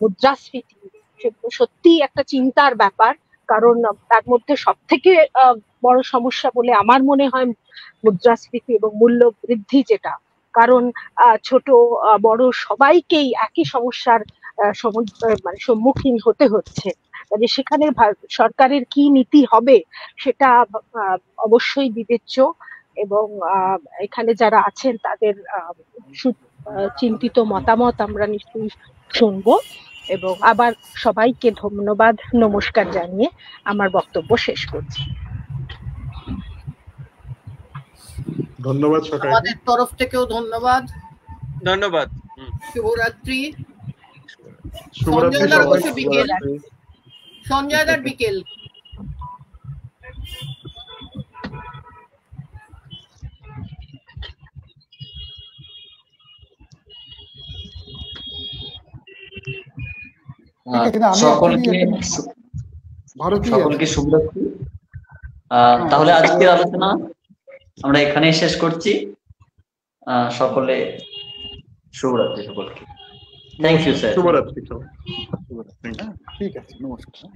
মুদ্রাস্ফীতি, সেগুলো সত্যি একটা চিন্তার ব্যাপার। কারণ তার মধ্যে সব থেকে বড় সমস্যা বলে আমার মনে হয় মুদ্রাস্ফীতি এবং মূল্য বৃদ্ধি, যেটা কারণ ছোট বড় সবাইকেই একই সমস্যার মানে সম্মুখীন হতে হচ্ছে। মানে সেখানে সরকারের কি নীতি হবে সেটা অবশ্যই বিবেচ্য, এবং এখানে যারা আছেন তাদের চিন্তিত মতামত আমরা নিশ্চয়ই শুনবো। এবং আবার সবাইকে ধন্যবাদ, নমস্কার জানিয়ে আমার বক্তব্য শেষ করছি। ধন্যবাদ সকালে, আমাদের তরফ থেকেও ধন্যবাদ। ধন্যবাদ। শুভরাত্রি। শুভরাত্রি সঞ্জয়দার সবাই। অবশ্য বিকেল, সঞ্জয়দার বিকেল। সকলকে শুভরাত্রি। তাহলে আজকের আলোচনা আমরা এখানেই শেষ করছি। সকলে শুভরাত্রি সকলকে। Thank you sir. শুভরাত্রি। ঠিক আছে, নমস্কার।